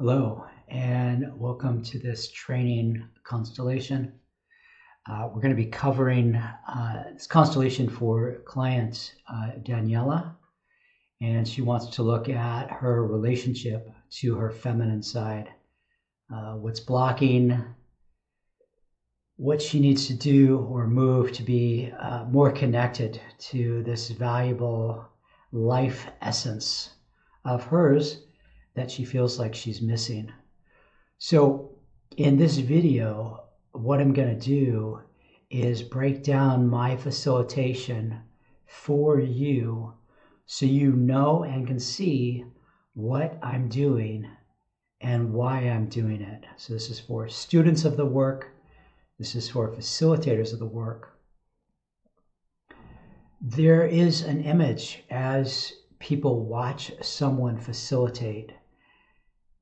Hello, and welcome to this training constellation. We're going to be covering this constellation for client Daniela, and she wants to look at her relationship to her feminine side, what's blocking, what she needs to do or move to be more connected to this valuable life essence of hers that she feels like she's missing. So in this video, what I'm going to do is break down my facilitation for you so you know and can see what I'm doing and why I'm doing it. So this is for students of the work. This is for facilitators of the work. There is an image as people watch someone facilitate.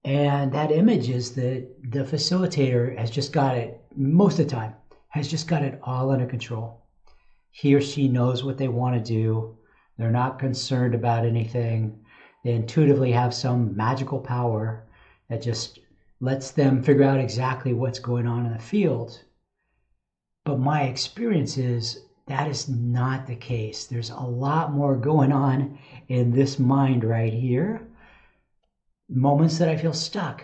And that image is that the facilitator has just got it, most of the time, has just got it all under control. He or she knows what they want to do. They're not concerned about anything. They intuitively have some magical power that just lets them figure out exactly what's going on in the field. But my experience is that is not the case. There's a lot more going on in this mind right here. Moments that I feel stuck,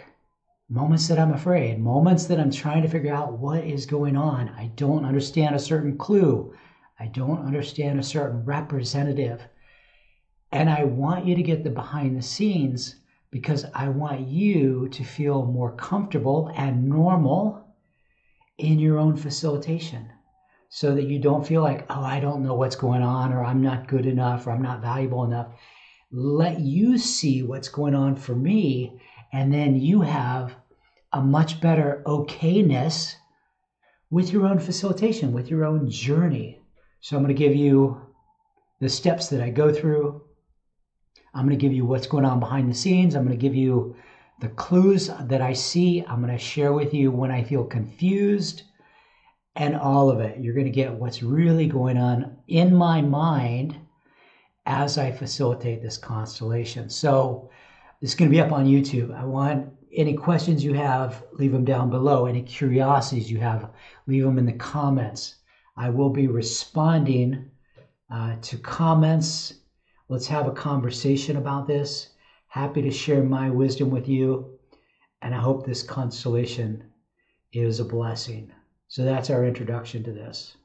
moments that I'm afraid, moments that I'm trying to figure out what is going on. I don't understand a certain clue. I don't understand a certain representative. And I want you to get the behind the scenes because I want you to feel more comfortable and normal in your own facilitation so that you don't feel like, oh, I don't know what's going on, or I'm not good enough, or I'm not valuable enough. Let you see what's going on for me, and then you have a much better okayness with your own facilitation, with your own journey. So I'm going to give you the steps that I go through. I'm going to give you what's going on behind the scenes. I'm going to give you the clues that I see. I'm going to share with you when I feel confused, and all of it. You're going to get what's really going on in my mind as I facilitate this constellation. So it's going to be up on YouTube. I want any questions you have, leave them down below. Any curiosities you have, leave them in the comments. I will be responding to comments. Let's have a conversation about this. Happy to share my wisdom with you. And I hope this constellation is a blessing. So that's our introduction to this.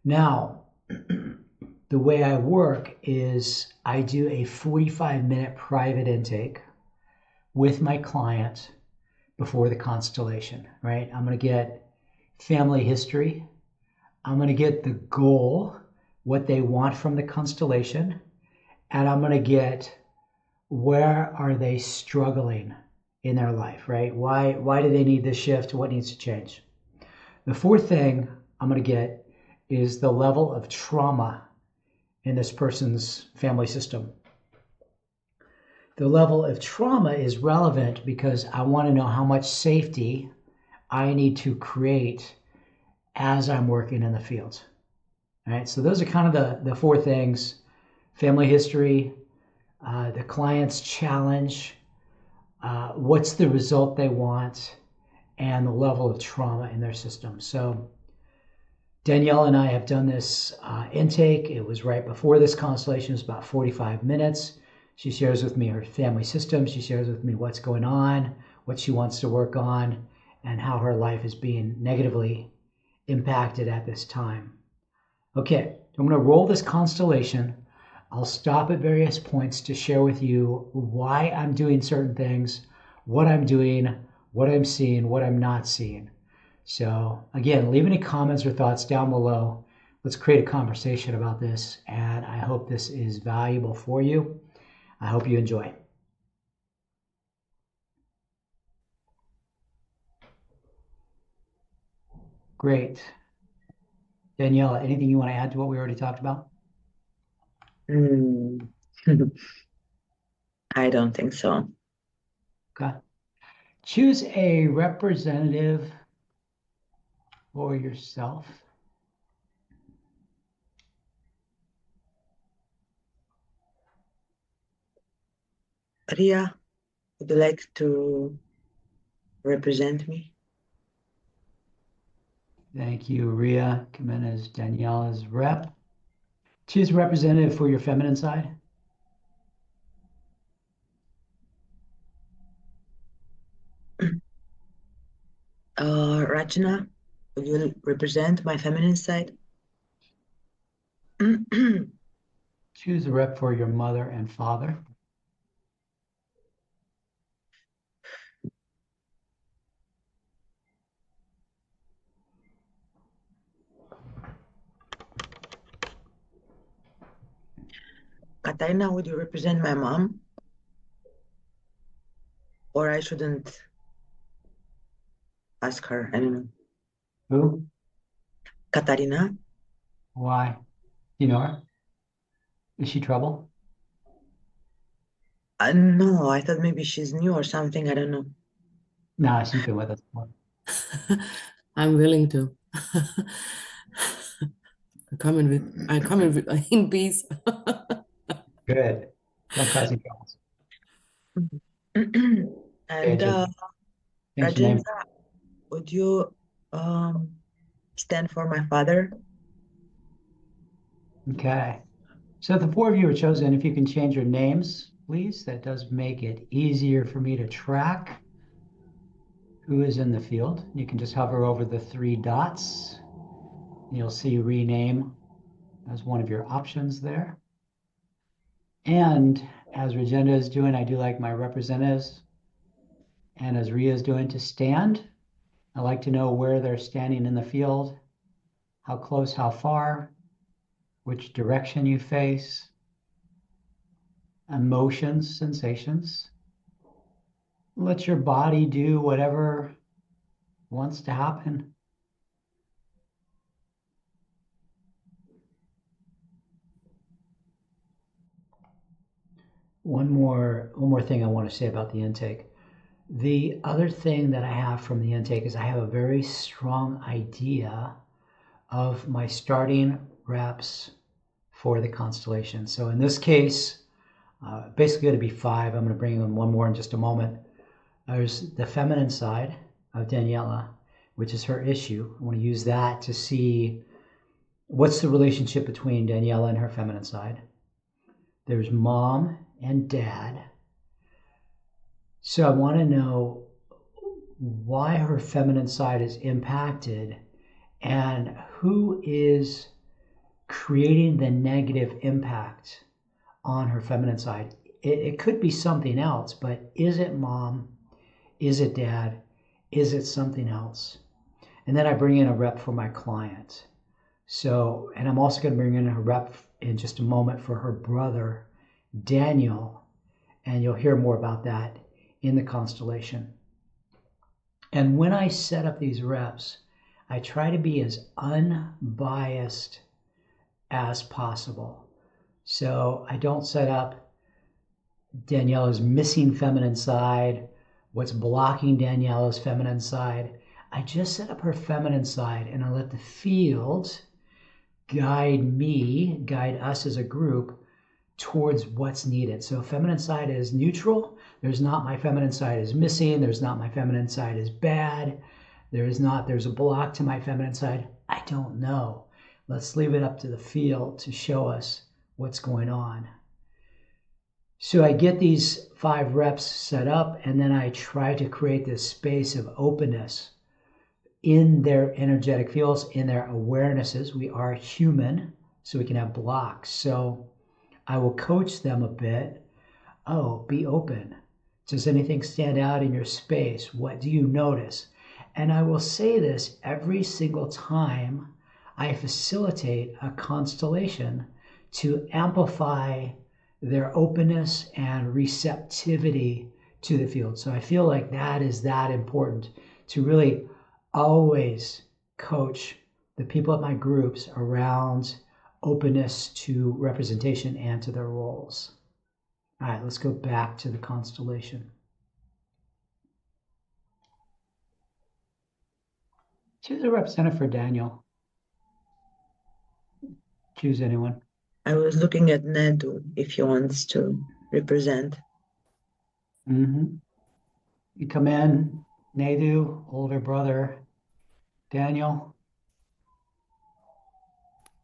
Now, the way I work is I do a 45-minute private intake with my client before the constellation, right? I'm going to get family history. I'm going to get the goal, what they want from the constellation, and I'm going to get where are they struggling in their life, right? Why do they need this shift? What needs to change? The fourth thing I'm going to get is the level of trauma in this person's family system. The level of trauma is relevant because I want to know how much safety I need to create as I'm working in the field. All right, so those are kind of the four things: family history, the client's challenge, what's the result they want, and the level of trauma in their system. So Danielle and I have done this intake. It was right before this constellation. It was about 45 minutes. She shares with me her family system. She shares with me what's going on, what she wants to work on, and how her life is being negatively impacted at this time. Okay, I'm going to roll this constellation. I'll stop at various points to share with you why I'm doing certain things, what I'm doing, what I'm seeing, what I'm not seeing. So again, leave any comments or thoughts down below. Let's create a conversation about this, and I hope this is valuable for you. I hope you enjoy. Great. Daniela, anything you want to add to what we already talked about? Mm. I don't think so. Okay. Choose a representative for yourself. Ria. Would you like to represent me? Thank you, Ria. Come in as Daniela's rep. Choose a representative for your feminine side. Rachna, would you represent my feminine side? Choose a rep for your mother and father. Katarina, would you represent my mom? Or I shouldn't ask her, I don't know. Who? Katarina? Why? You know her? Is she trouble? No, I thought maybe she's new or something, I don't know. Nah, she's been with us before. I'm willing to. I come in in peace. Good. Don't cause any troubles. And Change your name. Rajendra, would you stand for my father? Okay. So the four of you are chosen. If you can change your names, please, that does make it easier for me to track who is in the field. You can just hover over the three dots. You'll see rename as one of your options there. And as Regenda is doing, I do like my representatives. And as Ria is doing, to stand. I like to know where they're standing in the field, how close, how far, which direction you face, emotions, sensations. Let your body do whatever wants to happen. One more thing I want to say about the intake. The other thing that I have from the intake is I have a very strong idea of my starting reps for the constellation. So in this case, basically going to be 5. I'm going to bring in one more in just a moment. There's the feminine side of Daniela, which is her issue. I want to use that to see what's the relationship between Daniela and her feminine side. There's mom and dad. So I want to know why her feminine side is impacted and who is creating the negative impact on her feminine side. It could be something else, but is it mom? Is it dad? Is it something else? And then I bring in a rep for my client. So, and I'm also going to bring in a rep in just a moment for her brother, Daniel, and you'll hear more about that in the constellation. And when I set up these reps, I try to be as unbiased as possible. So I don't set up Daniela's missing feminine side, what's blocking Daniela's feminine side. I just set up her feminine side and I let the field guide us as a group towards what's needed. So feminine side is neutral. There's not my feminine side is missing. There's not my feminine side is bad. There's a block to my feminine side. I don't know. Let's leave it up to the field to show us what's going on. So I get these 5 reps set up and then I try to create this space of openness in their energetic fields, in their awarenesses. We are human, so we can have blocks. So I will coach them a bit. Oh, be open. Does anything stand out in your space? What do you notice? And I will say this every single time I facilitate a constellation to amplify their openness and receptivity to the field. So I feel like that is that important to really always coach the people at my groups around openness to representation and to their roles. All right, let's go back to the constellation. Choose a representative for Daniel. Choose anyone. I was looking at Nadu if he wants to represent. Mm-hmm. You come in, Nadu, older brother, Daniel.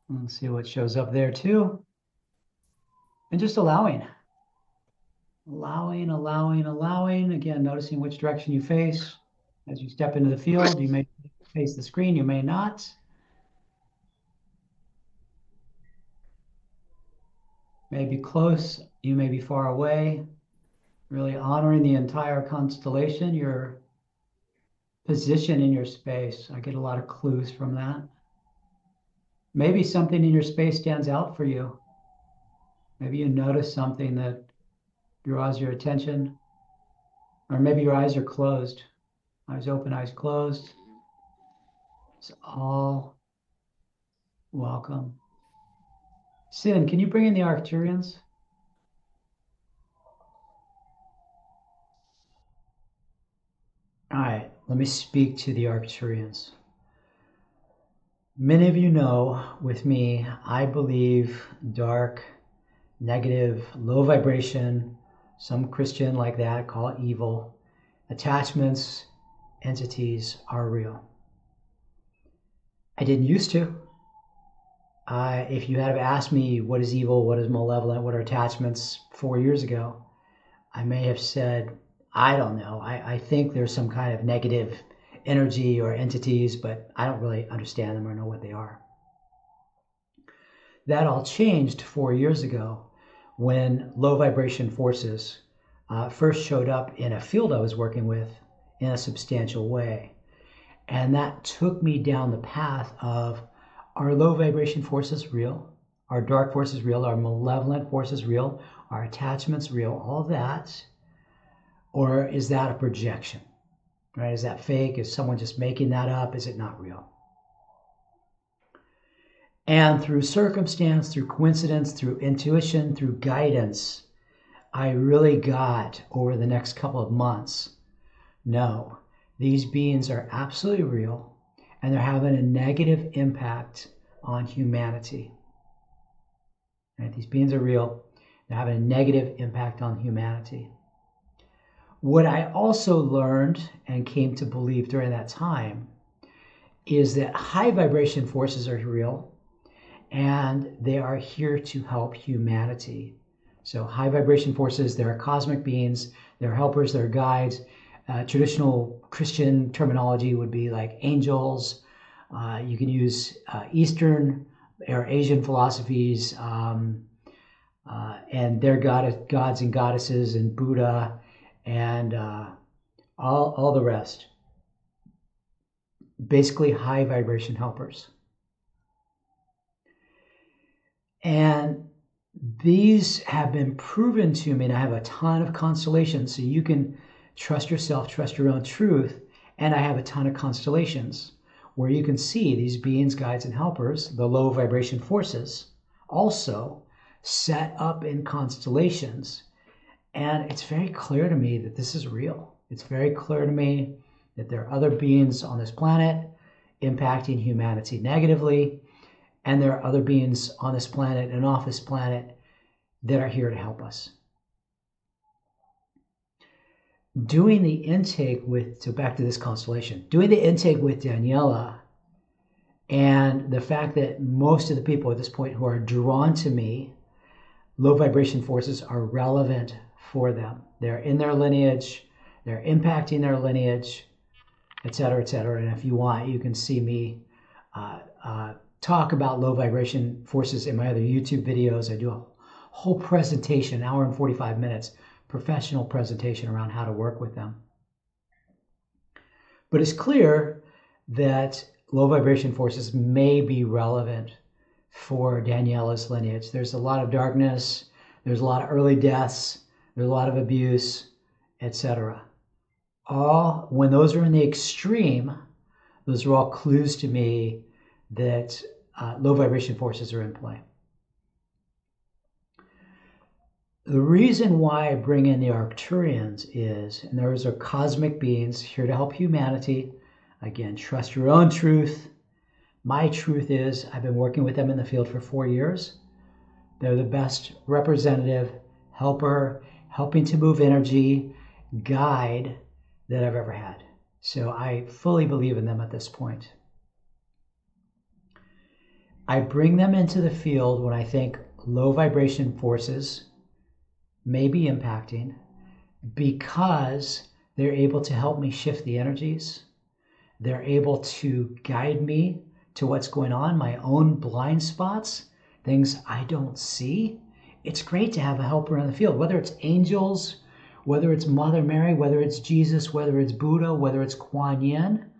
Let's see what shows up there too. And just allowing. Allowing. Again, noticing which direction you face. As you step into the field, you may face the screen, you may not. May be close, you may be far away. Really honoring the entire constellation, your position in your space. I get a lot of clues from that. Maybe something in your space stands out for you. Maybe you notice something that draws your attention, or maybe your eyes are closed. Eyes open, eyes closed. It's all welcome. Sin, can you bring in the Arcturians? All right, let me speak to the Arcturians. Many of you know, with me, I believe dark, negative, low vibration, some Christian like that call it evil, attachments, entities are real. I didn't used to. If you had asked me what is evil, what is malevolent, what are attachments 4 years ago, I may have said, I don't know. I think there's some kind of negative energy or entities, but I don't really understand them or know what they are. That all changed 4 years ago when low vibration forces first showed up in a field I was working with in a substantial way. And that took me down the path of, are low vibration forces real? Are dark forces real? Are malevolent forces real? Are attachments real? All that. Or is that a projection? Right? Is that fake? Is someone just making that up? Is it not real? And through circumstance, through coincidence, through intuition, through guidance, I really got over the next couple of months, no, these beings are absolutely real and they're having a negative impact on humanity. Right? These beings are real. They're having a negative impact on humanity. What I also learned and came to believe during that time is that high vibration forces are real and they are here to help humanity. So high vibration forces, they're cosmic beings, they're helpers, they're guides. Traditional Christian terminology would be like angels. You can use Eastern or Asian philosophies and their gods and goddesses and Buddha and all the rest. Basically high vibration helpers. And these have been proven to me, and I have a ton of constellations, so you can trust yourself, trust your own truth, and I have a ton of constellations where you can see these beings, guides, and helpers, the low vibration forces, also set up in constellations. And it's very clear to me that this is real. It's very clear to me that there are other beings on this planet impacting humanity negatively, and there are other beings on this planet and off this planet that are here to help us. Doing the intake with, so back to this constellation, doing the intake with Daniela, and the fact that most of the people at this point who are drawn to me, low vibration forces are relevant for them. They're in their lineage, they're impacting their lineage, et cetera, et cetera. And if you want, you can see me talk about low vibration forces in my other YouTube videos. I do a whole presentation, 1 hour and 45 minutes, professional presentation around how to work with them. But it's clear that low vibration forces may be relevant for Daniela's lineage. There's a lot of darkness, there's a lot of early deaths, there's a lot of abuse, etc. All, when those are in the extreme, those are all clues to me that low vibration forces are in play. The reason why I bring in the Arcturians is, and those are cosmic beings here to help humanity. Again, trust your own truth. My truth is, I've been working with them in the field for 4 years. They're the best representative, helper, helping to move energy, guide that I've ever had. So I fully believe in them at this point. I bring them into the field when I think low vibration forces may be impacting, because they're able to help me shift the energies. They're able to guide me to what's going on, my own blind spots, things I don't see. It's great to have a helper in the field, whether it's angels, whether it's Mother Mary, whether it's Jesus, whether it's Buddha, whether it's Kuan Yin,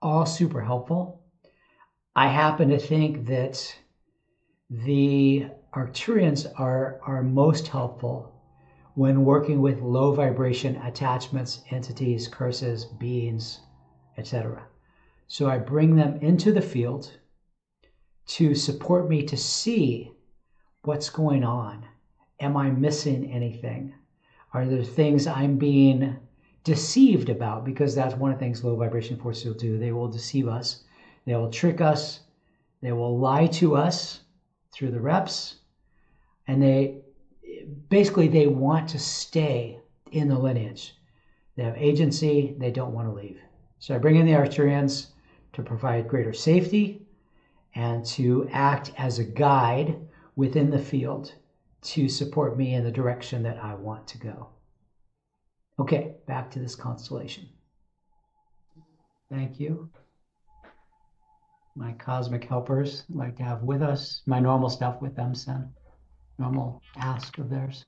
all super helpful. I happen to think that the Arcturians are most helpful when working with low vibration attachments, entities, curses, beings, etc. So I bring them into the field to support me to see what's going on. Am I missing anything? Are there things I'm being deceived about? Because that's one of the things low vibration forces will do. They will deceive us. They will trick us. They will lie to us through the reps. And they want to stay in the lineage. They have agency. They don't want to leave. So I bring in the Arcturians to provide greater safety and to act as a guide within the field to support me in the direction that I want to go. Okay, back to this constellation. Thank you. My cosmic helpers like to have with us my normal stuff with them, Sen. Normal ask of theirs.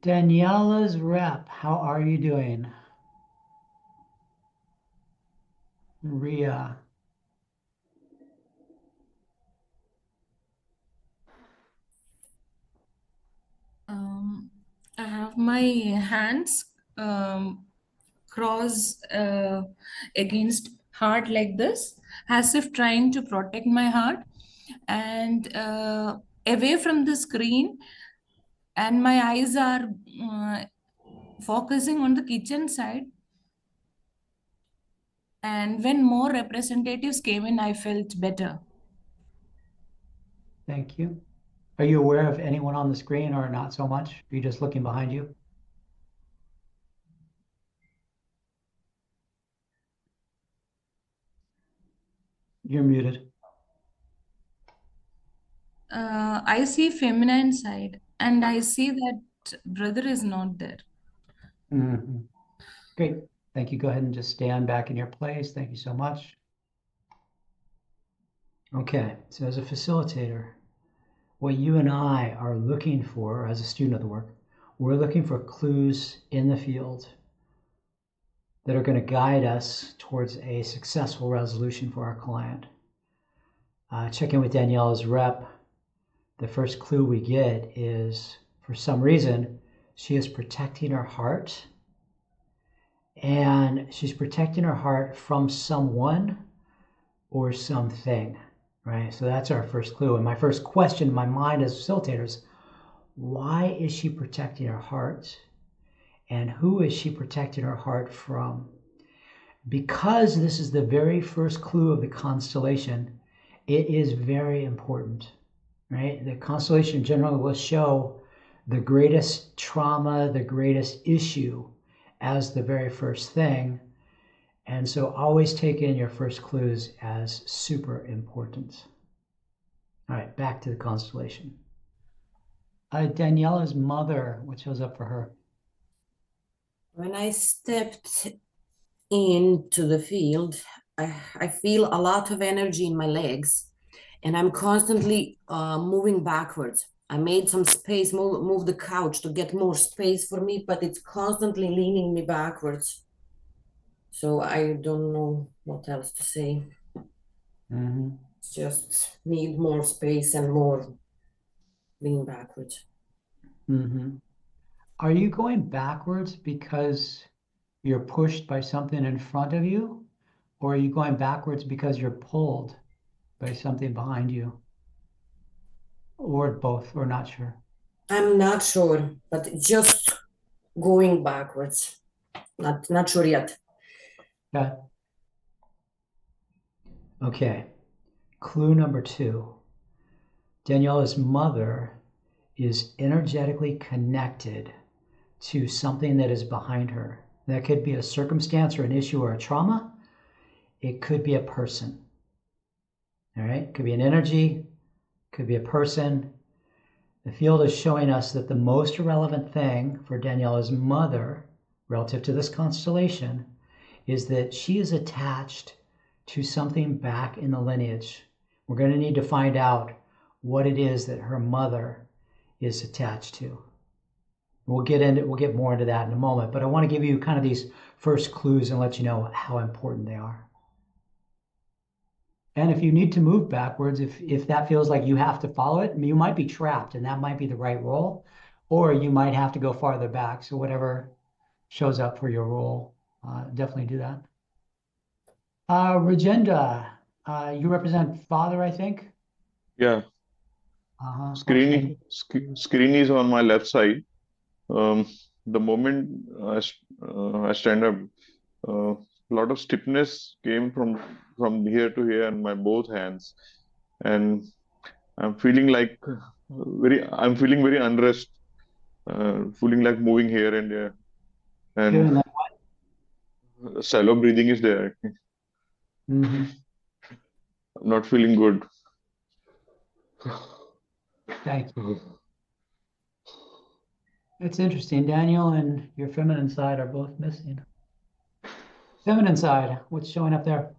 Daniela's rep, how are you doing? Ria. I have my hands crossed against heart like this, as if trying to protect my heart, and away from the screen, and my eyes are focusing on the kitchen side. And when more representatives came in, I felt better. Thank you. Are you aware of anyone on the screen or not so much? Are you just looking behind you? You're muted. I see feminine side, and I see that brother is not there. Mm-hmm. Great. Thank you. Go ahead and just stand back in your place. Thank you so much. Okay, so as a facilitator, what you and I are looking for as a student of the work, we're looking for clues in the field that are going to guide us towards a successful resolution for our client. Check in with Daniela's rep. The first clue we get is, for some reason, she is protecting her heart, and she's protecting her heart from someone or something, right? So that's our first clue. And my first question in my mind as facilitators, why is she protecting her heart? And who is she protecting her heart from? Because this is the very first clue of the constellation, it is very important, right? The constellation generally will show the greatest trauma, the greatest issue as the very first thing. And so always take in your first clues as super important. All right, back to the constellation. Daniela's mother, what shows up for her? When I stepped into the field, I feel a lot of energy in my legs, and I'm constantly moving backwards. I made some space, move the couch to get more space for me, but it's constantly leaning me backwards. So I don't know what else to say. Mm-hmm. Just need more space and more lean backwards. Mm-hmm. Are you going backwards because you're pushed by something in front of you? Or are you going backwards because you're pulled by something behind you? Or both, or not sure? I'm not sure, but just going backwards. Not sure yet. Okay. Okay. Clue number 2. Daniela's mother is energetically connected to something that is behind her. That could be a circumstance or an issue or a trauma. It could be a person. All right? It could be an energy, could be a person. The field is showing us that the most relevant thing for Daniela's mother, relative to this constellation, is that she is attached to something back in the lineage. We're going to need to find out what it is that her mother is attached to. We'll get more into that in a moment, but I want to give you kind of these first clues and let you know how important they are. And if you need to move backwards, if that feels like you have to follow it, you might be trapped, and that might be the right role, or you might have to go farther back. So whatever shows up for your role, definitely do that. Rajendra, you represent father, I think? Yeah, Okay. screen is on my left side. The moment I stand up, a lot of stiffness came from here to here in my both hands, and I'm feeling like I'm feeling very unrest, feeling like moving here and there, Feeling and like shallow breathing is there. mm-hmm. I'm not feeling good. Thank you. It's interesting. Daniel and your feminine side are both missing. Feminine side, what's showing up there?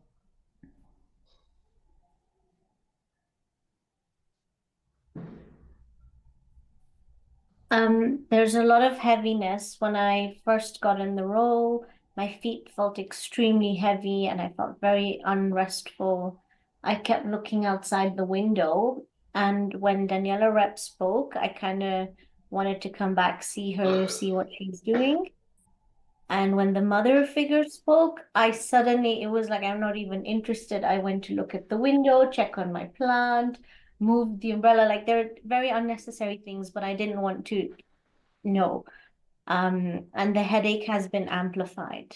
There's a lot of heaviness. When I first got in the role, my feet felt extremely heavy and I felt very unrestful. I kept looking outside the window, and when Daniela Rep spoke, I kind of wanted to come back, see her, see what she's doing. And when the mother figure spoke, it was like, I'm not even interested. I went to look at the window, check on my plant, move the umbrella. Like they're very unnecessary things, but I didn't want to know. And the headache has been amplified.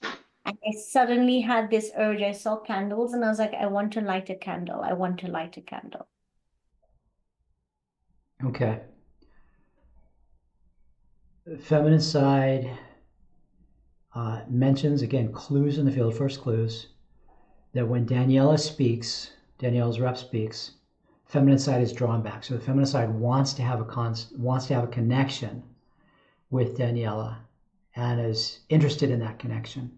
And I suddenly had this urge. I saw candles and I was like, I want to light a candle. I want to light a candle. Okay. The feminine side mentions, again, clues in the field, first clues, that when Daniela's rep speaks, feminine side is drawn back. So the feminine side wants to have a connection with Daniela and is interested in that connection.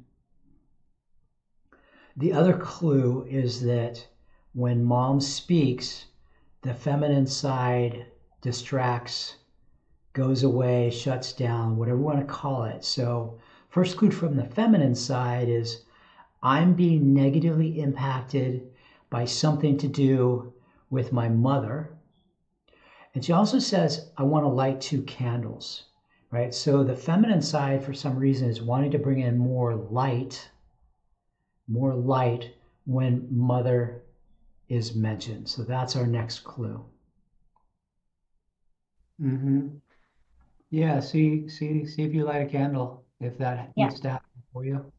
The other clue is that when mom speaks, the feminine side distracts, goes away, shuts down, whatever you want to call it. So first clue from the feminine side is I'm being negatively impacted by something to do with my mother. And she also says, I want to light 2 candles, right? So the feminine side, for some reason, is wanting to bring in more light when mother is mentioned. So that's our next clue. Mm-hmm. Yeah, see if you light a candle, if that needs to happen for you.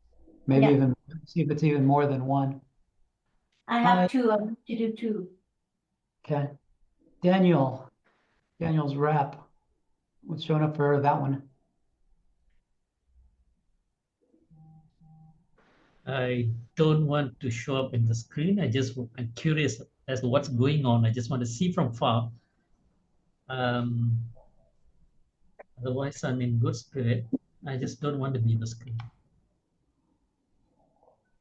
Maybe even see if it's even more than one. I have 2. I want to do 2. Okay. Daniel's rep. What's showing up for that one? I don't want to show up in the screen. I'm curious as to what's going on. I just want to see from far. Otherwise, I'm in good spirit. I just don't want to be in the screen.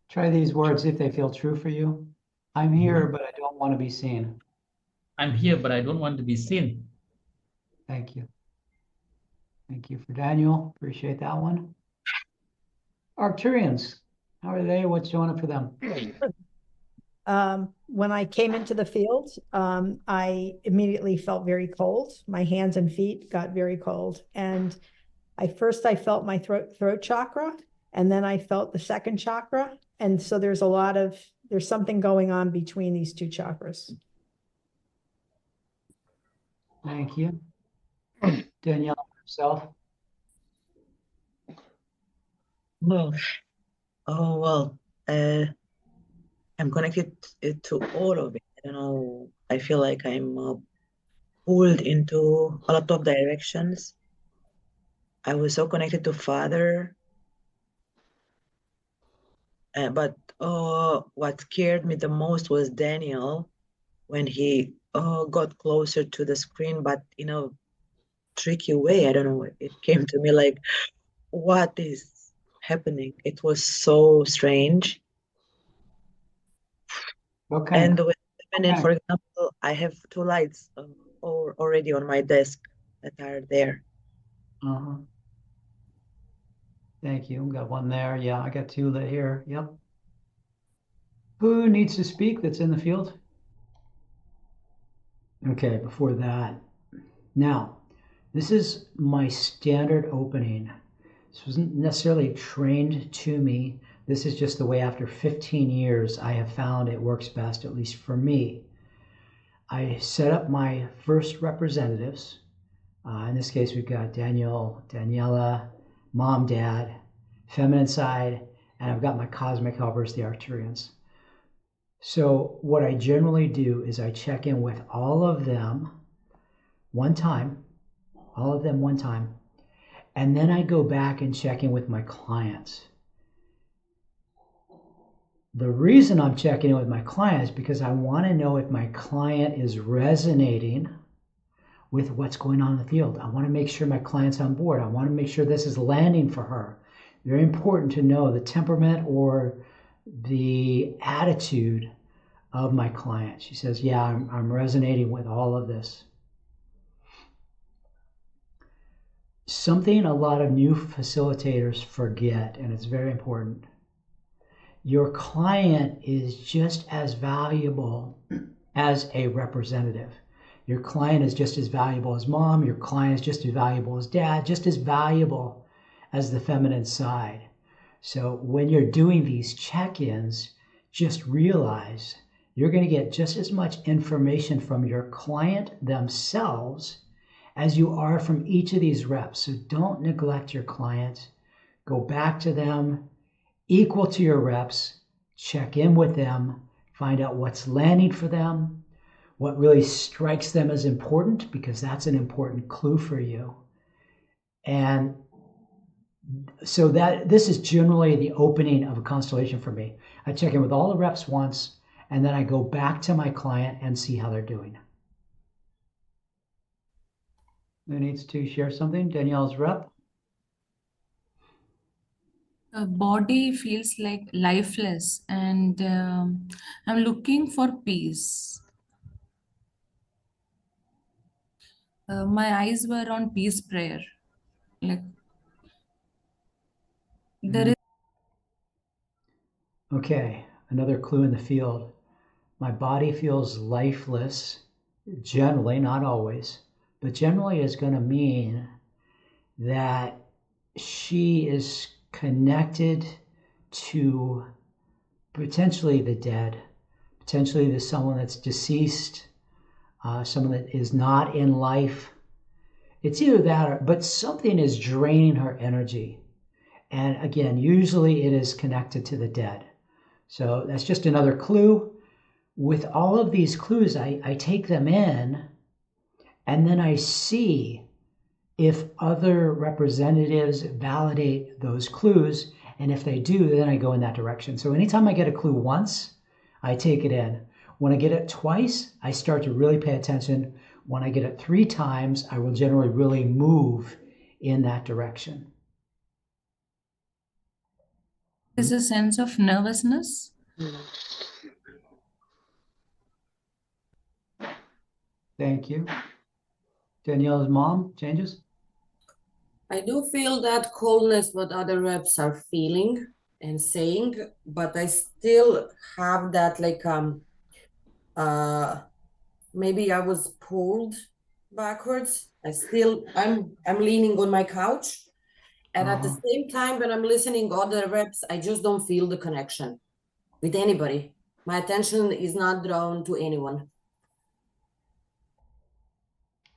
Try these words, see if they feel true for you. I'm here, but I don't want to be seen. I'm here, but I don't want to be seen. Thank you. Thank you for Daniel. Appreciate that one. Arcturians, how are they? What's showing up for them? When I came into the field, I immediately felt very cold. My hands and feet got very cold. And I felt my throat chakra, and then I felt the second chakra. And so there's something going on between these 2 chakras. Thank you. Danielle herself. Well, I'm connected to all of it. I don't know. I feel like I'm pulled into a lot of directions. I was so connected to father. But what scared me the most was Daniel when he got closer to the screen, but in a tricky way. I don't know. It came to me like, what is happening? It was so strange. Okay. And with feminine, for example, I have two lights already on my desk that are there. Uh-huh. Thank you. Got one there. Yeah, I got two lit here. Yep. Who needs to speak that's in the field? Okay, before that. Now, this is my standard opening. This wasn't necessarily trained to me. This is just the way after 15 years I have found it works best, at least for me. I set up my first representatives. In this case, we've got Daniel, Daniela, mom, dad, feminine side, and I've got my cosmic helpers, the Arcturians. So what I generally do is I check in with all of them one time, and then I go back and check in with my clients. The reason I'm checking in with my clients is because I want to know if my client is resonating with what's going on in the field. I want to make sure my client's on board. I want to make sure this is landing for her. Very important to know the temperament or the attitude of my client. She says, yeah, I'm resonating with all of this. Something a lot of new facilitators forget, and it's very important. Your client is just as valuable as a representative. Your client is just as valuable as mom. Your client is just as valuable as dad, just as valuable as the feminine side. So when you're doing these check-ins, just realize you're going to get just as much information from your client themselves as you are from each of these reps. So don't neglect your client. Go back to them, equal to your reps, check in with them, find out what's landing for them, what really strikes them as important, because that's an important clue for you. And so that this is generally the opening of a constellation for me. I check in with all the reps once, and then I go back to my client and see how they're doing. Who needs to share something? Danielle's rep. The body feels like lifeless, and I'm looking for peace. My eyes were on peace prayer. Like there is Okay, another clue in the field. My body feels lifeless, generally, not always, but generally is going to mean that she is connected to potentially the dead, potentially to someone that's deceased, someone that is not in life. It's either that, but something is draining her energy. And again, usually it is connected to the dead. So that's just another clue. With all of these clues, I take them in, and then I see if other representatives validate those clues. And if they do, then I go in that direction. So anytime I get a clue once, I take it in. When I get it twice, I start to really pay attention. When I get it 3 times, I will generally really move in that direction. a sense of nervousness. Thank you. Danielle's mom, changes? I do feel that coldness what other reps are feeling and saying, but I still have that like maybe I was pulled backwards. I'm leaning on my couch, and at the same time when I'm listening other reps, I just don't feel the connection with anybody. My attention is not drawn to anyone.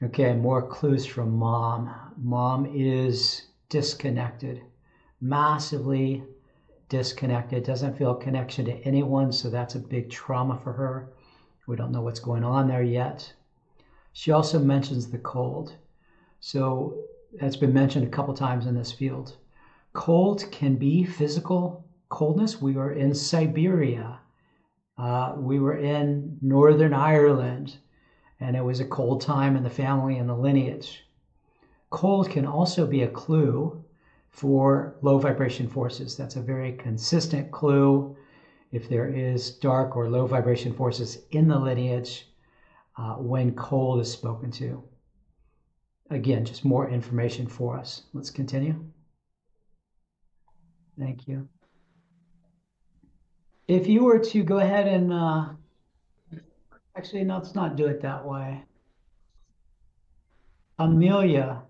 Okay, more clues from mom. Mom is disconnected, massively disconnected, doesn't feel connection to anyone, so that's a big trauma for her. We don't know what's going on there yet. She also mentions the cold. So that's been mentioned a couple times in this field. Cold can be physical coldness. We were in Siberia. We were in Northern Ireland, and it was a cold time in the family and the lineage. Cold can also be a clue for low vibration forces. That's a very consistent clue. If there is dark or low vibration forces in the lineage, when cold is spoken to. Again, just more information for us. Let's continue. Thank you. If you were to go ahead and, actually, no, let's not do it that way. Amelia,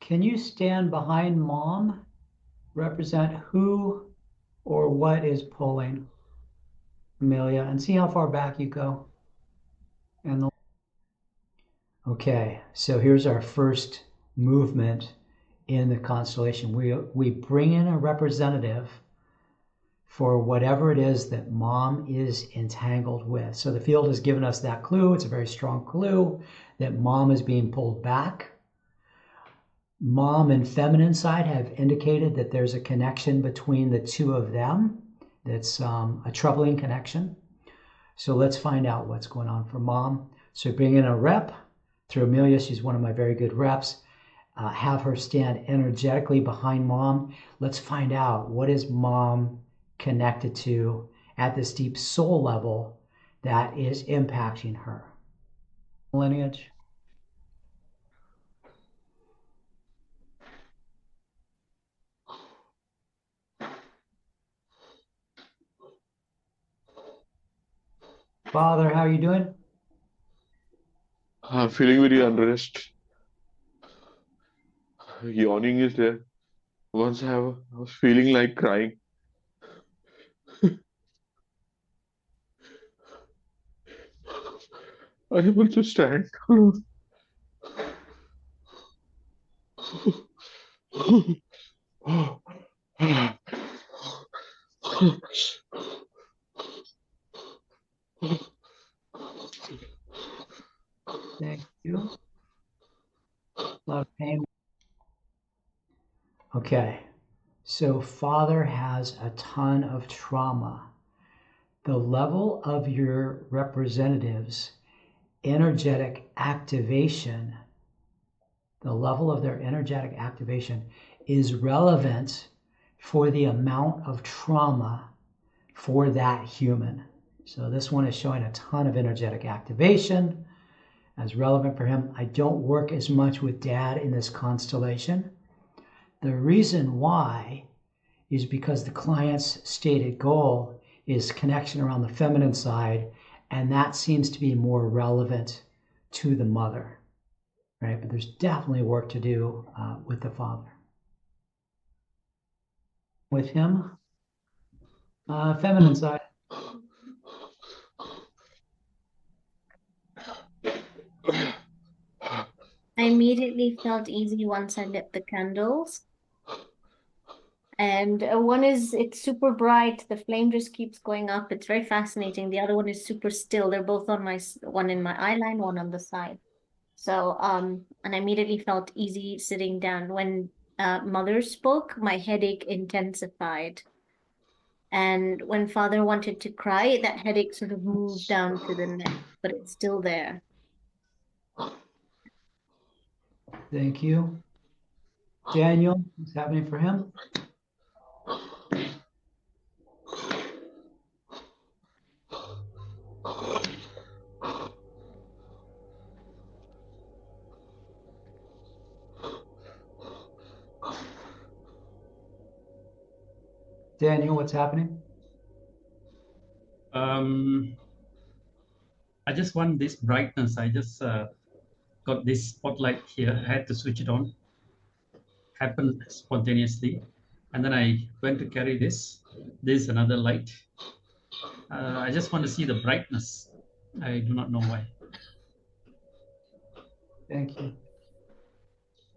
can you stand behind mom? Represent who or what is pulling? Amelia, and see how far back you go. And okay, so here's our first movement in the constellation. We bring in a representative for whatever it is that mom is entangled with. So the field has given us that clue. It's a very strong clue that mom is being pulled back. Mom and feminine side have indicated that there's a connection between the two of them. That's a troubling connection. So let's find out what's going on for mom. So bring in a rep through Amelia. She's one of my very good reps. Have her stand energetically behind mom. Let's find out, what is mom connected to at this deep soul level that is impacting her. Lineage. Father, how are you doing? I'm feeling very unrest. Yawning is there. Once I was feeling like crying. Unable to stand. Thank you. A lot of pain. Okay, so father has a ton of trauma. The level of your representatives' energetic activation, the level of their energetic activation is relevant for the amount of trauma for that human. So this one is showing a ton of energetic activation as relevant for him. I don't work as much with dad in this constellation. The reason why is because the client's stated goal is connection around the feminine side, and that seems to be more relevant to the mother, right? But there's definitely work to do with the father. With him, feminine side. I immediately felt easy once I lit the candles. And one is, it's super bright. The flame just keeps going up. It's very fascinating. The other one is super still. They're both on my, one in my eye line, one on the side. So, and I immediately felt easy sitting down. When mother spoke, my headache intensified. And when father wanted to cry, that headache sort of moved down to the neck, but it's still there. Thank you. Daniel, what's happening for him? Daniel, what's happening? I just want this brightness. I just got this spotlight here. I had to switch it on. Happened spontaneously. And then I went to carry this. This is another light. I just want to see the brightness. I do not know why. Thank you.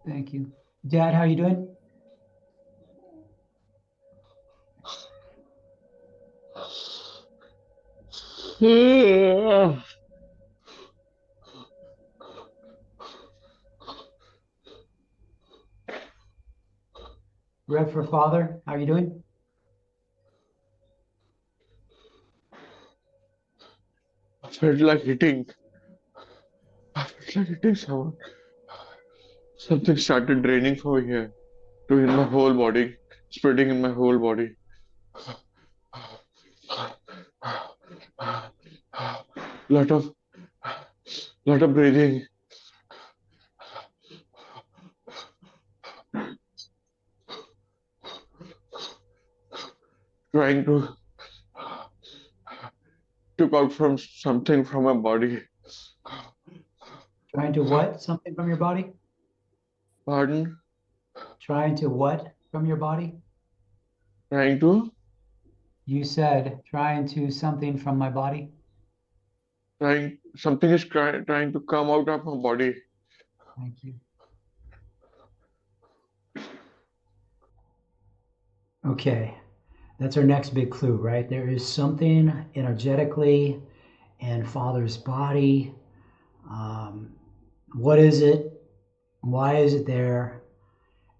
Thank you. Dad, how are you doing? Rev for Father, how are you doing? I felt like hitting. I felt like hitting someone. Something started draining from here to in my whole body, spreading in my whole body. Lot of breathing. Trying to took out from something from my body. Trying to what? Something from your body? Pardon? Trying to what from your body? Trying to? You said trying to something from my body. Something is trying to come out of my body. Thank you. Okay, that's our next big clue, right? There is something energetically in Father's body. What is it? Why is it there?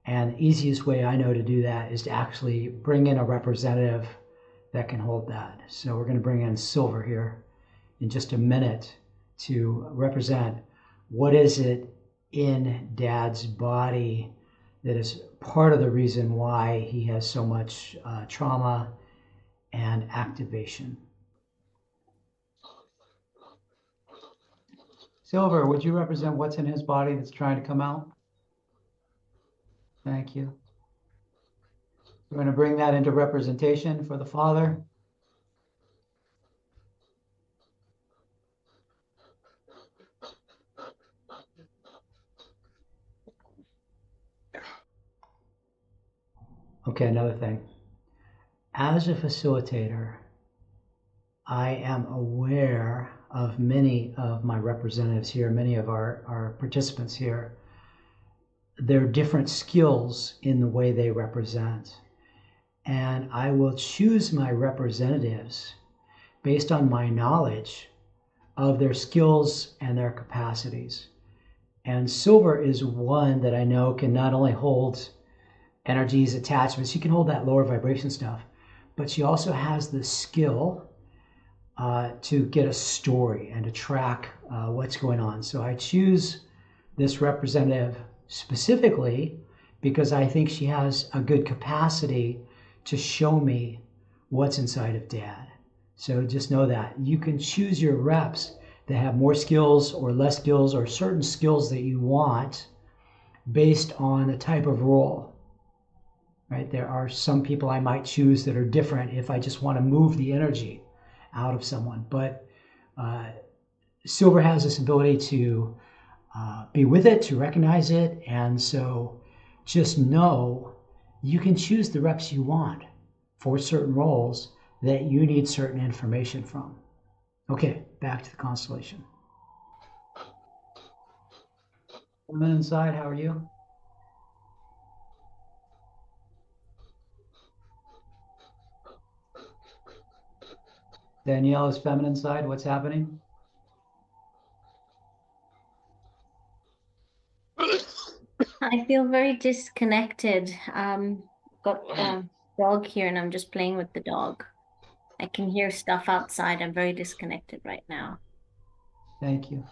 And the easiest way I know to do that is to actually bring in a representative that can hold that. So we're going to bring in Silver here in just a minute to represent what is it in Dad's body that is part of the reason why he has so much trauma and activation. Silver, would you represent what's in his body that's trying to come out? Thank you. We're going to bring that into representation for the Father. Okay, another thing. As a facilitator, I am aware of many of my representatives here, many of our participants here. There are different skills in the way they represent. And I will choose my representatives based on my knowledge of their skills and their capacities. And Silver is one that I know can not only hold energies, attachments, she can hold that lower vibration stuff, but she also has the skill to get a story and to track what's going on. So I choose this representative specifically because I think she has a good capacity to show me what's inside of Dad. So just know that you can choose your reps that have more skills or less skills or certain skills that you want based on the type of role, right? There are some people I might choose that are different if I just want to move the energy out of someone. But Silver has this ability to be with it, to recognize it. And so just know you can choose the reps you want for certain roles that you need certain information from. Okay, back to the constellation. Feminine side, how are you? Danielle is feminine side. What's happening? I feel very disconnected. Got a dog here and I'm just playing with the dog. I can hear stuff outside. I'm very disconnected right now. Thank you.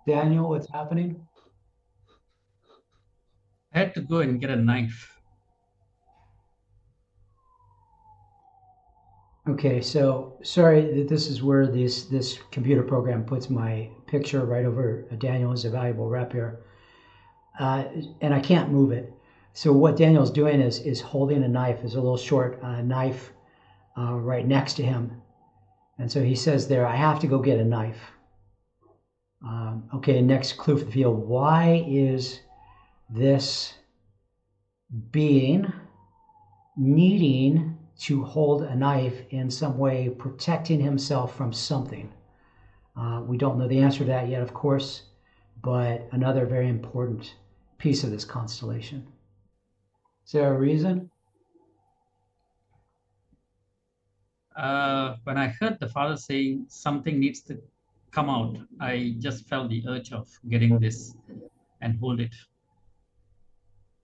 Daniel, what's happening? I had to go and get a knife. Okay, so sorry that this is where this computer program puts my picture right over Daniel as a valuable rep here. And I can't move it. So what Daniel's doing is holding a knife. There's a little short knife right next to him. And so he says there, I have to go get a knife. Okay, next clue for the field. Why is this being needing to hold a knife in some way, protecting himself from something? We don't know the answer to that yet, of course, but another very important piece of this constellation. Is there a reason? When I heard the father saying something needs to come out, I just felt the urge of getting this. and hold it.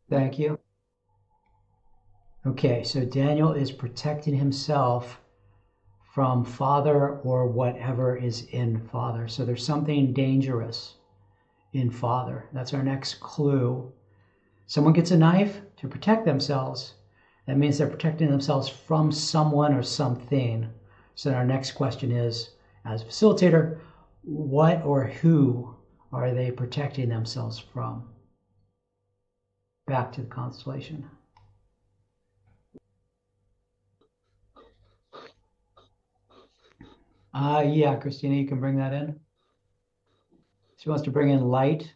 Thank you. Okay, so Daniel is protecting himself from father or whatever is in father. So there's something dangerous in father. That's our next clue. Someone gets a knife to protect themselves. That means they're protecting themselves from someone or something. So our next question is, as a facilitator, what or who are they protecting themselves from? Back to the constellation. Yeah, Christina, you can bring that in. She wants to bring in light.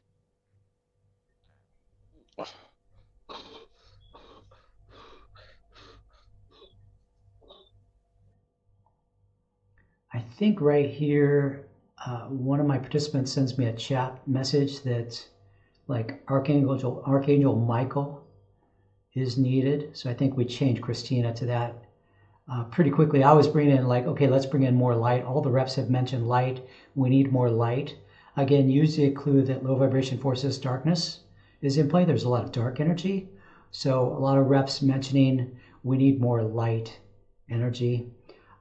I think right here, one of my participants sends me a chat message that like Archangel Michael is needed. So I think we change Christina to that pretty quickly. I was bringing in like, okay, let's bring in more light. All the reps have mentioned light. We need more light. Again, use the clue that low vibration forces darkness is in play. There's a lot of dark energy. So a lot of reps mentioning we need more light energy.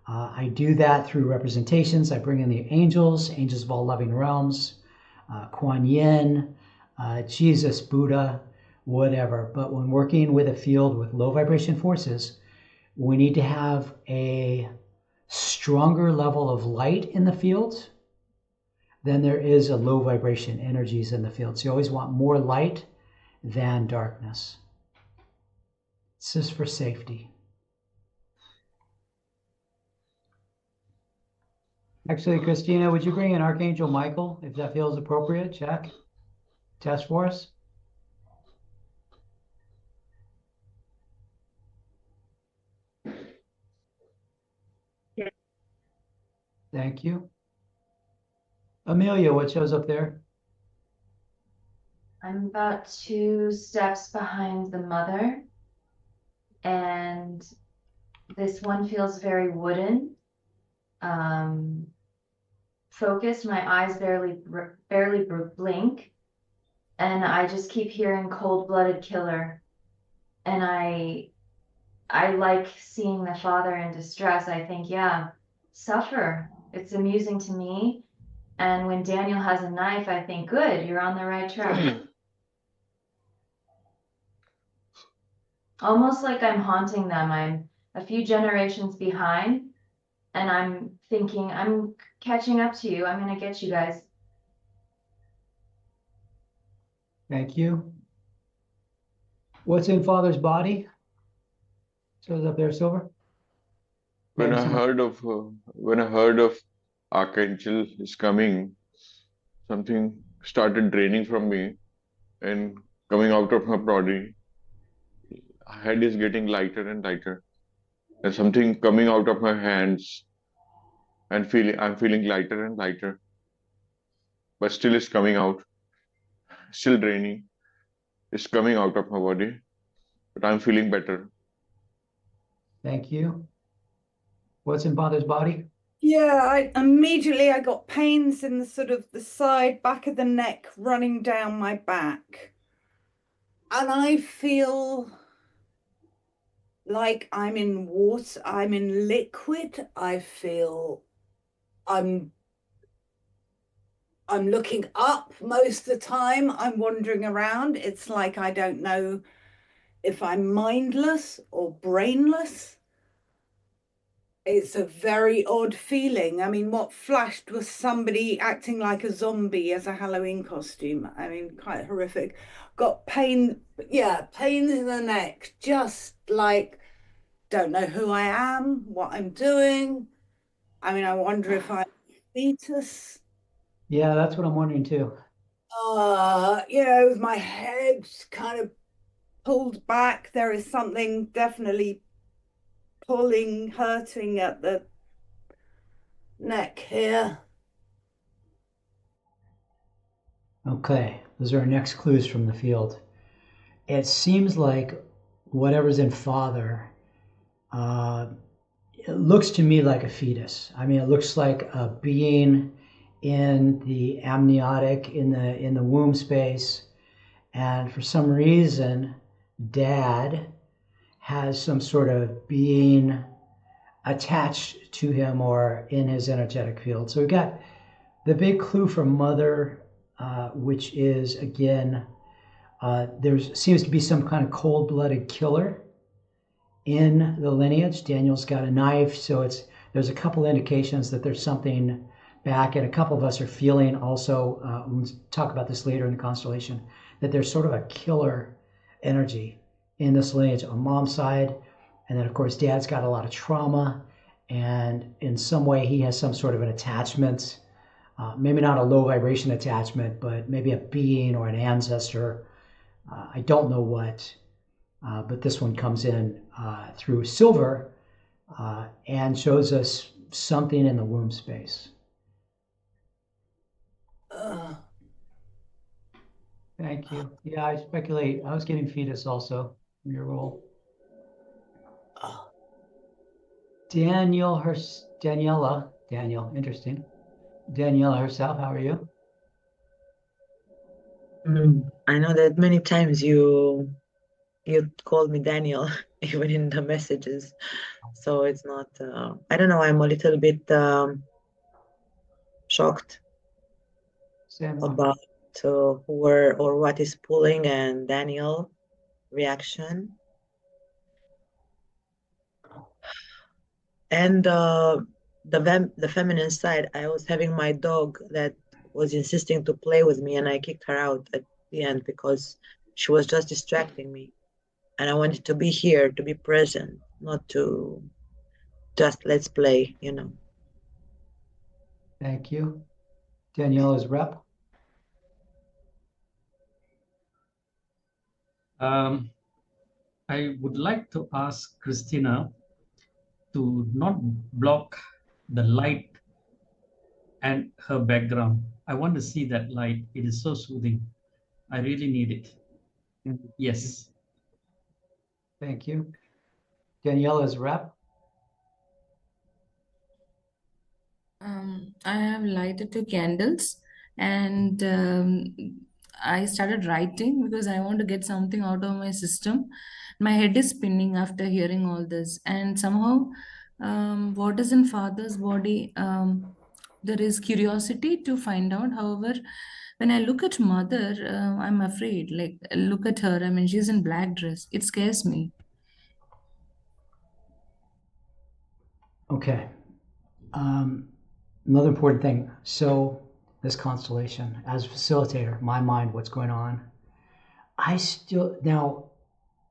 I do that through representations. I bring in the angels of all loving realms, Kuan Yin, Jesus, Buddha, whatever. But when working with a field with low vibration forces, we need to have a stronger level of light in the field than there is a low vibration energies in the field. So you always want more light than darkness. This is for safety. Actually, Christina, would you bring in Archangel Michael if that feels appropriate? Check. Test for us. Thank you. Amelia, what shows up there? I'm about 2 steps behind the mother, and this one feels very wooden, focused. My eyes barely blink, and I just keep hearing cold-blooded killer. And I like seeing the father in distress. I think, yeah, suffer. It's amusing to me. And when Daniel has a knife, I think, good, you're on the right track. Almost like I'm haunting them. I'm a few generations behind, and I'm thinking, I'm catching up to you. I'm going to get you guys. Thank you. What's in Father's body? Shows up there, Silver. When I heard of Archangel is coming, something started draining from me and coming out of my body. Head is getting lighter and lighter, and something coming out of my hands, and I'm feeling lighter and lighter, but still it's coming out, still draining. It's coming out of my body, but I'm feeling better. Thank you. What's in Father's body? Yeah, I got pains in the sort of the side, back of the neck, running down my back. And I feel like I'm in water, I'm in liquid. I feel I'm looking up most of the time. I'm wandering around. It's like I don't know if I'm mindless or brainless. It's a very odd feeling. I mean, what flashed was somebody acting like a zombie as a Halloween costume. I mean, quite horrific. Got pain, yeah, pain in the neck, just like, don't know who I am, what I'm doing. I mean, I wonder if I'm a fetus. Yeah, that's what I'm wondering too. With my head kind of pulled back, there is something definitely pulling, hurting at the neck here. Okay, those are our next clues from the field. It seems like whatever's in Father, it looks to me like a fetus. I mean, it looks like a being in the amniotic, in the womb space, And for some reason, Dad has some sort of being attached to him or in his energetic field. So we got the big clue from Mother, which is, again, there seems to be some kind of cold-blooded killer in the lineage. Daniel's got a knife, so there's a couple indications that there's something back, and a couple of us are feeling also, we'll talk about this later in the constellation, that there's sort of a killer energy in this lineage on Mom's side. And then, of course, Dad's got a lot of trauma, and in some way he has some sort of an attachment, maybe not a low vibration attachment, but maybe a being or an ancestor. I don't know what, but this one comes in through Silver and shows us something in the womb space. Thank you. Yeah, I speculate. I was getting fetus also from your role. Daniela, interesting. Daniela herself, how are you? I know that many times you called me Daniel, even in the messages. So it's not, I don't know, I'm a little bit shocked about who or what is pulling and Daniel reaction. And the feminine side, I was having my dog that was insisting to play with me, and I kicked her out at the end because she was just distracting me. And I wanted to be here, to be present, not to just let's play, you know. Thank you. Daniela's rep. I would like to ask Christina to not block the light and her background. I want to see that light. It is so soothing. I really need it. Yes. Thank you. Daniela's rep. I have lighted 2 candles, and I started writing because I want to get something out of my system. My head is spinning after hearing all this, and somehow, what is in father's body, there is curiosity to find out. However, when I look at mother, I'm afraid. Like, look at her. I mean, she's in black dress. It scares me. Okay. Another important thing. So this constellation, as a facilitator, my mind, what's going on? Now,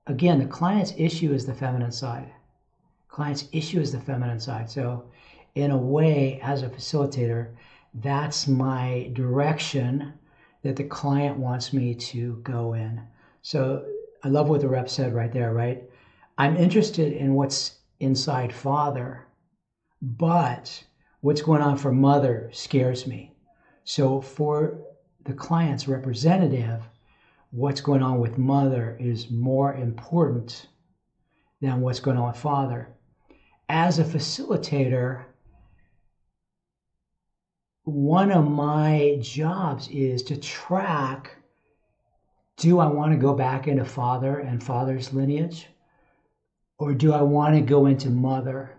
again, the client's issue is the feminine side. Client's issue is the feminine side. So in a way, as a facilitator, that's my direction that the client wants me to go in. So I love what the rep said right there, right? I'm interested in what's inside father, but what's going on for mother scares me. So for the client's representative, what's going on with mother is more important than what's going on with father. As a facilitator, one of my jobs is to track, do I want to go back into father and father's lineage? Or do I want to go into mother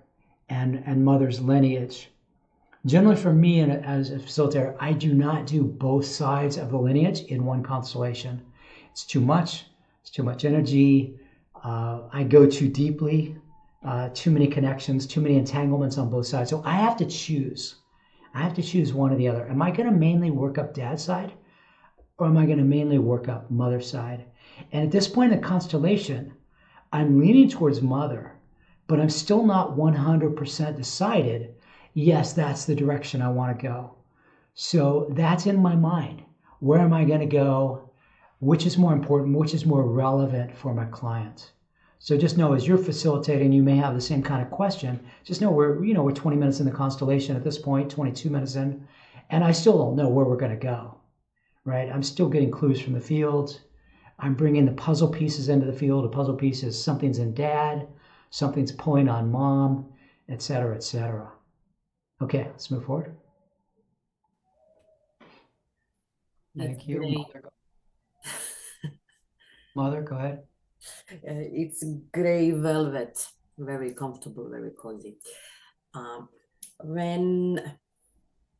and mother's lineage? Generally for me, as a facilitator, I do not do both sides of the lineage in one constellation. It's too much. It's too much energy. I go too deeply, too many connections, too many entanglements on both sides. So I have to choose. I have to choose one or the other. Am I going to mainly work up dad's side, or am I going to mainly work up mother's side? And at this point in the constellation, I'm leaning towards mother, but I'm still not 100% decided, yes, that's the direction I want to go. So that's in my mind. Where am I going to go? Which is more important? Which is more relevant for my client? So just know, as you're facilitating, you may have the same kind of question. Just know we're 20 minutes in the constellation at this point, 22 minutes in, and I still don't know where we're going to go, right? I'm still getting clues from the field. I'm bringing the puzzle pieces into the field. The puzzle pieces, something's in dad, something's pulling on mom, et cetera, et cetera. Okay, let's move forward. Thank you. Mother, go ahead. It's gray velvet, very comfortable, very cozy. When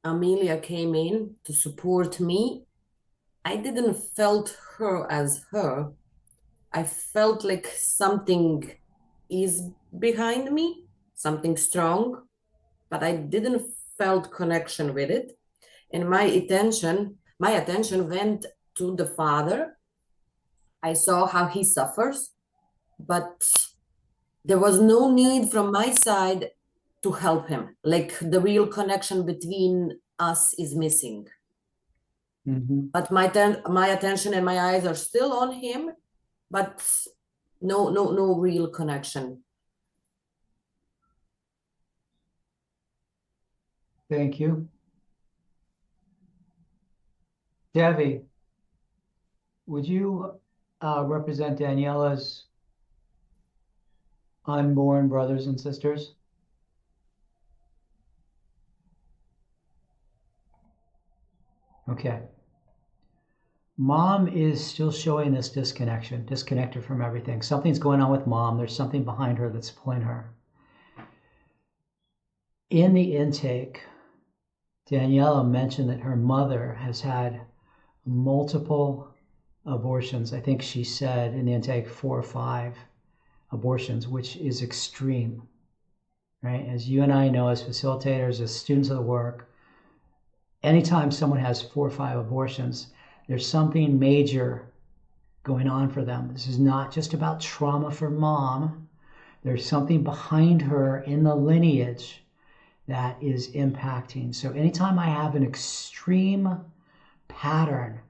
Amelia came in to support me, I didn't felt her as her. I felt like something is behind me, something strong, but I didn't felt connection with it. And my attention went to the father. I saw how he suffers, but there was no need from my side to help him. Like the real connection between us is missing. Mm-hmm. But my attention and my eyes are still on him, but no real connection. Thank you. Devi, would you represent Daniela's unborn brothers and sisters? Okay. Mom is still showing this disconnected from everything. Something's going on with mom. There's something behind her that's pulling her. In the intake, Daniela mentioned that her mother has had multiple abortions. I think she said in the intake 4 or 5 abortions, which is extreme, right? As you and I know, as facilitators, as students of the work, anytime someone has 4 or 5 abortions, there's something major going on for them. This is not just about trauma for mom. There's something behind her in the lineage that is impacting. So anytime I have an extreme pattern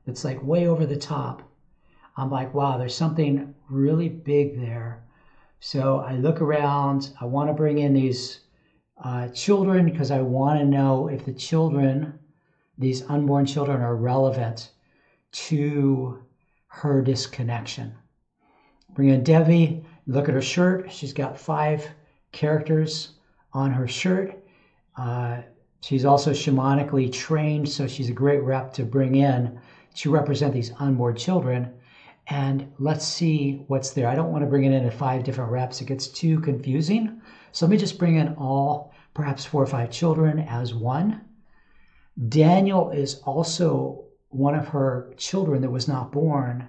that's like way over the top, I'm like, wow, there's something really big there. So I look around, I want to bring in these children because I want to know if the children, these unborn children, are relevant to her disconnection. Bring in Devi, look at her shirt. She's got 5 characters on her shirt. She's also shamanically trained, so she's a great rep to bring in to represent these unborn children. And let's see what's there. I don't want to bring it in at 5 different reps. It gets too confusing. So let me just bring in all, perhaps 4 or 5 children as one. Daniel is also one of her children that was not born,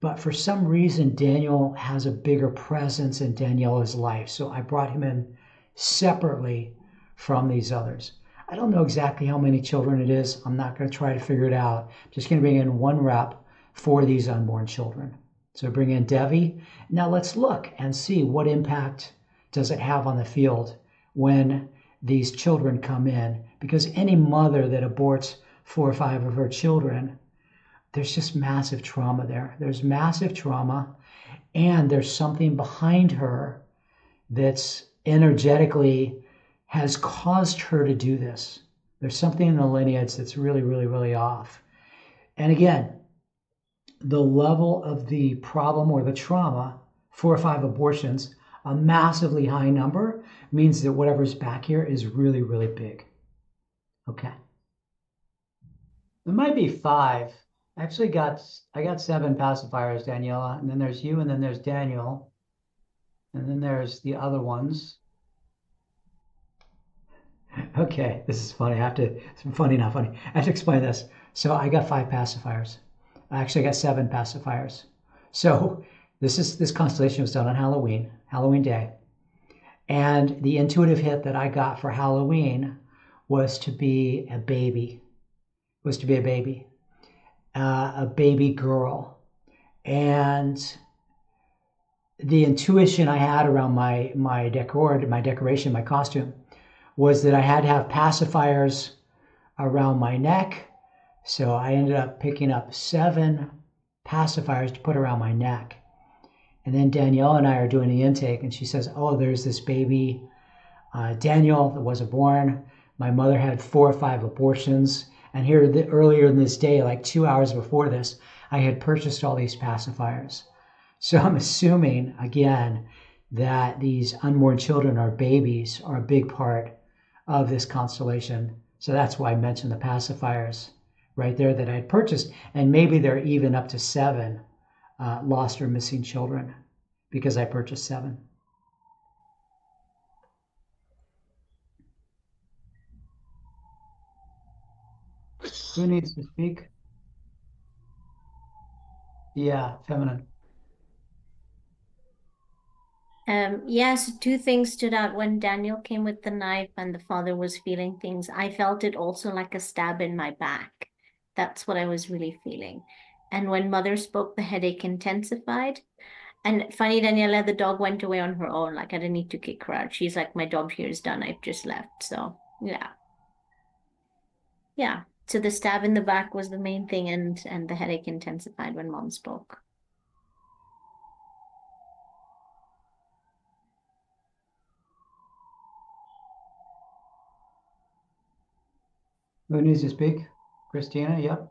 but for some reason, Daniel has a bigger presence in Daniela's life. So I brought him in separately from these others. I don't know exactly how many children it is. I'm not going to try to figure it out. I'm just going to bring in 1 rep for these unborn children. So bring in Devi. Now let's look and see what impact does it have on the field when these children come in. Because any mother that aborts 4 or 5 of her children, there's just massive trauma there. There's massive trauma, and there's something behind her that's energetically has caused her to do this. There's something in the lineage that's really, really, really off. And again, the level of the problem or the trauma, 4 or 5 abortions, a massively high number, means that whatever's back here is really, really big. Okay. It might be 5. I got 7 pacifiers, Daniela, and then there's you, and then there's Daniel, and then there's the other ones. Okay, this is funny. It's funny, not funny. I have to explain this. So I got 5 pacifiers. I got 7 pacifiers. So this constellation was done on Halloween Day. And the intuitive hit that I got for Halloween was to be a baby. A baby girl. And the intuition I had around my decoration, my costume, was that I had to have pacifiers around my neck. So I ended up picking up 7 pacifiers to put around my neck. And then Danielle and I are doing the intake, and she says, oh, there's this baby, Daniel, that wasn't born. My mother had 4 or 5 abortions. And here, earlier in this day, like 2 hours before this, I had purchased all these pacifiers. So I'm assuming, again, that these unborn children or babies are a big part of this constellation. So that's why I mentioned the pacifiers right there that I had purchased. And maybe they're even up to 7 lost or missing children because I purchased 7. Who needs to speak? Yeah, feminine. Yes, 2 things stood out when Daniel came with the knife and the father was feeling things. I felt it also like a stab in my back. That's what I was really feeling. And when mother spoke, the headache intensified. And funny, Daniela, the dog went away on her own. Like I didn't need to kick her out. She's like, my job here is done. I've just left. So yeah. Yeah. So the stab in the back was the main thing, and the headache intensified when mom spoke. Who needs to speak? Christina, yep.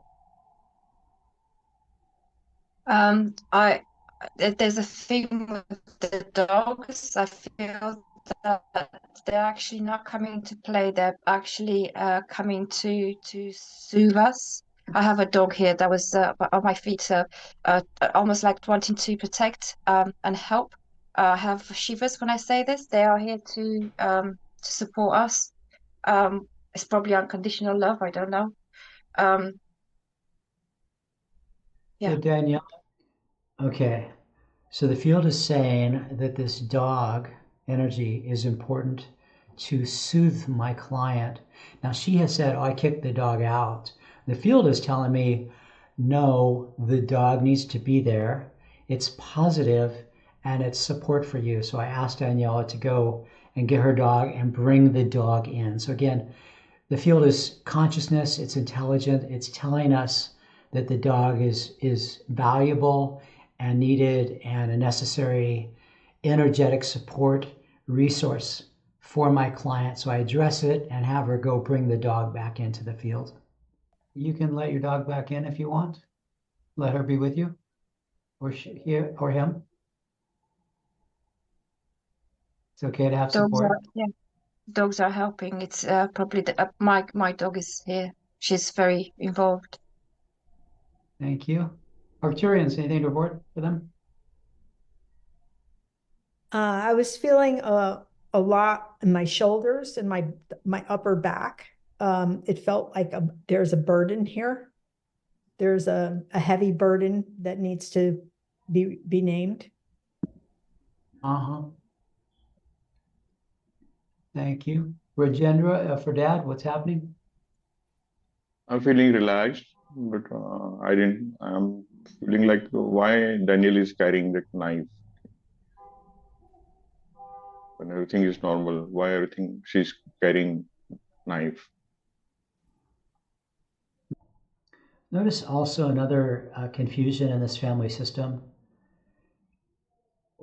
There's a thing with the dogs. I feel that they're actually not coming to play. They're actually coming to soothe us. I have a dog here that was on my feet, almost like wanting to protect and help. I have shivers when I say this. They are here to support us. It's probably unconditional love. I don't know. Yeah. So Danielle, okay. So the field is saying that this dog energy is important to soothe my client. Now she has said, oh, I kicked the dog out. The field is telling me, no, the dog needs to be there. It's positive and it's support for you. So I asked Daniela to go and get her dog and bring the dog in. So again, the field is consciousness, it's intelligent, it's telling us that the dog is valuable and needed and a necessary energetic support resource for my client. So I address it and have her go bring the dog back into the field. You can let your dog back in if you want. Let her be with you, or here, or him. It's okay to have support. Dogs are helping. It's probably my dog is here. She's very involved. Thank you. Arcturians, anything to report for them? I was feeling a lot in my shoulders and my upper back. It felt like there's a burden here. There's a heavy burden that needs to be named. Thank you. Rajendra, for Dad, what's happening? I'm feeling relaxed, but I'm feeling like why Daniel is carrying that knife when everything is normal. Why everything she's carrying knife? Notice also another confusion in this family system.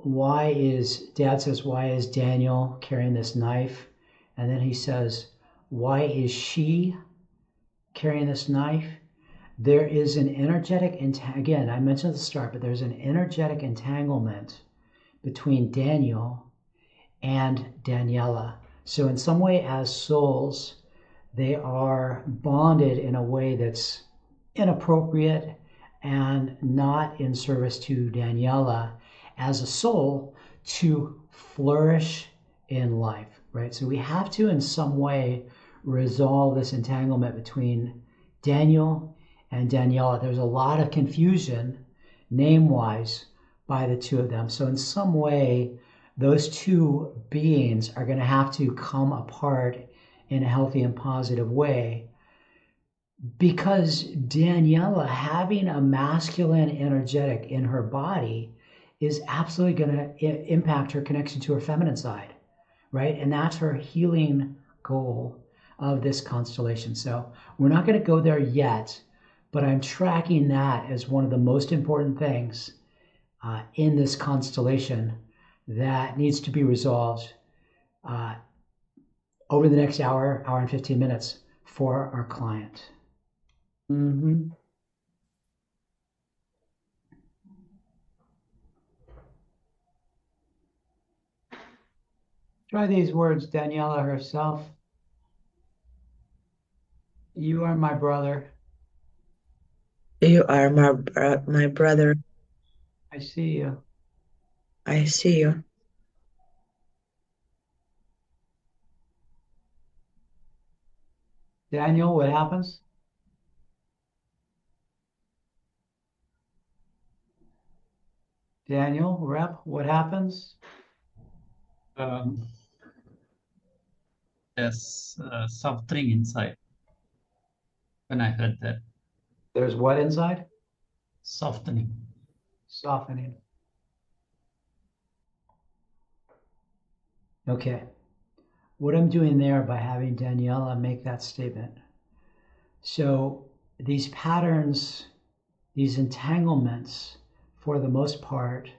Dad says, why is Daniel carrying this knife? And then he says, why is she carrying this knife? There is an energetic, again, I mentioned at the start, but there's an energetic entanglement between Daniel and Daniela. So in some way, as souls, they are bonded in a way that's inappropriate and not in service to Daniela as a soul to flourish in life, right? So we have to, in some way, resolve this entanglement between Daniel and Daniela. There's a lot of confusion, name-wise, by the two of them. So in some way, those two beings are going to have to come apart in a healthy and positive way, because Daniela, having a masculine energetic in her body, is absolutely going to impact her connection to her feminine side, right? And that's her healing goal of this constellation. So we're not going to go there yet, but I'm tracking that as one of the most important things in this constellation that needs to be resolved over the next hour and 15 minutes for our client. Try these words, Daniela herself. You are my brother. You are my brother. I see you. I see you. Daniel, what happens? Daniel, rep, what happens? There's suffering inside when I heard that. There's what inside? Softening. Softening. Okay. What I'm doing there by having Daniela make that statement. So these patterns, these entanglements, for the most part,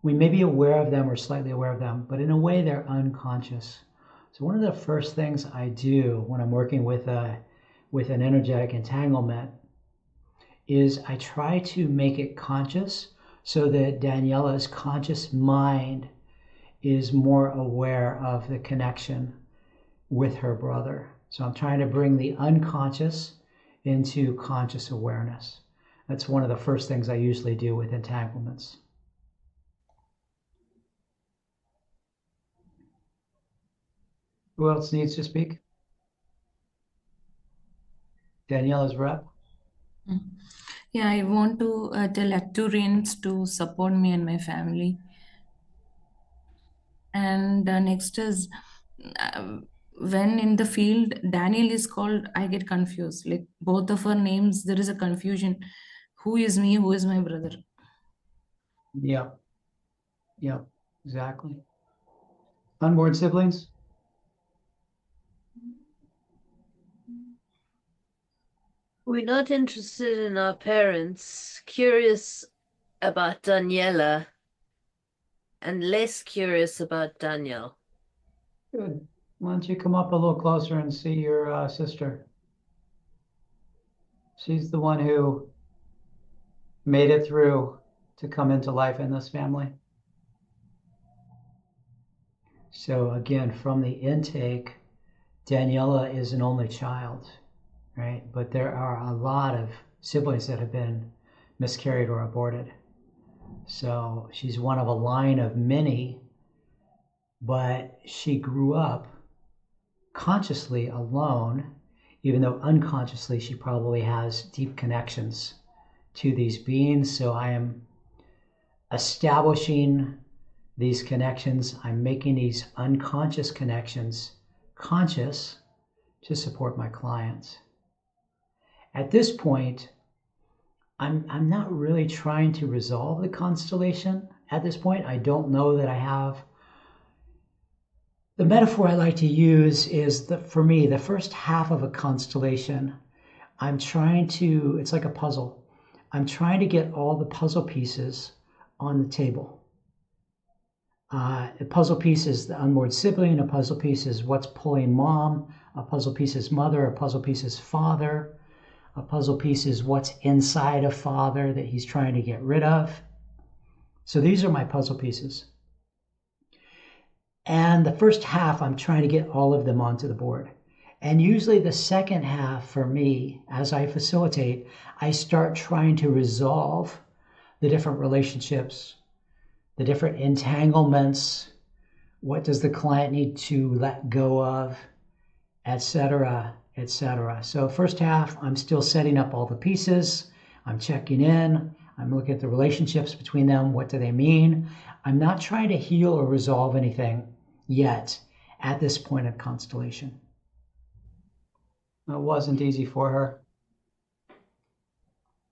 we may be aware of them or slightly aware of them, but in a way they're unconscious. So one of the first things I do when I'm working with an energetic entanglement is I try to make it conscious so that Daniela's conscious mind is more aware of the connection with her brother. So I'm trying to bring the unconscious into conscious awareness. That's one of the first things I usually do with entanglements. Who else needs to speak? Daniela's rep. Yeah, I want to tell Acturians to support me and my family. And next is when in the field Daniel is called, I get confused. Like both of our names, there is a confusion. Who is me? Who is my brother? Yeah. Yeah, exactly. Unborn siblings? We're not interested in our parents, curious about Daniela, and less curious about Daniel. Good. Why don't you come up a little closer and see your sister? She's the one who made it through to come into life in this family. So again, from the intake, Daniela is an only child, right? But there are a lot of siblings that have been miscarried or aborted. So she's one of a line of many, but she grew up consciously alone, even though unconsciously she probably has deep connections to these beings. So I am establishing these connections. I'm making these unconscious connections conscious to support my clients. At this point, I'm not really trying to resolve the constellation. At this point, I don't know that I have. The metaphor I like to use is that for me, the first half of a constellation, it's like a puzzle. I'm trying to get all the puzzle pieces on the table. A puzzle piece is the unborn sibling, a puzzle piece is what's pulling mom, a puzzle piece is mother, a puzzle piece is father, a puzzle piece is what's inside of father that he's trying to get rid of. So these are my puzzle pieces. And the first half, I'm trying to get all of them onto the board. And usually the second half for me, as I facilitate, I start trying to resolve the different relationships, the different entanglements, what does the client need to let go of, etc., etc. So first half, I'm still setting up all the pieces. I'm checking in. I'm looking at the relationships between them. What do they mean? I'm not trying to heal or resolve anything yet at this point of constellation. It wasn't easy for her.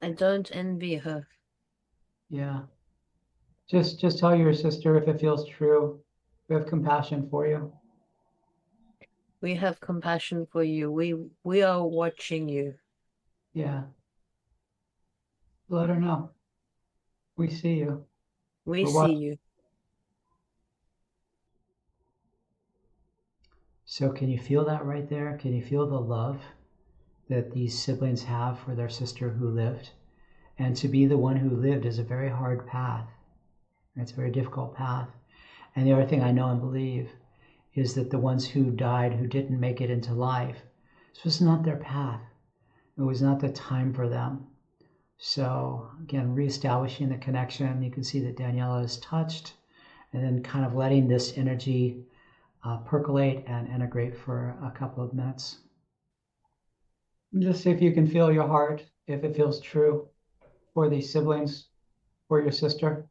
I don't envy her. Yeah. Just tell your sister if it feels true. We have compassion for you. We have compassion for you. We are watching you. Yeah. Let her know. We see you. We see you. So can you feel that right there? Can you feel the love that these siblings have for their sister who lived? And to be the one who lived is a very hard path. It's a very difficult path. And the other thing I know and believe is that the ones who died, who didn't make it into life, this was not their path. It was not the time for them. So again, reestablishing the connection. You can see that Daniela is touched, and then kind of letting this energy percolate and integrate for a couple of minutes. Just see if you can feel your heart, if it feels true for these siblings, for your sister.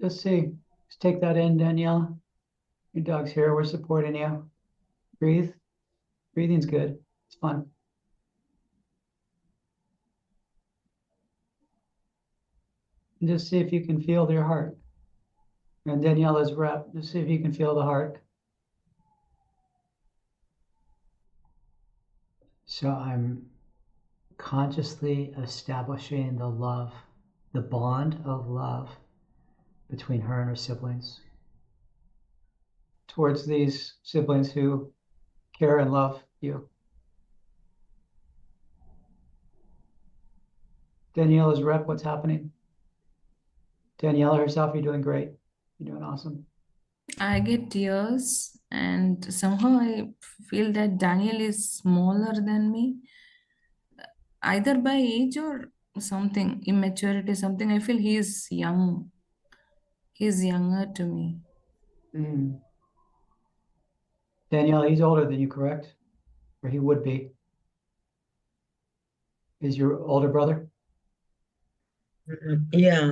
Just see. Just take that in, Daniela. Your dog's here. We're supporting you. Breathe. Breathing's good. It's fun. And just see if you can feel their heart. And Daniela's rep. Just see if you can feel the heart. So I'm consciously establishing the love, the bond of love between her and her siblings, towards these siblings who care and love you. Daniela's rep, what's happening? Daniela herself, you're doing great. You're doing awesome. I get tears, and somehow I feel that Daniel is smaller than me, either by age or something, immaturity, something. I feel he is young. He's younger to me. Mm. Daniela, he's older than you, correct? Or he would be. Is your older brother? Yeah,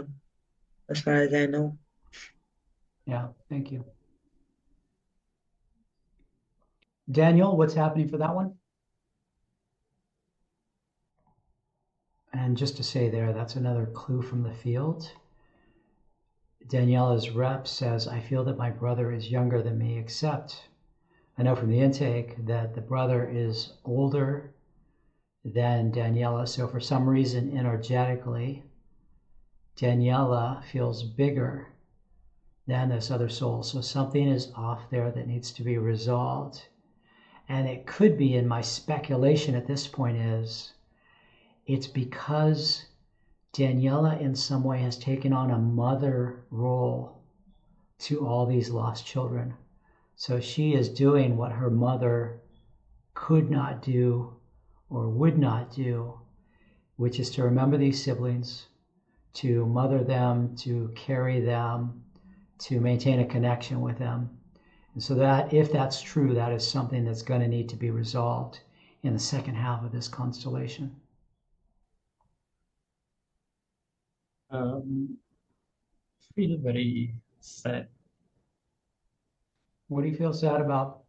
as far as I know. Yeah, thank you. Daniel, what's happening for that one? And just to say there, that's another clue from the field. Daniela's rep says, I feel that my brother is younger than me, except I know from the intake that the brother is older than Daniela. So for some reason, energetically, Daniela feels bigger than this other soul. So something is off there that needs to be resolved. And it could be, in my speculation at this point is, it's because Daniela in some way has taken on a mother role to all these lost children. So she is doing what her mother could not do or would not do, which is to remember these siblings, to mother them, to carry them, to maintain a connection with them. And so that, if that's true, that is something that's going to need to be resolved in the second half of this constellation. Feel very sad. What do you feel sad about?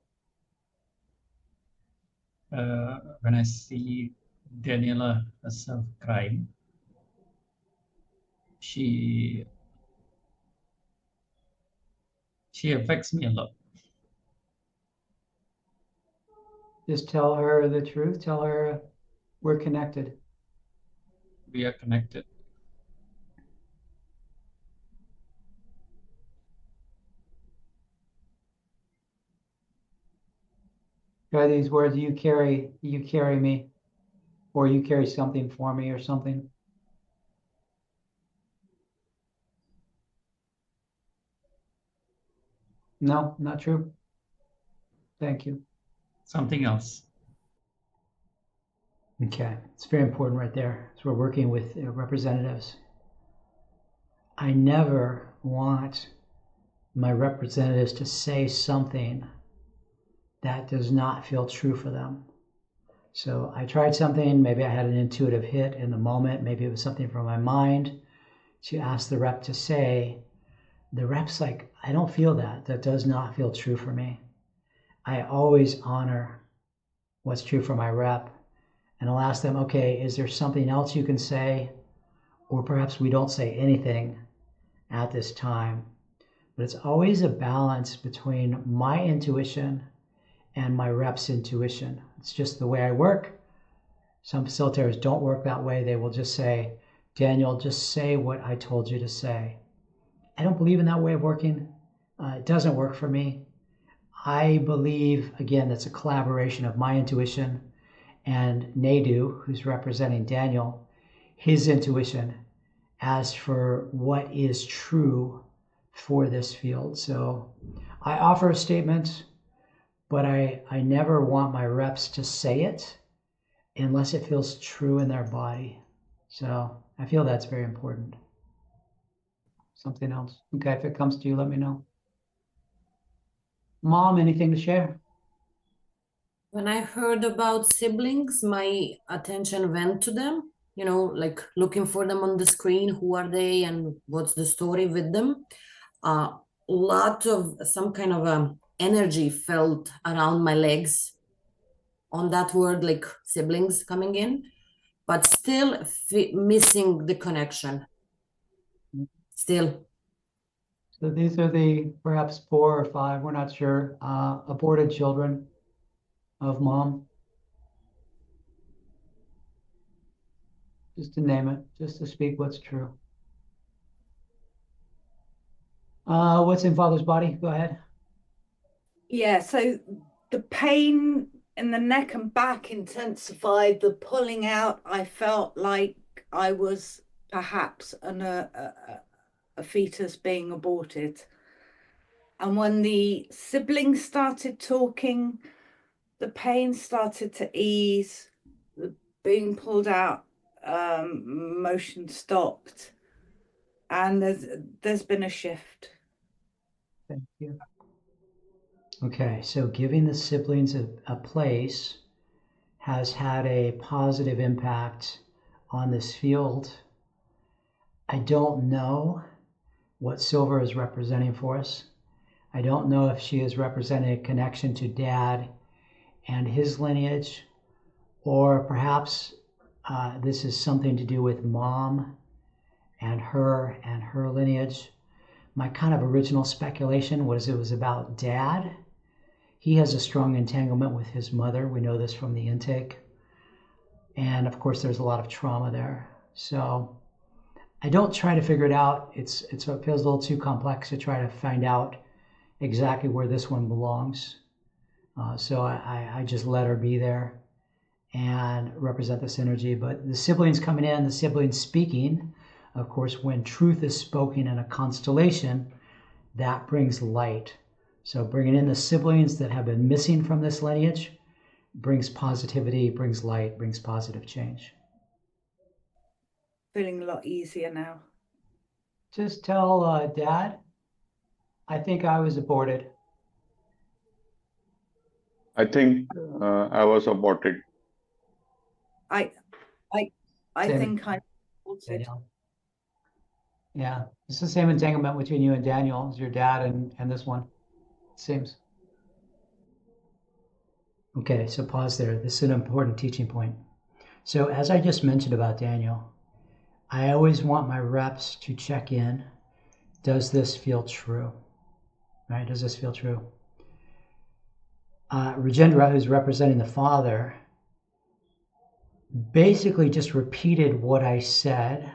When I see Daniela herself crying, she affects me a lot. Just tell her the truth. Tell her we're connected. We are connected. Try these words, you carry me, or you carry something for me or something. No, not true. Thank you. Something else. Okay, it's very important right there. So we're working with representatives. I never want my representatives to say something that does not feel true for them. So I tried something, maybe I had an intuitive hit in the moment, maybe it was something from my mind to ask the rep to say, the rep's like, I don't feel that. That does not feel true for me. I always honor what's true for my rep. And I'll ask them, okay, is there something else you can say? Or perhaps we don't say anything at this time. But it's always a balance between my intuition and my rep's intuition. It's just the way I work. Some facilitators don't work that way. They will just say, Daniel, just say what I told you to say. I don't believe in that way of working. It doesn't work for me. I believe, again, that's a collaboration of my intuition and Nadu, who's representing Daniel, his intuition as for what is true for this field. So I offer a statement, but I never want my reps to say it. unless it feels true in their body. So I feel that's very important. Something else. Okay, if it comes to you, let me know. Mom, anything to share? When I heard about siblings, my attention went to them, like looking for them on the screen. Who are they and what's the story with them? A lot of some kind of energy felt around my legs on that word, like siblings coming in, but still missing the connection. Still. So these are the perhaps 4 or 5, we're not sure, aborted children of mom. Just to name it, just to speak what's true. What's in father's body? Go ahead. Yeah, so the pain in the neck and back intensified, the pulling out. I felt like I was perhaps a fetus being aborted. And when the siblings started talking, the pain started to ease, the being pulled out, motion stopped, and there's been a shift. Thank you. Okay, so giving the siblings a place has had a positive impact on this field. I don't know what Silver is representing for us. I don't know if she is representing a connection to Dad and his lineage, or perhaps this is something to do with Mom and her lineage. My kind of original speculation was it was about Dad. He has a strong entanglement with his mother. We know this from the intake. And of course, there's a lot of trauma there. So I don't try to figure it out. It feels a little too complex to try to find out exactly where this one belongs. So I just let her be there and represent this energy. But the siblings coming in, the siblings speaking, of course, when truth is spoken in a constellation, that brings light. So bringing in the siblings that have been missing from this lineage brings positivity, brings light, brings positive change. Feeling a lot easier now. Just tell Dad, I think I was aborted. I think I was aborted. I Same. think I aborted. Daniel. Yeah, it's the same entanglement between you and Daniel as your dad and this one, it seems. Okay, so pause there. This is an important teaching point. So as I just mentioned about Daniel, I always want my reps to check in. Does this feel true? Right? Does this feel true? Rajendra, who's representing the father, basically just repeated what I said,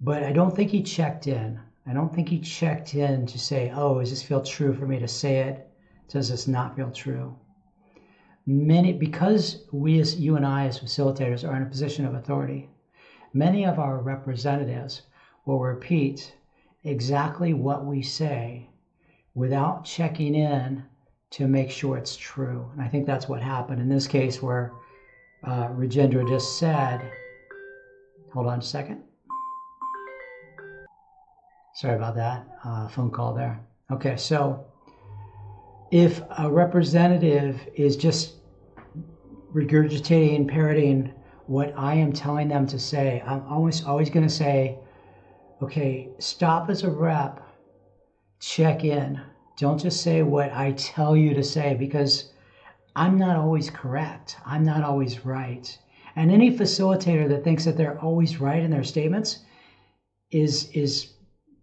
but I don't think he checked in. I don't think he checked in to say, oh, does this feel true for me to say it? Does this not feel true? Because you and I as facilitators are in a position of authority, many of our representatives will repeat exactly what we say without checking in to make sure it's true. And I think that's what happened in this case where Rajendra just said, hold on a second. Sorry about that, phone call there. Okay, so if a representative is just regurgitating, parroting what I am telling them to say, I'm always going to say, okay, stop as a rep, check in. Don't just say what I tell you to say, because I'm not always correct. I'm not always right. And any facilitator that thinks that they're always right in their statements is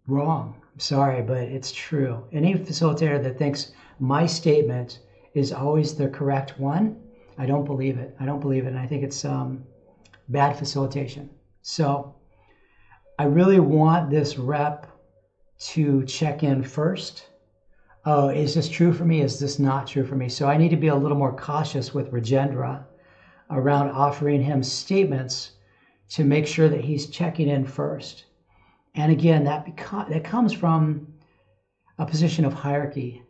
wrong. I'm sorry, but it's true. Any facilitator that thinks my statement is always the correct one, I don't believe it. I don't believe it. And I think it's bad facilitation. So I really want this rep to check in first. Oh, is this true for me? Is this not true for me? So I need to be a little more cautious with Rajendra around offering him statements to make sure that he's checking in first. And again, that comes from a position of hierarchy.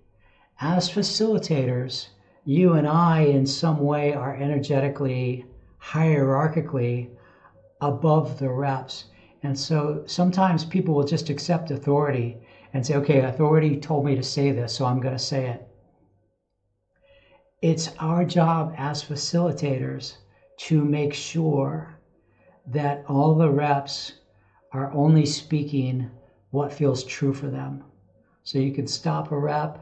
As facilitators, you and I in some way are energetically hierarchically above the reps. And so sometimes people will just accept authority and say, okay, authority told me to say this, so I'm going to say it. It's our job as facilitators to make sure that all the reps are only speaking what feels true for them. So you can stop a rep,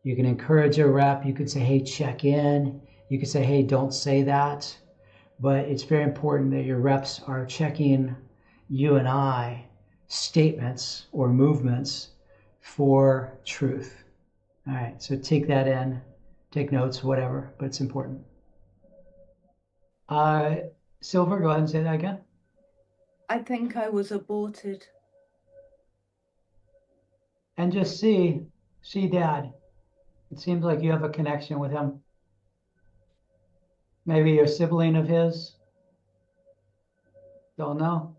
you can encourage a rep, you could say, hey, check in, you could say, hey, don't say that. But it's very important that your reps are checking you and I statements or movements for truth. All right, so take that in, take notes, whatever, but it's important. Silver, go ahead and say that again. I think I was aborted. And just see Dad. It seems like you have a connection with him. Maybe a sibling of his. Don't know.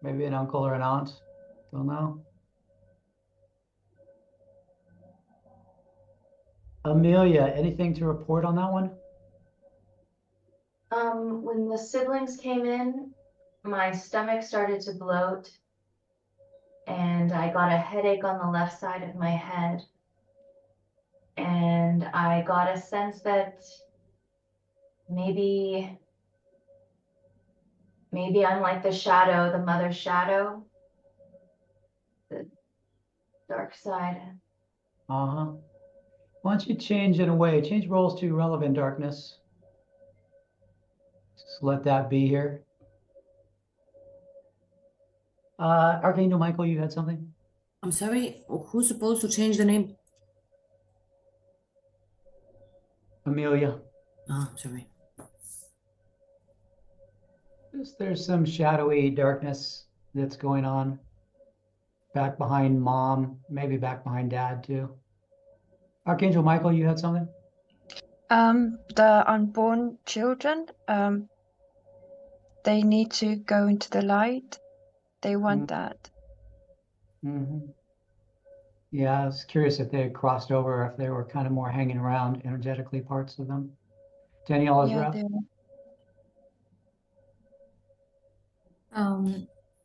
Maybe an uncle or an aunt. Don't know. Amelia, anything to report on that one? When the siblings came in, my stomach started to bloat and I got a headache on the left side of my head. And I got a sense that maybe I'm like the shadow, the mother shadow, the dark side. Uh-huh. Why don't you change it away? Change roles to relevant darkness. Just let that be here. Archangel Michael, you had something? I'm sorry, who's supposed to change the name? Amelia. Oh, sorry. There's some shadowy darkness that's going on back behind mom, maybe back behind dad too. Archangel Michael, you had something? The unborn children, they need to go into the light. They want that. Mm-hmm. Yeah, I was curious if they had crossed over, if they were kind of more hanging around energetically, parts of them. Daniela's Yeah, rep?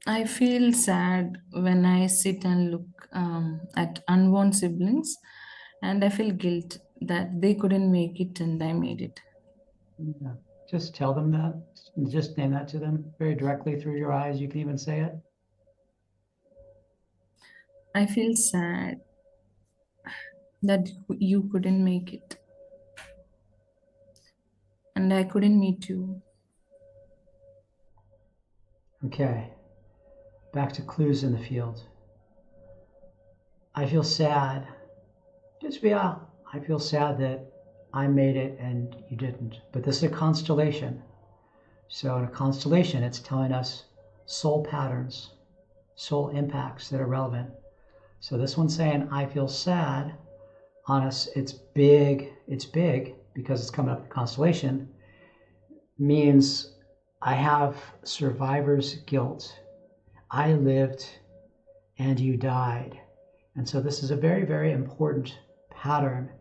I feel sad when I sit and look at unborn siblings, and I feel guilt that they couldn't make it and I made it. Yeah. Just tell them that. Just name that to them very directly through your eyes. You can even say it. I feel sad that you couldn't make it, and I couldn't meet you. Okay. Back to clues in the field. I feel sad. I feel sad that I made it and you didn't. But this is a constellation. So in a constellation, it's telling us soul patterns, soul impacts that are relevant. So this one's saying, I feel sad on us. It's big because it's coming up in constellation, means I have survivor's guilt. I lived and you died. And so this is a very, very important pattern.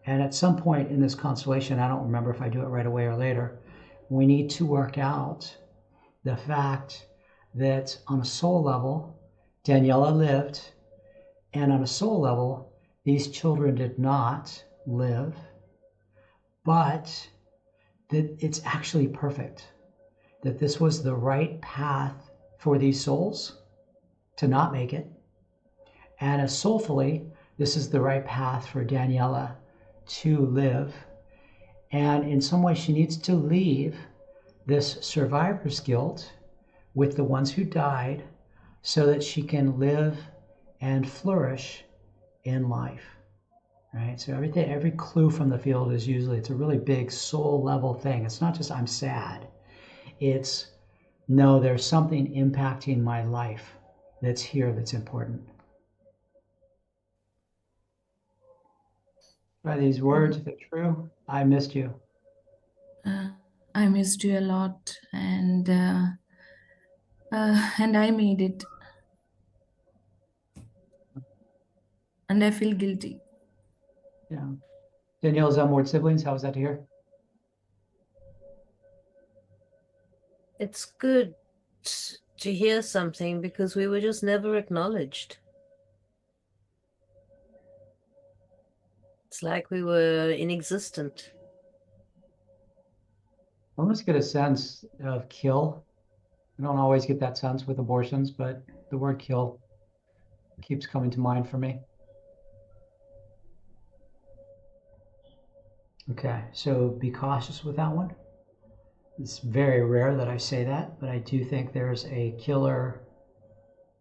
And at some point in this constellation, I don't remember if I do it right away or later, we need to work out the fact that on a soul level, Daniela lived, and on a soul level, these children did not live, but that it's actually perfect, that this was the right path for these souls to not make it. And as soulfully, this is the right path for Daniela to live. And in some way, she needs to leave this survivor's guilt with the ones who died so that she can live and flourish in life. Right? So every clue from the field is usually, it's a really big soul level thing. It's not just I'm sad. It's no, there's something impacting my life that's here that's important. By these words, if they're true, I missed you. I missed you a lot, and I made it, and I feel guilty. Yeah. Danielle's unborn siblings, how was that to hear? It's good to hear something because we were just never acknowledged. It's like we were inexistent. I almost get a sense of kill. I don't always get that sense with abortions, but the word kill keeps coming to mind for me. Okay, so be cautious with that one. It's very rare that I say that, but I do think there's a killer,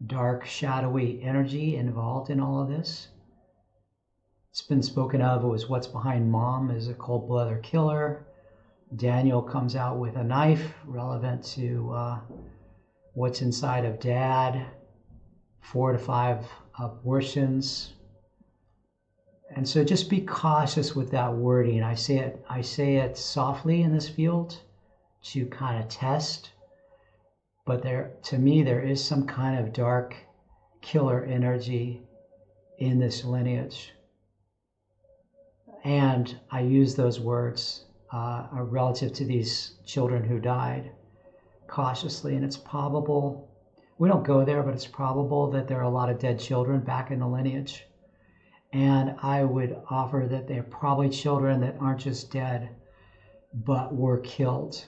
dark, shadowy energy involved in all of this. It's been spoken of as what's behind mom is a cold-blooded killer. Daniel comes out with a knife relevant to what's inside of dad, 4 to 5 abortions. And so just be cautious with that wording. I say it softly in this field to kind of test, but to me there is some kind of dark killer energy in this lineage. And I use those words relative to these children who died cautiously, and it's probable, we don't go there, but it's probable that there are a lot of dead children back in the lineage. And I would offer that they're probably children that aren't just dead, but were killed,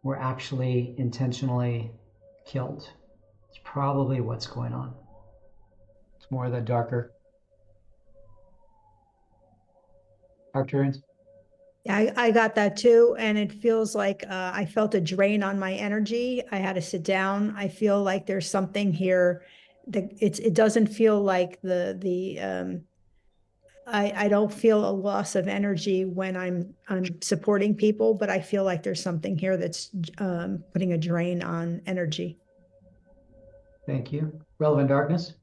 were actually intentionally killed. It's probably what's going on. It's more of the darker Arcturians. Yeah, I got that too. And it feels like I felt a drain on my energy. I had to sit down. I feel like there's something here that it doesn't feel like I don't feel a loss of energy when I'm supporting people, but I feel like there's something here that's putting a drain on energy. Thank you. Relevant darkness.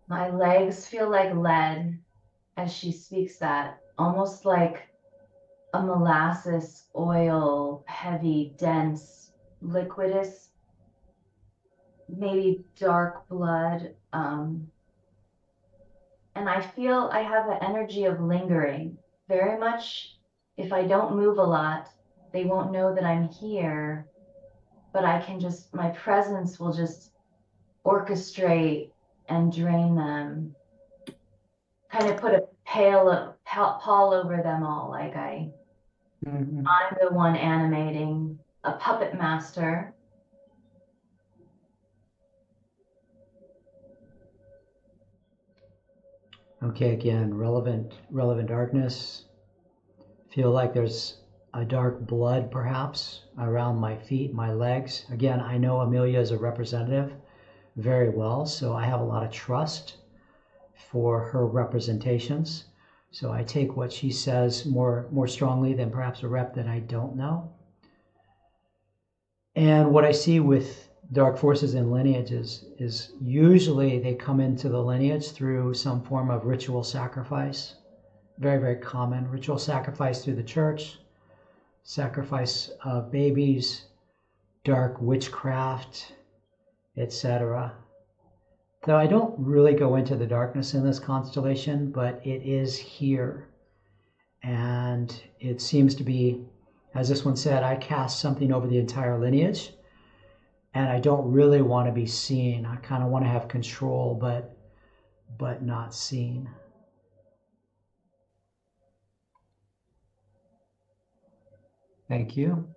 My legs feel like lead as she speaks that, almost like a molasses oil, heavy, dense, liquidous, maybe dark blood. And I feel I have the energy of lingering very much. If I don't move a lot, they won't know that I'm here, but I can just, my presence will just orchestrate and drain them. Kind of put a pall over them all, like I'm the one animating, a puppet master. Okay, again, relevant darkness. Feel like there's a dark blood perhaps around my feet, my legs. Again, I know Amelia is a representative very well, so I have a lot of trust for her representations. So I take what she says more strongly than perhaps a rep that I don't know. And what I see with dark forces in lineages is usually they come into the lineage through some form of ritual sacrifice. Very, very common. Ritual sacrifice through the church, sacrifice of babies, dark witchcraft, etc. Though I don't really go into the darkness in this constellation, but it is here. And it seems to be, as this one said, I cast something over the entire lineage, and I don't really want to be seen. I kind of want to have control, but not seen. Thank you.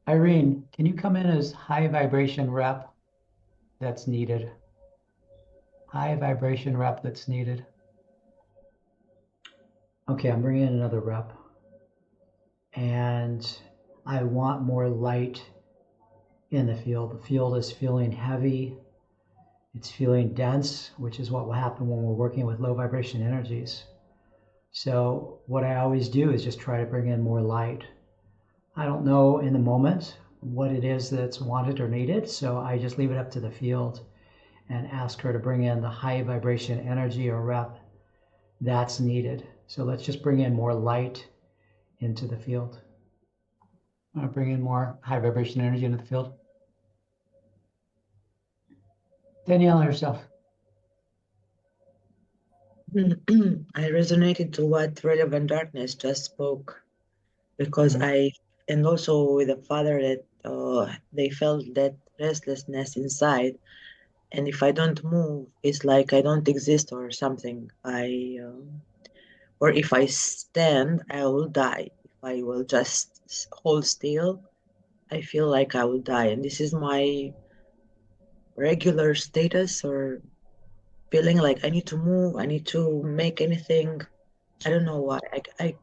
Irene, can you come in as high vibration rep that's needed? High vibration rep that's needed. Okay, I'm bringing in another rep. And I want more light in the field. The field is feeling heavy. It's feeling dense, which is what will happen when we're working with low vibration energies. So what I always do is just try to bring in more light. I don't know in the moment what it is that's wanted or needed, so I just leave it up to the field and ask her to bring in the high vibration energy or rep that's needed. So let's just bring in more light into the field. I want to bring in more high vibration energy into the field. Daniela herself. I resonated to what Relevant Darkness just spoke, because and also with the father that they felt that restlessness inside, and if I don't move, it's like I don't exist or something. Or if I stand, I will die. If I will just hold still, I feel like I will die, and this is my regular status or feeling like I need to move, I need to make anything. I don't know why. I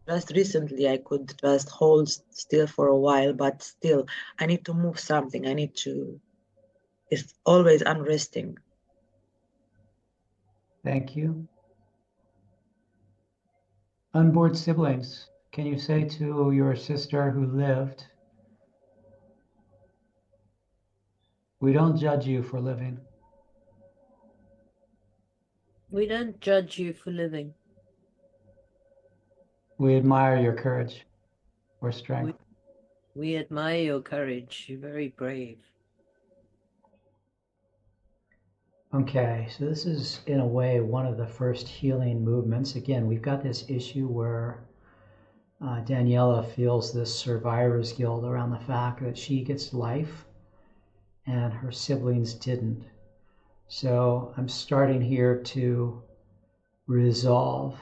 just recently I could just hold still for a while, but still I need to move something. I need to, it's always unresting. Thank you. Unborn siblings, can you say to your sister who lived, we don't judge you for living. We don't judge you for living. We admire your courage or strength. We admire your courage. You're very brave. Okay, so this is in a way one of the first healing movements. Again, we've got this issue where Daniela feels this survivor's guilt around the fact that she gets life and her siblings didn't. So I'm starting here to resolve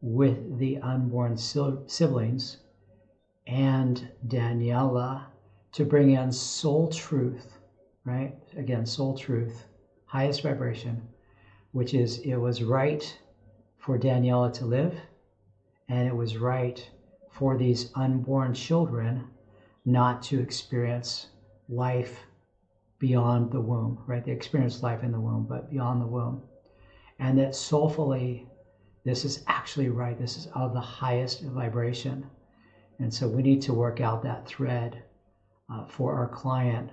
with the unborn siblings and Daniela to bring in soul truth, right? Again, soul truth, highest vibration, which is it was right for Daniela to live, and it was right for these unborn children not to experience life beyond the womb, right? They experience life in the womb, but beyond the womb. And that soulfully, this is actually right. This is of the highest vibration. And so we need to work out that thread for our client,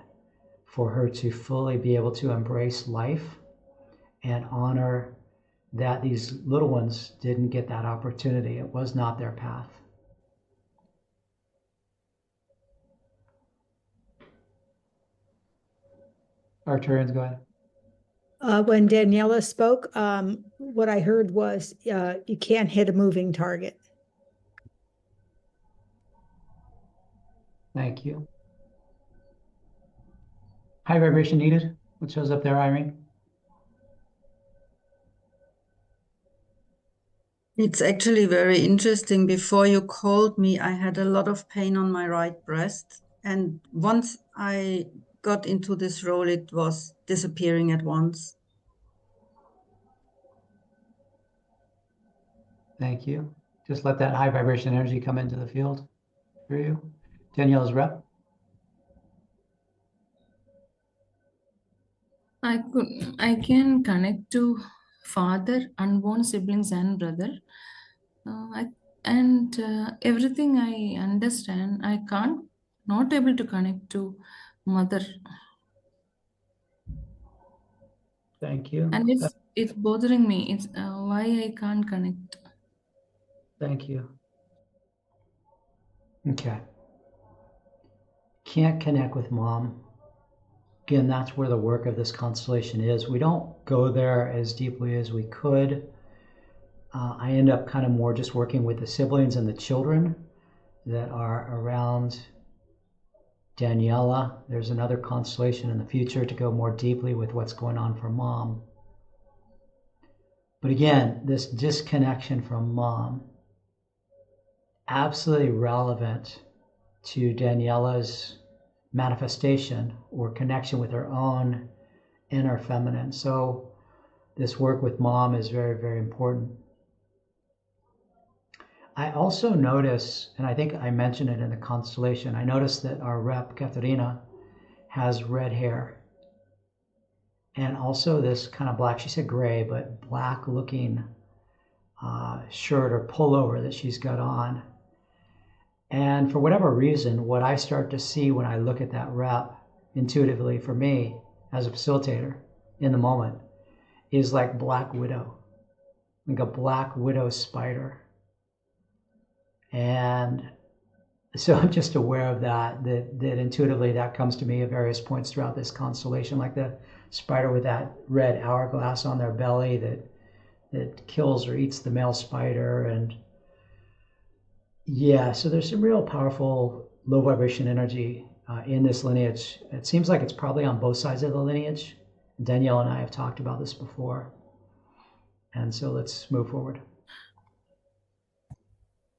for her to fully be able to embrace life and honor that these little ones didn't get that opportunity. It was not their path. Arcturians, go ahead. When Daniela spoke, what I heard was you can't hit a moving target. Thank you. High vibration needed. What shows up there, Irene? It's actually very interesting. Before you called me, I had a lot of pain on my right breast. And once I got into this role, it was disappearing at once. Thank you. Just let that high vibration energy come into the field for you. Daniela's rep. I can connect to father, unborn siblings, and brother. Everything I understand, I can't, not able to connect to mother. Thank you. And it's bothering me. It's why I can't connect. Thank you. Okay. Can't connect with mom. Again, that's where the work of this constellation is. We don't go there as deeply as we could. I end up kind of more just working with the siblings and the children that are around Daniela. There's another constellation in the future to go more deeply with what's going on for mom. But again, this disconnection from mom, absolutely relevant to Daniela's manifestation or connection with her own inner feminine. So this work with mom is very, very important. I also notice, and I think I mentioned it in the constellation, I noticed that our rep, Katerina, has red hair. And also this kind of black, she said gray, but black looking shirt or pullover that she's got on. And for whatever reason, what I start to see when I look at that rep intuitively for me as a facilitator in the moment is like Black Widow, like a Black Widow spider. And So I'm just aware of that intuitively that comes to me at various points throughout this constellation, like the spider with that red hourglass on their belly that kills or eats the male spider. And yeah, so there's some real powerful low vibration energy in this lineage. It seems like it's probably on both sides of the lineage. Danielle and I have talked about this before. And so let's move forward.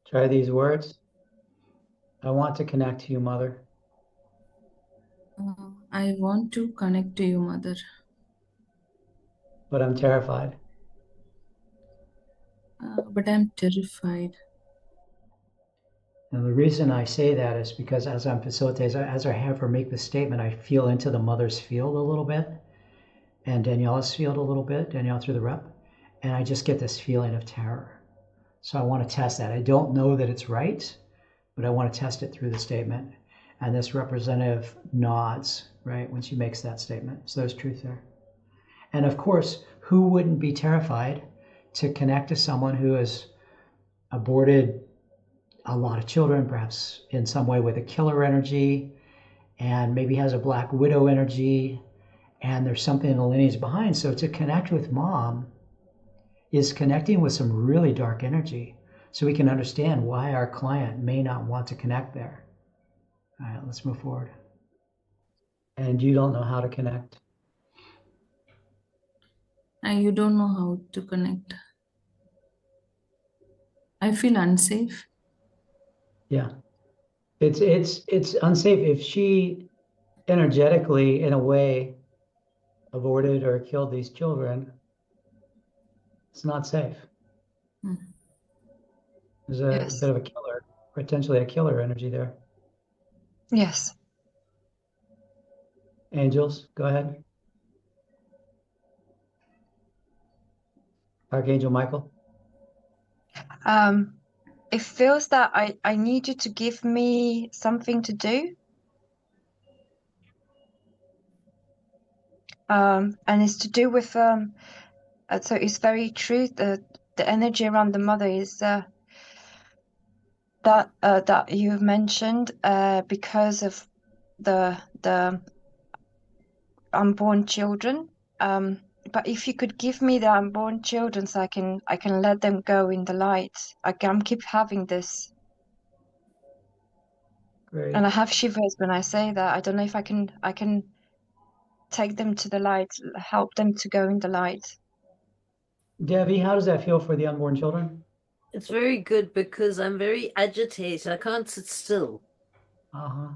Try these words. I want to connect to you, Mother. I want to connect to you, Mother. But I'm terrified. But I'm terrified. And the reason I say that is because as I'm facilitating, as I have her make the statement, I feel into the mother's field a little bit and Danielle's field a little bit, Danielle through the rep, and I just get this feeling of terror. So I want to test that. I don't know that it's right, but I want to test it through the statement. And this representative nods, right, when she makes that statement. So there's truth there. And of course, who wouldn't be terrified to connect to someone who has aborted a lot of children, perhaps in some way with a killer energy, and maybe has a black widow energy, and there's something in the lineage behind. So to connect with mom is connecting with some really dark energy, so we can understand why our client may not want to connect there. All right, let's move forward. And you don't know how to connect. And you don't know how to connect. I feel unsafe. Yeah. It's unsafe if she energetically, in a way, aborted or killed these children. It's not safe. There's a Yes. bit of a killer, potentially a killer energy there. Yes. Angels, go ahead. Archangel Michael. It feels that I need you to give me something to do. And it's to do with so it's very true. The energy around the mother is that you mentioned because of the unborn children. But if you could give me the unborn children, so I can let them go in the light. I'm keep having this. Great. And I have shivers when I say that. I don't know if I can take them to the light, help them to go in the light. Debbie, how does that feel for the unborn children? It's very good because I'm very agitated. I can't sit still. Uh-huh.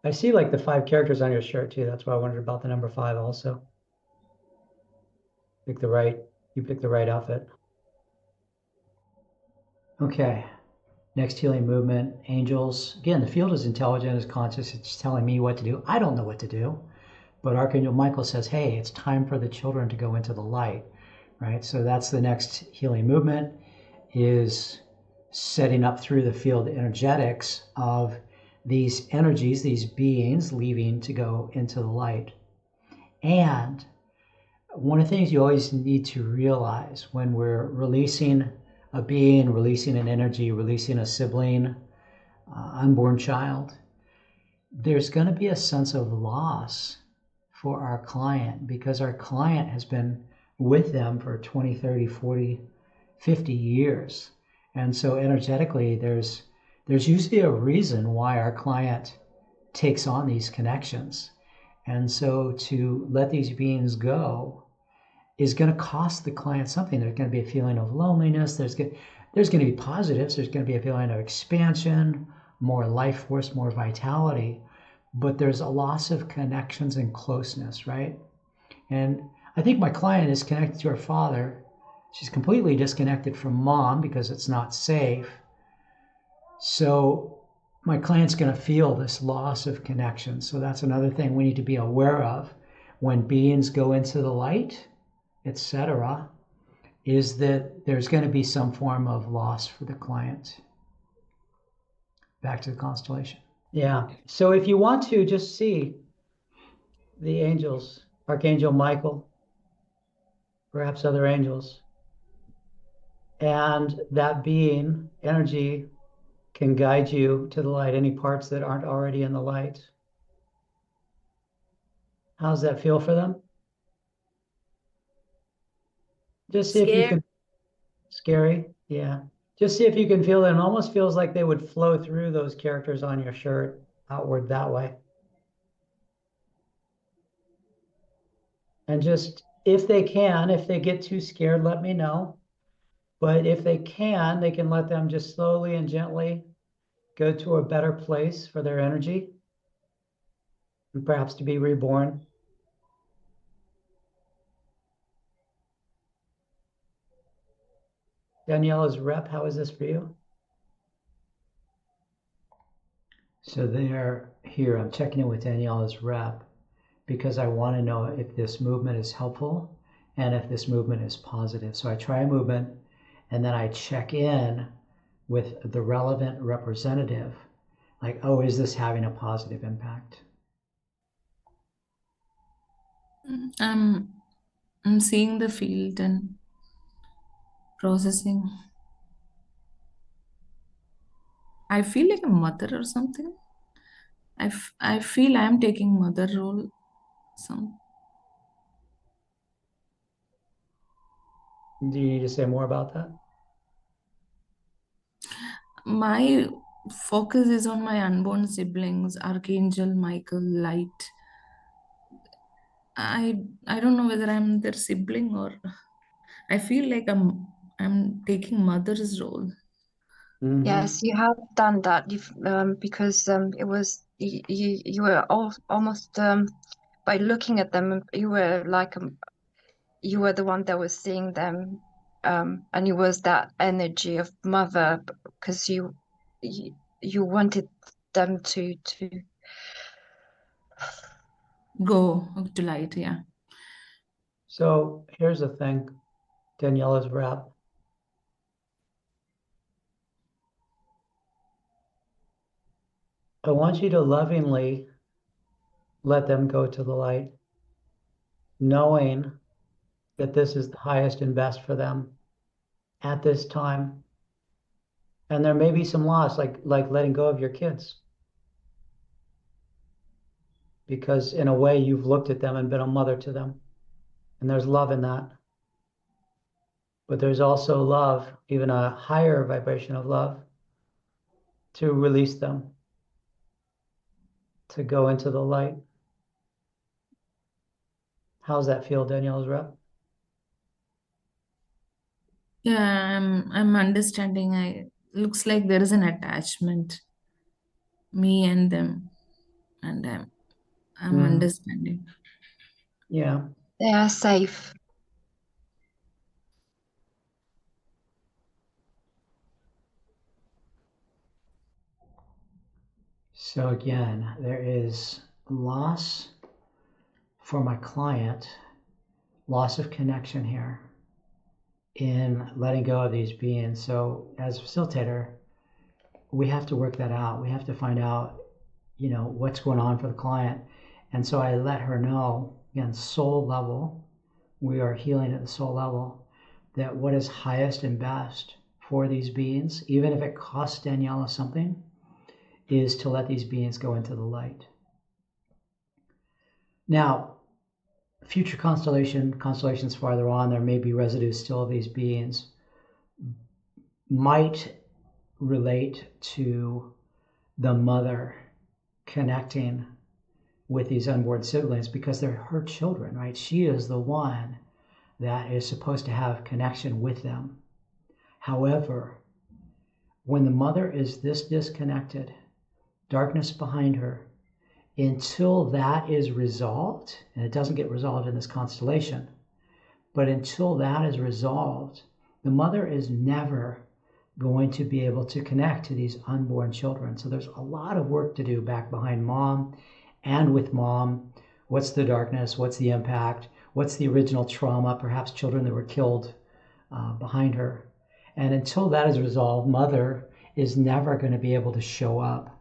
I see like the 5 characters on your shirt too. That's why I wondered about the number 5 also. You picked the right outfit. Okay. Next healing movement, angels. Again, the field is intelligent, is conscious. It's telling me what to do. I don't know what to do. But Archangel Michael says, hey, it's time for the children to go into the light, right? So that's the next healing movement, is setting up through the field energetics of these energies, these beings leaving to go into the light. And one of the things you always need to realize when we're releasing a being, releasing an energy, releasing a sibling, unborn child, there's going to be a sense of loss for our client, because our client has been with them for 20, 30, 40, 50 years. And so energetically, there's usually a reason why our client takes on these connections. And so to let these beings go is going to cost the client something. There's going to be a feeling of loneliness. There's going to be positives. There's going to be a feeling of expansion, more life force, more vitality. But there's a loss of connections and closeness, right? And I think my client is connected to her father. She's completely disconnected from mom because it's not safe. So my client's going to feel this loss of connection. So that's another thing we need to be aware of when beings go into the light, etc., is that there's going to be some form of loss for the client. Back to the constellation. Yeah. So if you want to just see the angels, Archangel Michael, perhaps other angels, and that being energy can guide you to the light, any parts that aren't already in the light. How's that feel for them? Just see if you can. Scary, yeah. Just see if you can feel it. It almost feels like they would flow through those characters on your shirt outward that way. And just, if they can, if they get too scared, let me know. But if they can let them just slowly and gently go to a better place for their energy and perhaps to be reborn. Daniela's rep, how is this for you? So they're here. I'm checking in with Daniela's rep because I want to know if this movement is helpful and if this movement is positive. So I try a movement and then I check in with the relevant representative. Like, oh, is this having a positive impact? I'm seeing the field and processing. I feel like a mother or something. I feel I'm taking mother role. Do you need to say more about that? My focus is on my unborn siblings, Archangel Michael, Light. I don't know whether I'm their sibling or I feel like I'm taking mother's role. Mm-hmm. Yes, you have done that. Because it was you were almost by looking at them, you were like you were the one that was seeing them, and it was that energy of mother because you wanted them to go to light, yeah. So here's the thing, Daniela's rep. I want you to lovingly let them go to the light, knowing that this is the highest and best for them at this time. And there may be some loss, like letting go of your kids. Because in a way, you've looked at them and been a mother to them. And there's love in that. But there's also love, even a higher vibration of love, to release them, to go into the light. How's that feel, Daniela's rep? Yeah, I'm understanding. Looks like there is an attachment, me and them, and I'm understanding. Yeah. they are safe. So again, there is loss for my client, loss of connection here in letting go of these beings. So as a facilitator, we have to work that out. We have to find out, what's going on for the client. And so I let her know, again, soul level, we are healing at the soul level, that what is highest and best for these beings, even if it costs Daniela something, is to let these beings go into the light. Now, future constellations farther on, there may be residues still of these beings, might relate to the mother connecting with these unborn siblings because they're her children, right? She is the one that is supposed to have connection with them. However, when the mother is this disconnected, darkness behind her, until that is resolved, and it doesn't get resolved in this constellation, but until that is resolved, the mother is never going to be able to connect to these unborn children. So there's a lot of work to do back behind mom and with mom. What's the darkness? What's the impact? What's the original trauma? Perhaps children that were killed behind her. And until that is resolved, mother is never going to be able to show up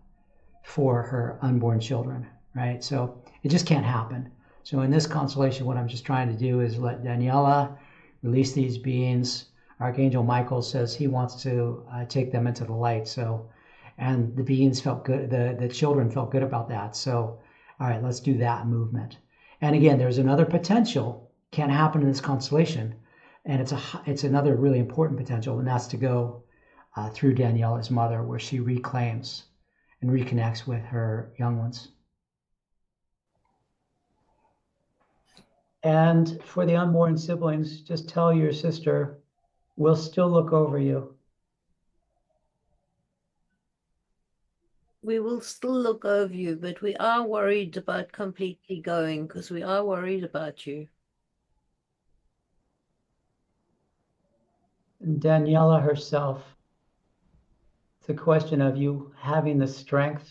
for her unborn children, right? So it just can't happen. So in this constellation, what I'm just trying to do is let Daniela release these beings. Archangel Michael says he wants to take them into the light. So And the beings felt good, the children felt good about that. So, all right, let's do that movement. And again, there's another potential can happen in this constellation, and it's another really important potential, and that's to go through Daniela's mother, where she reclaims and reconnects with her young ones. And for the unborn siblings, just tell your sister, we'll still look over you. We will still look over you, but we are worried about completely going because we are worried about you. And Daniela herself, it's a question of you having the strength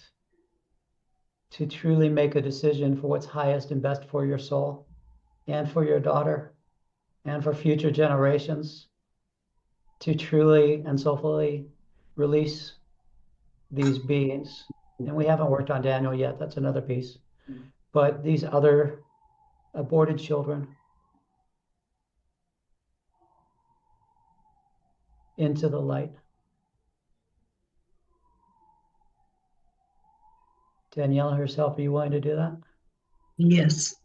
to truly make a decision for what's highest and best for your soul and for your daughter and for future generations, to truly and soulfully release these beings. And we haven't worked on Daniel yet, that's another piece. But these other aborted children into the light. Daniela herself, are you willing to do that? Yes.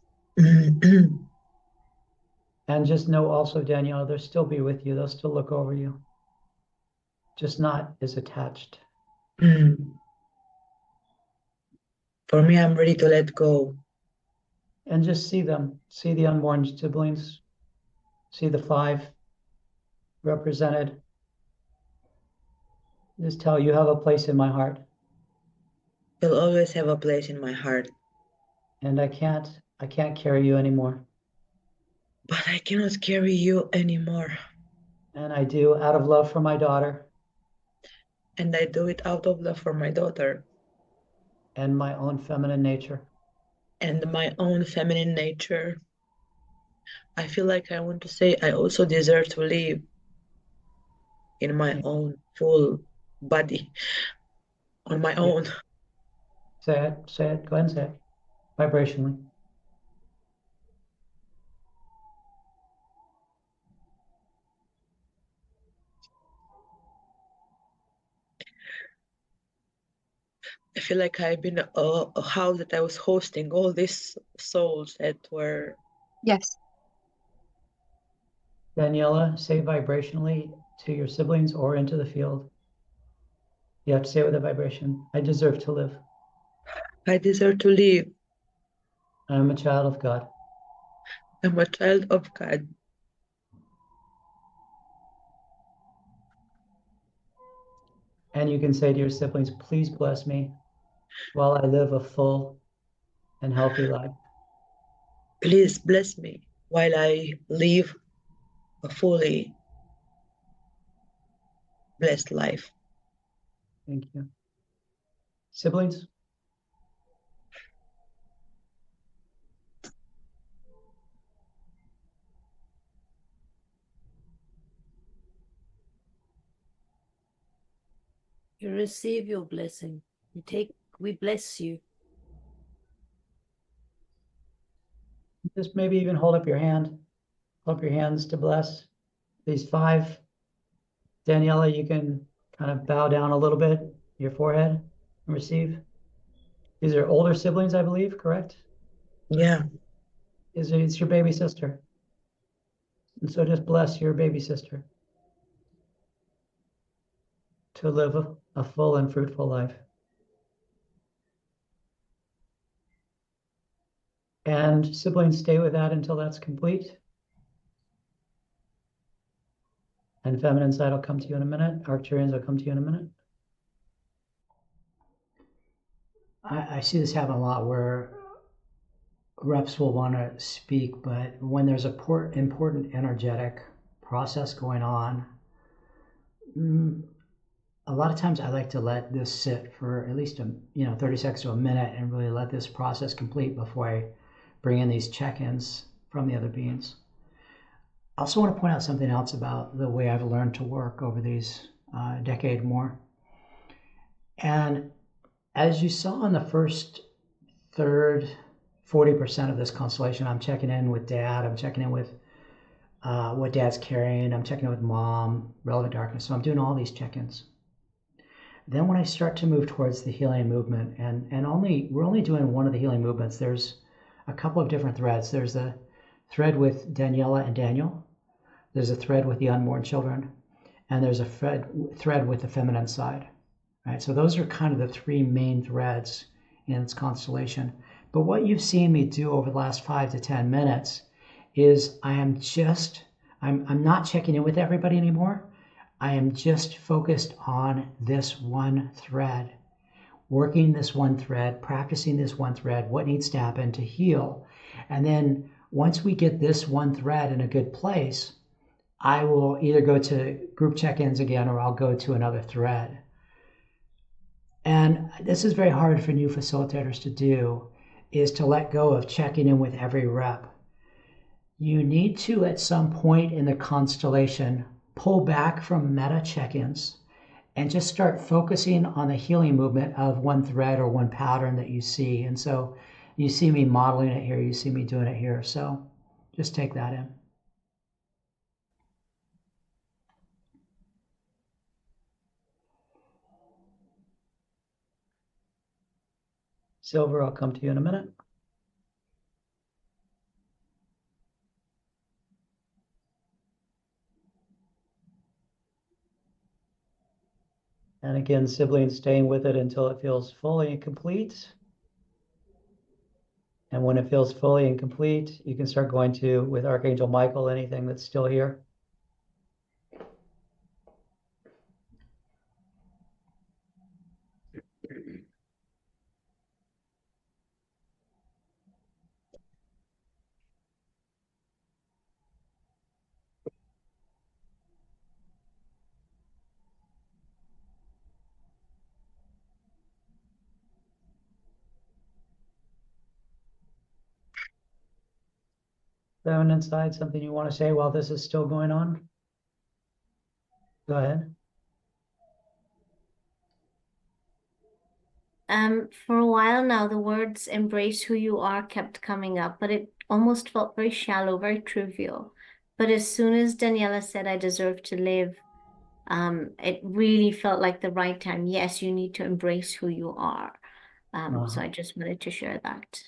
And just know also, Daniela, they'll still be with you. They'll still look over you. Just not as attached. For me, I'm ready to let go. And just see them. See the unborn siblings. See the 5 represented. Just tell you have a place in my heart. You'll always have a place in my heart. And I can't carry you anymore. But I cannot carry you anymore. And I do out of love for my daughter. And I do it out of love for my daughter. And my own feminine nature. And my own feminine nature. I feel like I want to say I also deserve to live in my own full body, on my own. Say it, go ahead and say it, vibrationally. I feel like I've been a house that I was hosting all these souls that were. Yes. Daniela, say vibrationally to your siblings or into the field. You have to say it with a vibration. I deserve to live. I deserve to live. I'm a child of God. I'm a child of God. And you can say to your siblings, please bless me while I live a full and healthy life. Please bless me while I live a fully blessed life. Thank you. Siblings? You receive your blessing. We bless you. Just maybe even hold up your hand. Hold up your hands to bless these 5. Daniela, you can kind of bow down a little bit, your forehead, and receive. These are older siblings, I believe, correct? Yeah. It's your baby sister. And so just bless your baby sister to live a full and fruitful life. And siblings, stay with that until that's complete. And feminine side will come to you in a minute. Arcturians will come to you in a minute. I see this happen a lot where reps will want to speak, but when there's a important energetic process going on, a lot of times I like to let this sit for at least 30 seconds to a minute and really let this process complete before I bring in these check-ins from the other beings. I also want to point out something else about the way I've learned to work over these decade more. And as you saw in the first third, 40% of this constellation, I'm checking in with Dad, I'm checking in with what Dad's carrying, I'm checking in with Mom, relevant darkness. So I'm doing all these check-ins. Then when I start to move towards the healing movement, and we're only doing one of the healing movements, there's a couple of different threads. There's a thread with Daniela and Daniel. There's a thread with the unborn children, and there's a thread with the feminine side. Right? So those are kind of the three main threads in its constellation. But what you've seen me do over the last 5 to 10 minutes is I'm not checking in with everybody anymore. I am just focused on this one thread, working this one thread, practicing this one thread, what needs to happen to heal. And then once we get this one thread in a good place, I will either go to group check-ins again, or I'll go to another thread. And this is very hard for new facilitators to do, is to let go of checking in with every rep. You need to, at some point in the constellation, pull back from meta check-ins and just start focusing on the healing movement of one thread or one pattern that you see. And so you see me modeling it here, you see me doing it here. So just take that in. Silver, I'll come to you in a minute. And again, siblings staying with it until it feels fully and complete. And when it feels fully and complete, you can start going to, with Archangel Michael, anything that's still here. Feminine side, something you want to say while this is still going on? Go ahead. For a while now, the words "embrace who you are" kept coming up, but it almost felt very shallow, very trivial. But as soon as Daniela said, "I deserve to live," it really felt like the right time. Yes, you need to embrace who you are. So I just wanted to share that.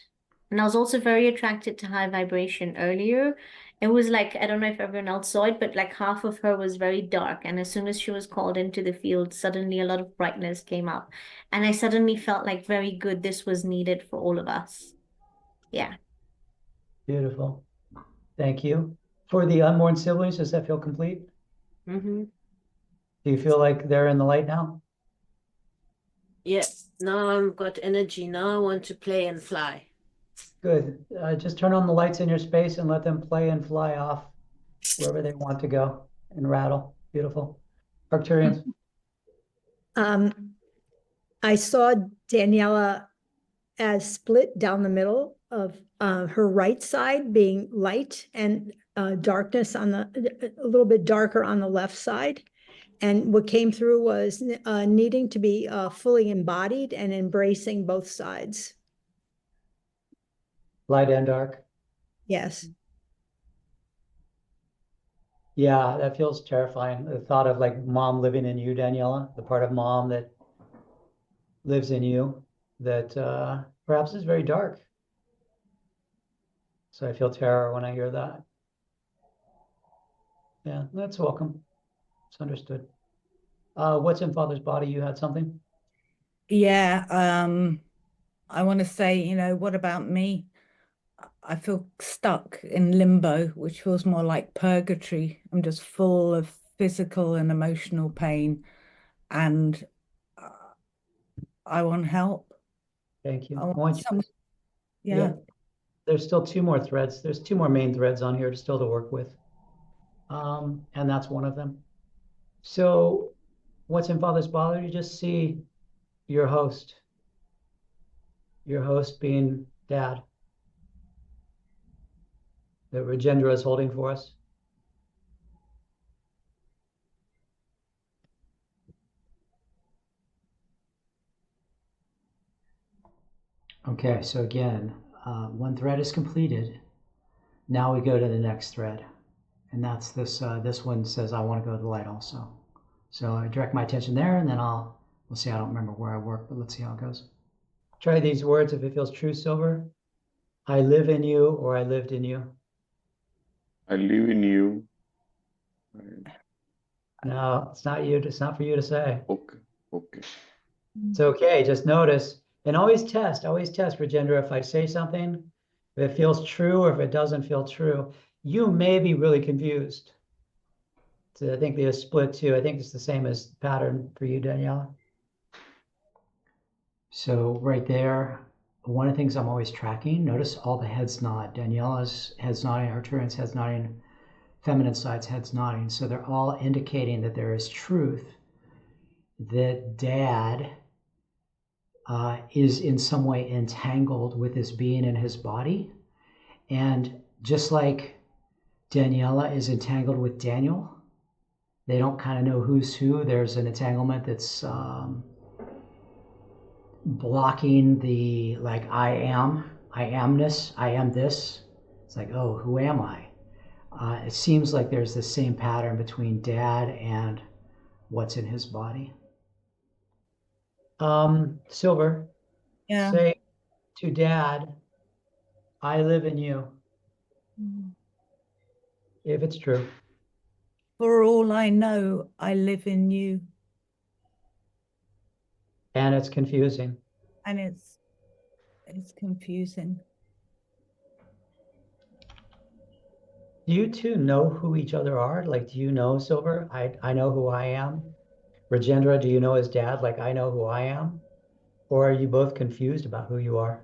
And I was also very attracted to high vibration earlier. It was like, I don't know if everyone else saw it, but like half of her was very dark. And as soon as she was called into the field, suddenly a lot of brightness came up. And I suddenly felt like very good. This was needed for all of us. Yeah. Beautiful. Thank you. For the unborn siblings, does that feel complete? Mm-hmm. Do you feel like they're in the light now? Yeah, now I've got energy. Now I want to play and fly. Good. Just turn on the lights in your space and let them play and fly off wherever they want to go and rattle. Beautiful. Arcturians. I saw Daniela as split down the middle of her right side being light and darkness on the, a little bit darker on the left side. And what came through was needing to be fully embodied and embracing both sides. Light and dark. Yes. Yeah, that feels terrifying. The thought of like mom living in you, Daniela, the part of mom that lives in you that perhaps is very dark. So I feel terror when I hear that. Yeah, that's welcome. It's understood. What's in Father's body? You had something? Yeah, I want to say, you know, what about me? I feel stuck in limbo, which feels more like purgatory. I'm just full of physical and emotional pain, and I want help. Thank you. I want someone, yeah. There's still two more threads. There's two more main threads on here still to work with. And that's one of them. So what's in Father's body? You just see your host being Dad, that Rajendra is holding for us. Okay, so again, one thread is completed. Now we go to the next thread, and that's this. This one says, "I want to go to the light also." So I direct my attention there, and then I'll We'll see. I don't remember where I work, but let's see how it goes. Try these words if it feels true, Silver. I live in you, or I lived in you. I live in you. No, it's not you. It's not for you to say. Okay. Okay. It's okay. Just notice and always test, Rajendra. If I say something, if it feels true or if it doesn't feel true, you may be really confused. So I think they are split too. I think it's the same as pattern for you, Daniela. So right there, one of the things I'm always tracking, notice all the heads nod. Daniela's heads nodding, Arturian's heads nodding, feminine side's heads nodding. So they're all indicating that there is truth, that dad is in some way entangled with his being and his body. And just like Daniela is entangled with Daniel, they don't kind of know who's who. There's an entanglement that's blocking the like I amness, I am this. It's like, oh, who am I? It seems like there's the same pattern between dad and what's in his body. Silver, Yeah. say to dad, I live in you. If it's true. For all I know, I live in you. And it's confusing. And it's confusing. Do you two know who each other are? Like, do you know Silver? I know who I am. Rajendra, do you know his dad? Like, I know who I am. Or are you both confused about who you are?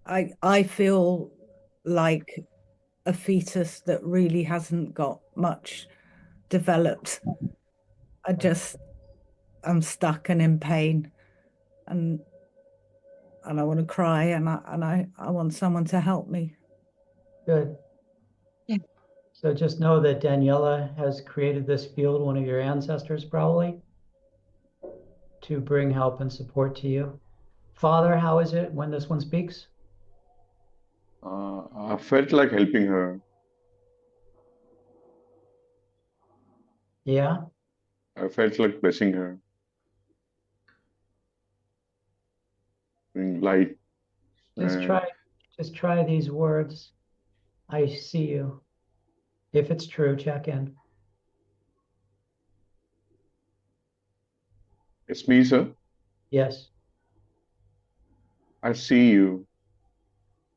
I feel like a fetus that really hasn't got much developed. I'm stuck and in pain, and I want to cry, and I want someone to help me. Good. Yeah. So just know that Daniela has created this field, one of your ancestors probably, to bring help and support to you. Father, how is it when this one speaks? I felt like helping her. Yeah. I felt like blessing her. Bring light. Just try these words. I see you. If it's true, check in. It's me, sir. Yes. I see you.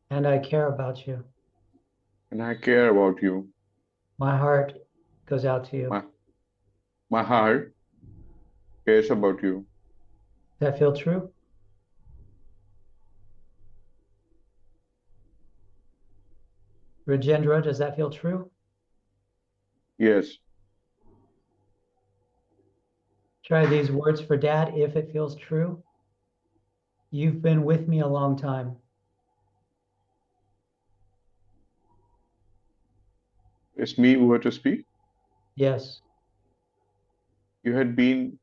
And I care about you. And I care about you. My heart goes out to you. My heart cares about you. Does that feel true? Rajendra, does that feel true? Yes. Try these words for dad if it feels true. You've been with me a long time. It's me who had to speak. Yes. You had been.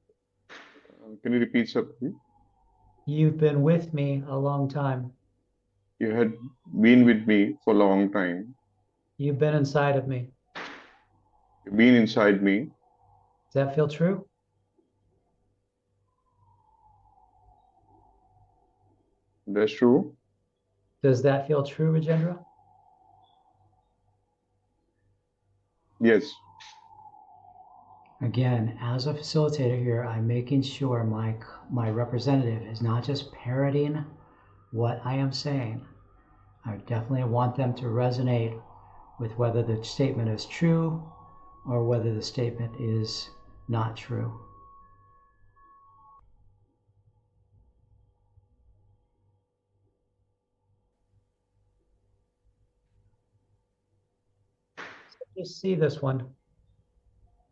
Can you repeat something? You've been with me a long time. You had been with me for a long time. You've been inside of me. You've been inside me. Does that feel true? That's true. Does that feel true, Rajendra? Yes. Again, as a facilitator here, I'm making sure my representative is not just parroting what I am saying. I definitely want them to resonate with whether the statement is true or whether the statement is not true. So just see this one.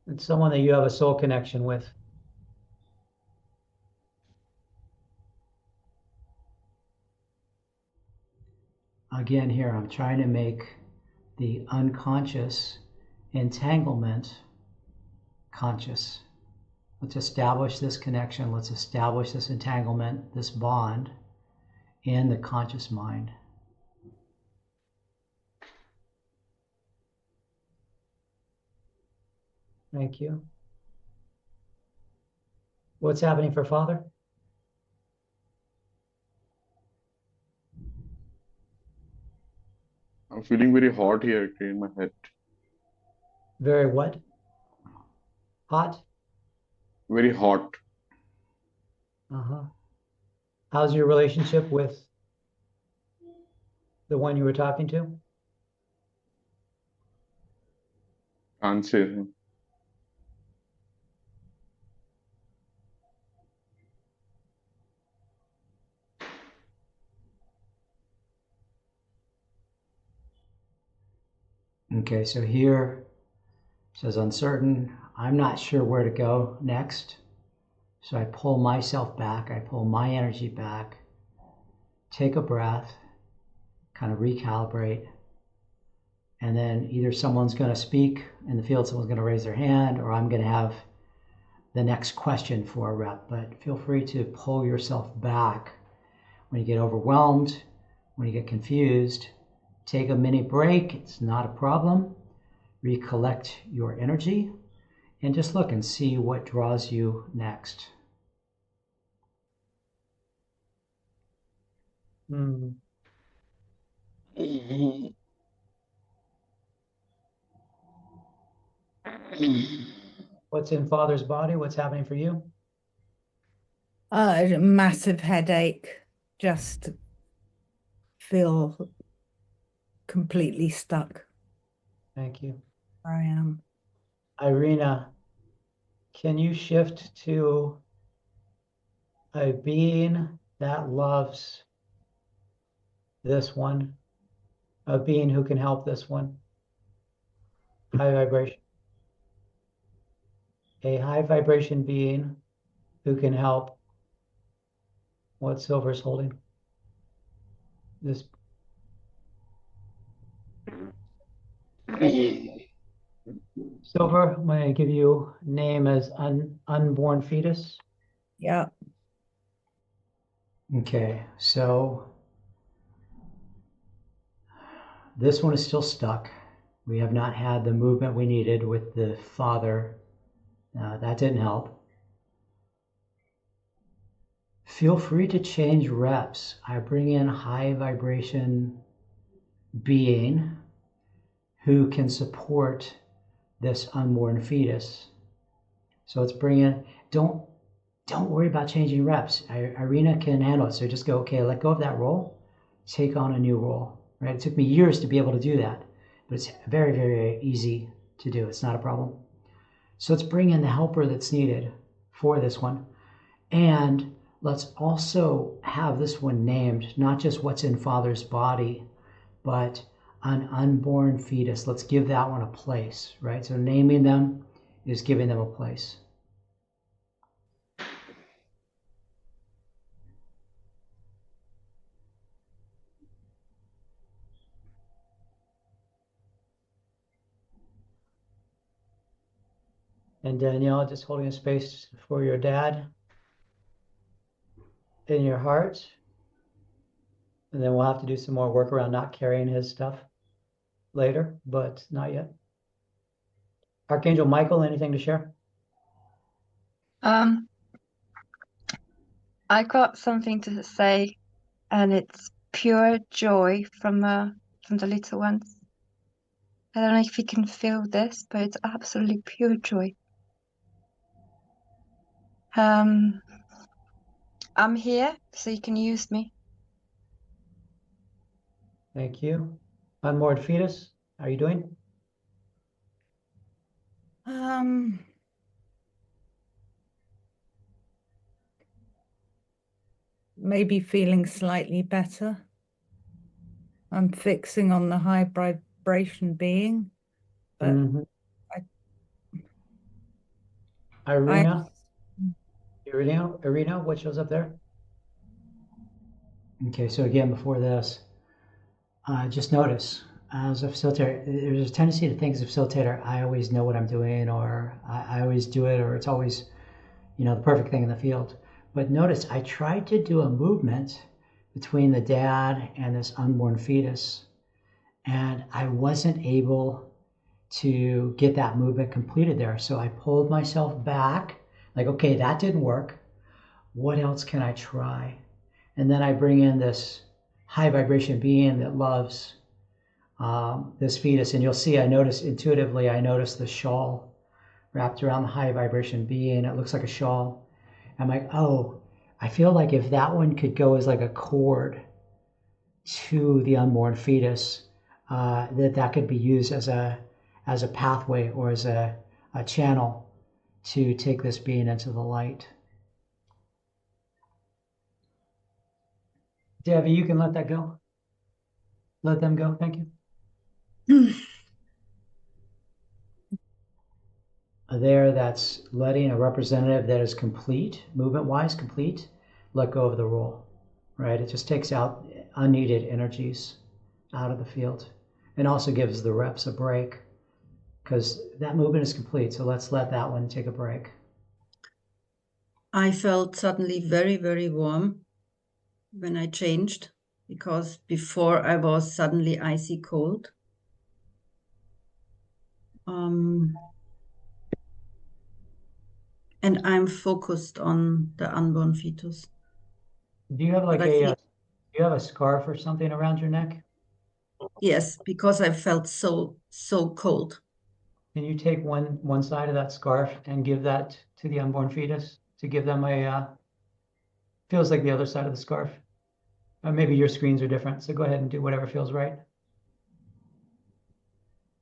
It's someone that you have a soul connection with. Again, here I'm trying to make the unconscious entanglement conscious. Let's establish this connection. Let's establish this entanglement, this bond in the conscious mind. Thank you. What's happening for father? I'm feeling very hot here in my head. Very what? Hot? Very hot. Uh-huh. How's your relationship with the one you were talking to? Can't say. Okay, so here it says uncertain. I'm not sure where to go next. So I pull myself back. I pull my energy back. Take a breath. Kind of recalibrate. And then either someone's going to speak in the field, someone's going to raise their hand, or I'm going to have the next question for a rep. But feel free to pull yourself back when you get overwhelmed, when you get confused. Take a mini break. It's not a problem. Recollect your energy and just look and see what draws you next. What's in father's body? What's happening for you? A massive headache. Just feel completely stuck. Thank you. Where I am. Irina, can you shift to a being that loves this one, a being who can help this one? High vibration. A high vibration being who can help what Silver's holding. This. Silver, I'm going to give you name as unborn fetus. Yeah. Okay, so this one is still stuck. We have not had the movement we needed with the father. That didn't help. Feel free to change reps. I bring in high vibration being who can support this unborn fetus. So let's bring in, don't worry about changing reps. Irina can handle it. So just go, okay, let go of that role, take on a new role, right? It took me years to be able to do that, but it's very, very easy to do. It's not a problem. So let's bring in the helper that's needed for this one. And let's also have this one named, not just what's in father's body, but an unborn fetus. Let's give that one a place, right? So naming them is giving them a place. And Danielle, just holding a space for your dad in your heart. And then we'll have to do some more work around not carrying his stuff later, but not yet. Archangel Michael, anything to share? I got something to say, and it's pure joy from the little ones. I don't know if you can feel this, but it's absolutely pure joy. I'm here, so you can use me. Thank you. Unborn fetus, how are you doing? Maybe feeling slightly better. I'm fixing on the high vibration being, but Irina, what shows up there? Okay, so again, before this, just notice, as a facilitator, there's a tendency to think as a facilitator, I always know what I'm doing, or I always do it, or it's always, the perfect thing in the field. But notice, I tried to do a movement between the dad and this unborn fetus, and I wasn't able to get that movement completed there. So I pulled myself back, Like, okay, that didn't work. What else can I try? And then I bring in this high vibration being that loves this fetus. And you'll see, I notice the shawl wrapped around the high vibration being. It looks like a shawl. I'm like, oh, I feel like if that one could go as like a cord to the unborn fetus, that could be used as a pathway or as a channel to take this being into the light. Debbie, you can let that go. Let them go. Thank you. There, that's letting a representative that is complete, movement-wise complete, let go of the role, right? It just takes out unneeded energies out of the field and also gives the reps a break because that movement is complete. So let's let that one take a break. I felt suddenly very, very warm when I changed, because before I was suddenly icy cold. And I'm focused on the unborn fetus. Do you have like do you have a scarf or something around your neck? Yes, because I felt so cold. Can you take one side of that scarf and give that to the unborn fetus to give them feels like the other side of the scarf? Or maybe your screens are different, so go ahead and do whatever feels right.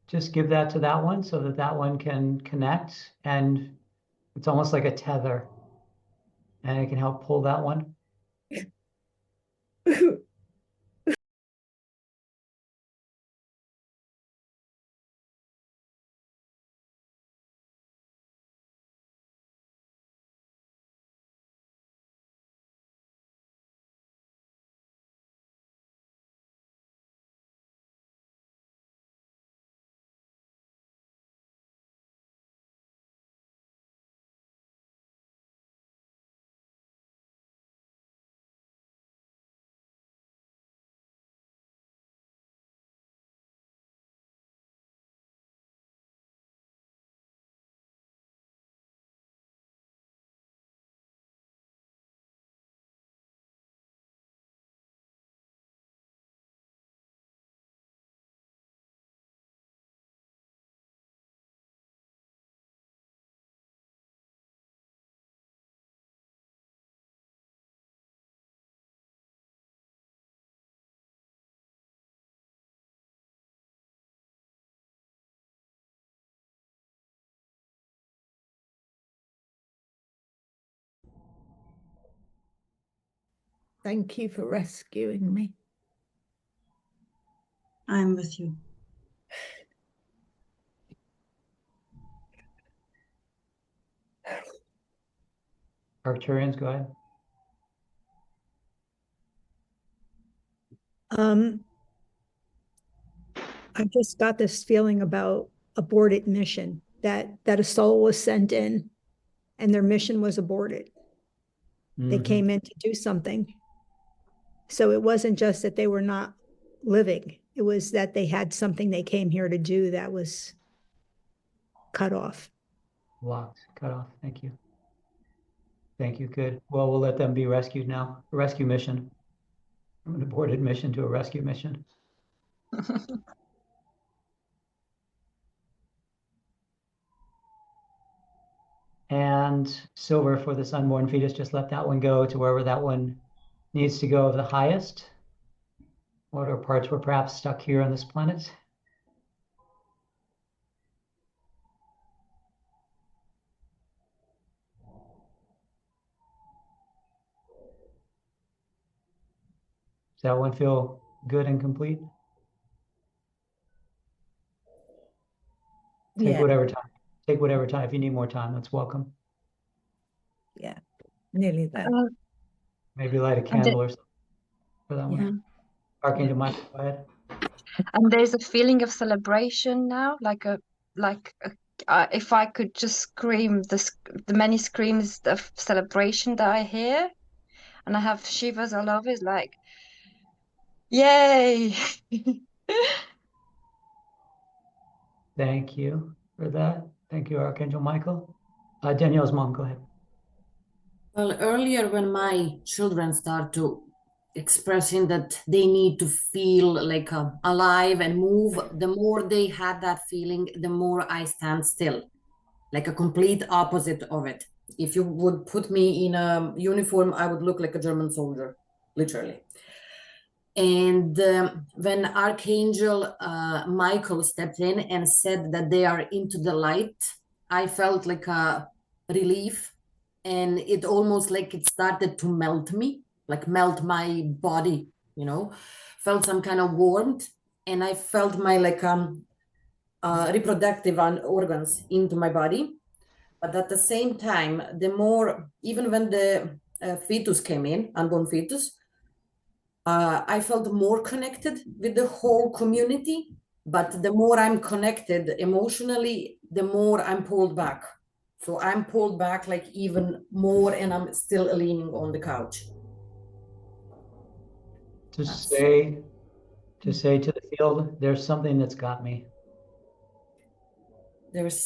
Just give that to that one so that that one can connect, and it's almost like a tether, and it can help pull that one. Thank you for rescuing me. I'm with you. Arcturians, go ahead. I just got this feeling about aborted mission, that a soul was sent in and their mission was aborted. They came in to do something. So it wasn't just that they were not living. It was that they had something they came here to do that was cut off. Locked, cut off. Thank you. Thank you. Good. Well, we'll let them be rescued now. A rescue mission. From an aborted mission to a rescue mission. And silver for this unborn fetus, just let that one go to wherever that one needs to go of the highest. What are parts were perhaps stuck here on this planet? Does that one feel good and complete? Take whatever time. Take whatever time. If you need more time, that's welcome. Yeah, nearly there. Maybe light a candle or something for that one. Archangel Michael, go ahead. And there's a feeling of celebration now, if I could just scream the many screams of celebration that I hear, and I have shivers all over. It's like, yay! Thank you for that. Thank you, Archangel Michael. Danielle's mom, go ahead. Well, earlier when my children start to expressing that they need to feel like alive and move, the more they had that feeling, the more I stand still, like a complete opposite of it. If you would put me in a uniform, I would look like a German soldier, literally. And when Archangel Michael stepped in and said that they are into the light, I felt like a relief, and it almost like it started to melt me, like melt my body, you know, felt some kind of warmth, and I felt my like reproductive organs into my body. But at the same time, the more, even when the fetus came in, unborn fetus, I felt more connected with the whole community. But the more I'm connected emotionally, the more I'm pulled back. So I'm pulled back like even more, and I'm still leaning on the couch. Just say to the field, there's something that's got me. There's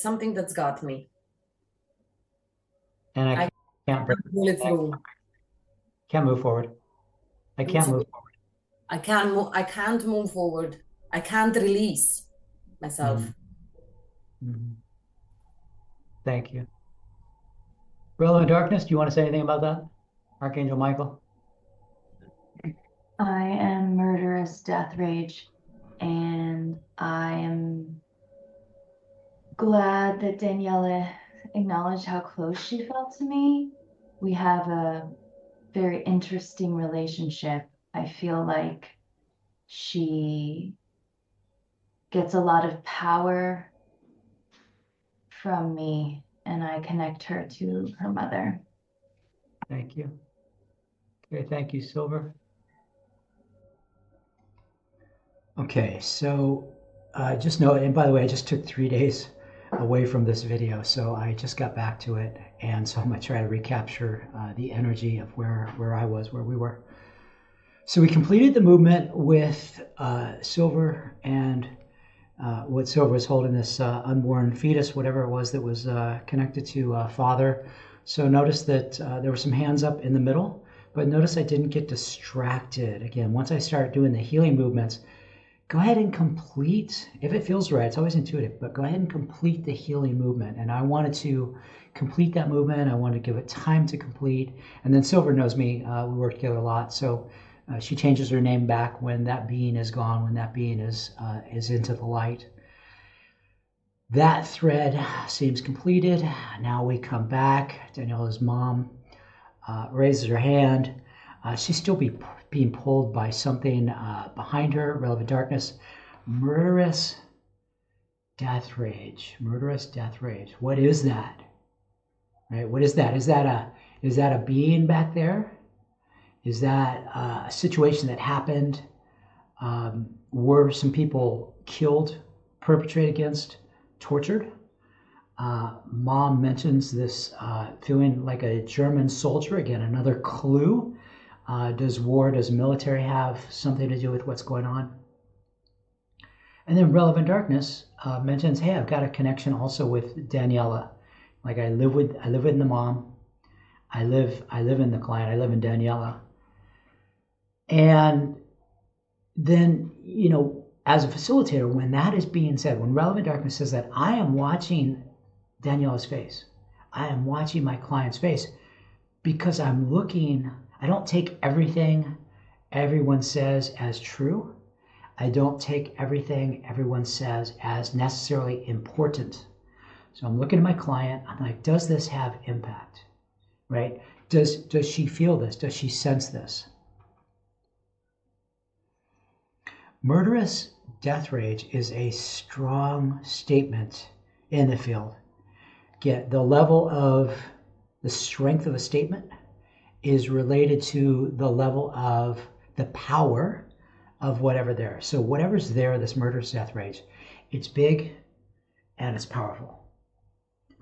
something that's got me. And I can't pull it through. Can't move forward. I can't move forward. I can't move forward. I can't release myself. Mm-hmm. Thank you. Relevant Darkness, do you want to say anything about that? Archangel Michael? I am murderous death rage, and I am glad that Daniela acknowledged how close she felt to me. We have a very interesting relationship. I feel like she gets a lot of power from me, and I connect her to her mother. Thank you. Okay, thank you, Silver. Okay, so just know, and by the way, I just took 3 days away from this video, so I just got back to it, and so I'm gonna try to recapture the energy of where we were. So we completed the movement with Silver, and what Silver was holding, this unborn fetus, whatever it was that was connected to Father. So notice that there were some hands up in the middle, but notice I didn't get distracted. Again, once I start doing the healing movements, go ahead and complete, if it feels right, it's always intuitive, but go ahead and complete the healing movement. And I wanted to complete that movement. I wanted to give it time to complete. And then Silver knows me, we work together a lot. So she changes her name back when that being is gone, when that being is into the light. That thread seems completed. Now we come back. Daniela's mom raises her hand. She's still being pulled by something behind her, relevant darkness. Murderous death rage. Murderous death rage. What is that? Right? What is that? Is that a being back there? Is that a situation that happened? Were some people killed, perpetrated against, tortured? Mom mentions this feeling like a German soldier. Again, another clue. Does military have something to do with what's going on? And then relevant darkness mentions, hey, I've got a connection also with Daniela. Like I live in the mom. I live in the client. I live in Daniela. And then, as a facilitator, when that is being said, when relevant darkness says that, I am watching Daniela's face. I am watching my client's face because I'm looking. I don't take everything everyone says as true. I don't take everything everyone says as necessarily important. So I'm looking at my client. I'm like, does this have impact? Right? Does she feel this? Does she sense this? Murderous death rage is a strong statement in the field. Get the level of the strength of a statement is related to the level of the power of whatever there. So whatever's there, this murderous death rage, it's big and it's powerful.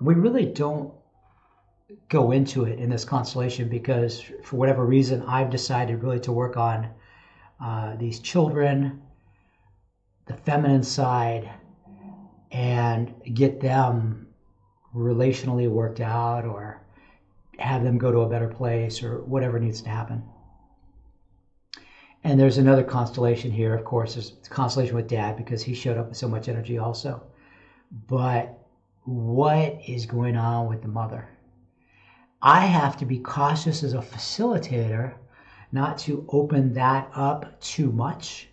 We really don't go into it in this constellation because for whatever reason, I've decided really to work on these children, the feminine side, and get them relationally worked out or have them go to a better place or whatever needs to happen. And there's another constellation here, of course. There's a constellation with Dad because he showed up with so much energy also. But what is going on with the mother? I have to be cautious as a facilitator not to open that up too much,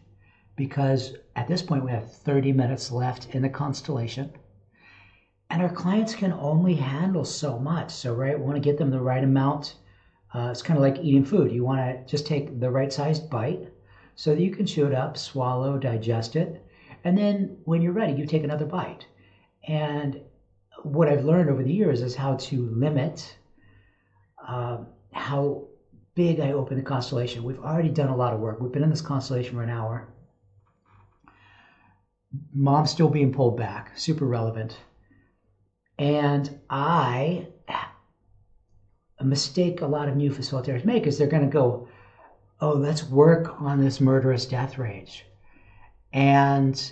because at this point we have 30 minutes left in the constellation and our clients can only handle so much. So, right, we want to get them the right amount. It's kind of like eating food. You want to just take the right sized bite so that you can chew it up, swallow, digest it. And then when you're ready, you take another bite. And what I've learned over the years is how to limit how big I open the constellation. We've already done a lot of work. We've been in this constellation for an hour. Mom's still being pulled back, super relevant. And a mistake a lot of new facilitators make is they're going to go, oh, let's work on this murderous death rage. And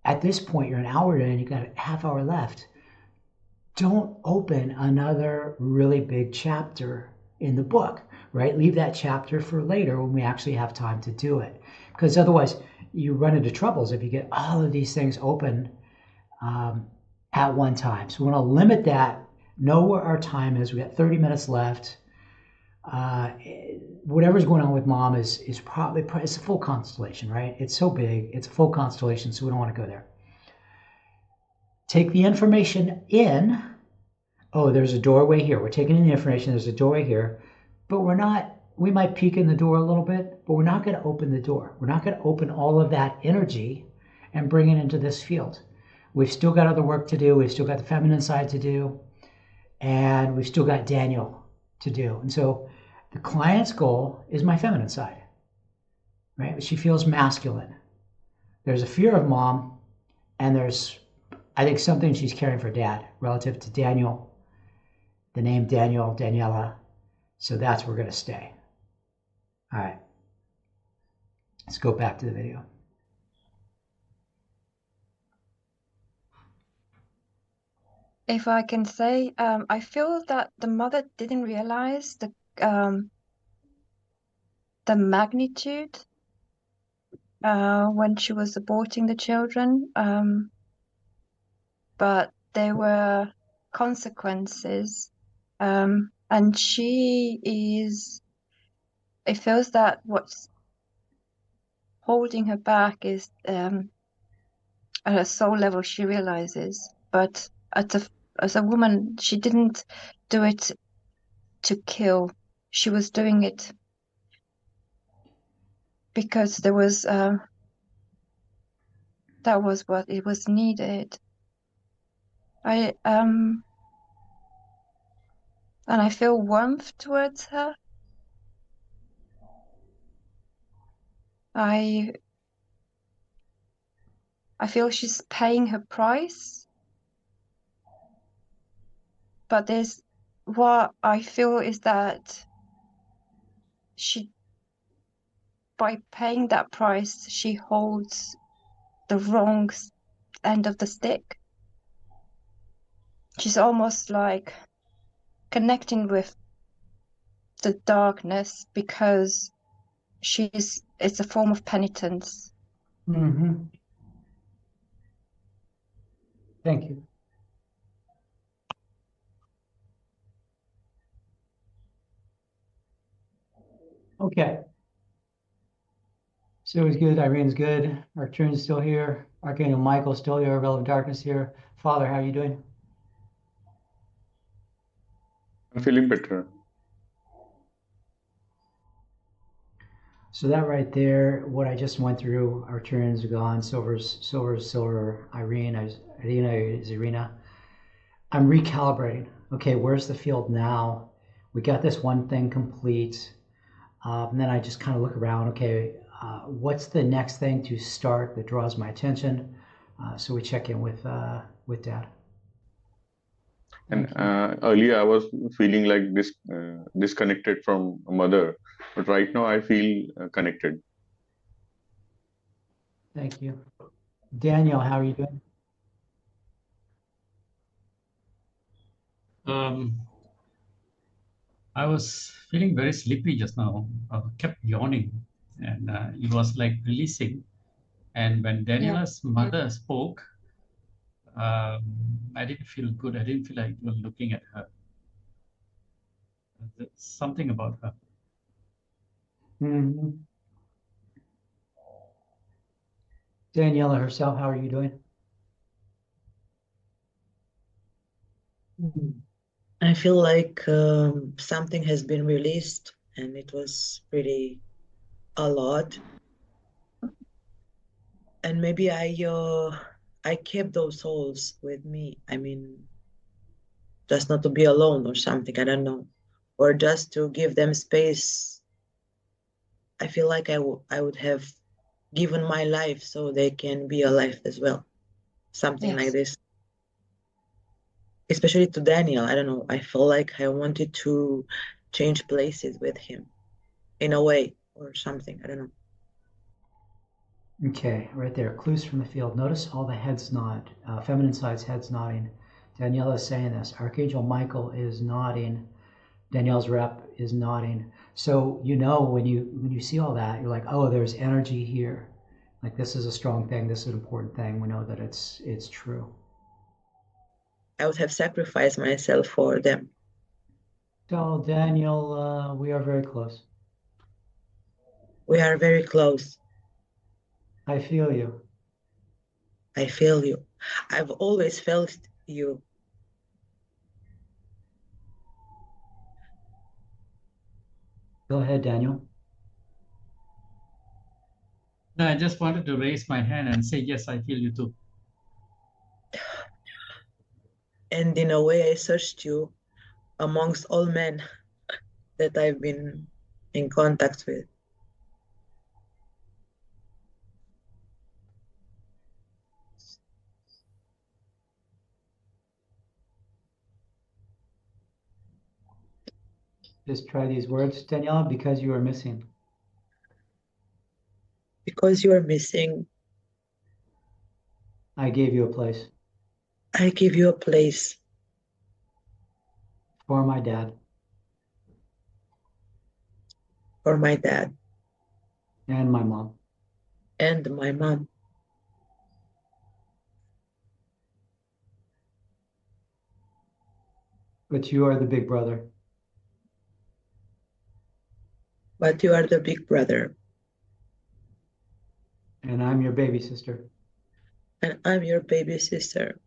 at this point, you're an hour in, you got a half hour left. Don't open another really big chapter in the book, right? Leave that chapter for later when we actually have time to do it. Because otherwise, you run into troubles if you get all of these things open at one time. So we want to limit that, know where our time is. We got 30 minutes left. Whatever's going on with Mom is probably, it's a full constellation, right? It's so big, it's a full constellation, so we don't want to go there. Take the information in. Oh, there's a doorway here. We're taking in the information, there's a doorway here, but we might peek in the door a little bit, but we're not going to open the door. We're not going to open all of that energy and bring it into this field. We've still got other work to do. We've still got the feminine side to do, and we've still got Daniel to do. And so the client's goal is my feminine side, right? She feels masculine. There's a fear of Mom, and there's, I think, something she's carrying for Dad relative to Daniel, the name Daniel, Daniela. So that's where we're going to stay. All right. Let's go back to the video. If I can say, I feel that the mother didn't realize the magnitude when she was aborting the children, but there were consequences, and it feels that what's holding her back is at a soul level she realizes, but as a woman, she didn't do it to kill. She was doing it because there was that was what it was needed. And I feel warmth towards her. I feel she's paying her price, but what I feel is that by paying that price, she holds the wrong end of the stick. She's almost like connecting with the darkness because it's a form of penitence. Mm-hmm. Thank you. Okay. So it's good. Irene's good. Arcturian's still here. Archangel Michael's still here. Relevant Darkness here. Father, how are you doing? I'm feeling better. So that right there, what I just went through, Arcturian's gone, Silver's silver, Irene is Irina. I'm recalibrating. Okay, where's the field now? We got this one thing complete. And then I just kind of look around. Okay, what's the next thing to start that draws my attention? So we check in with Dad. And earlier I was feeling like disconnected from mother, but right now I feel connected. Thank you. Daniel, how are you doing? I was feeling very sleepy just now. Kept yawning, and it was like releasing. And when Daniela's mother spoke, I didn't feel good. I didn't feel like even looking at her. There's something about her. Mm-hmm. Daniela herself, how are you doing? I feel like something has been released, and it was pretty a lot. And maybe I kept those souls with me. I mean, just not to be alone or something. I don't know, or just to give them space. I feel like I would have given my life so they can be alive as well. Something like this. Especially to Daniel, I don't know. I felt like I wanted to change places with him in a way or something. I don't know. Okay, right there, clues from the field. Notice all the heads nod, feminine side's heads nodding. Daniela is saying this. Archangel Michael is nodding. Danielle's rep is nodding. So you know when you see all that, you're like, oh, there's energy here. Like this is a strong thing. This is an important thing. We know that it's true. I would have sacrificed myself for them. Tell Daniel we are very close. We are very close. I feel you. I feel you. I've always felt you. Go ahead, Daniel. No, I just wanted to raise my hand and say, yes, I feel you too. And in a way, I searched you amongst all men that I've been in contact with. Just try these words, Daniela, because you are missing. Because you are missing. I gave you a place. I give you a place. For my dad. For my dad. And my mom. And my mom. But you are the big brother. But you are the big brother. And I'm your baby sister. And I'm your baby sister.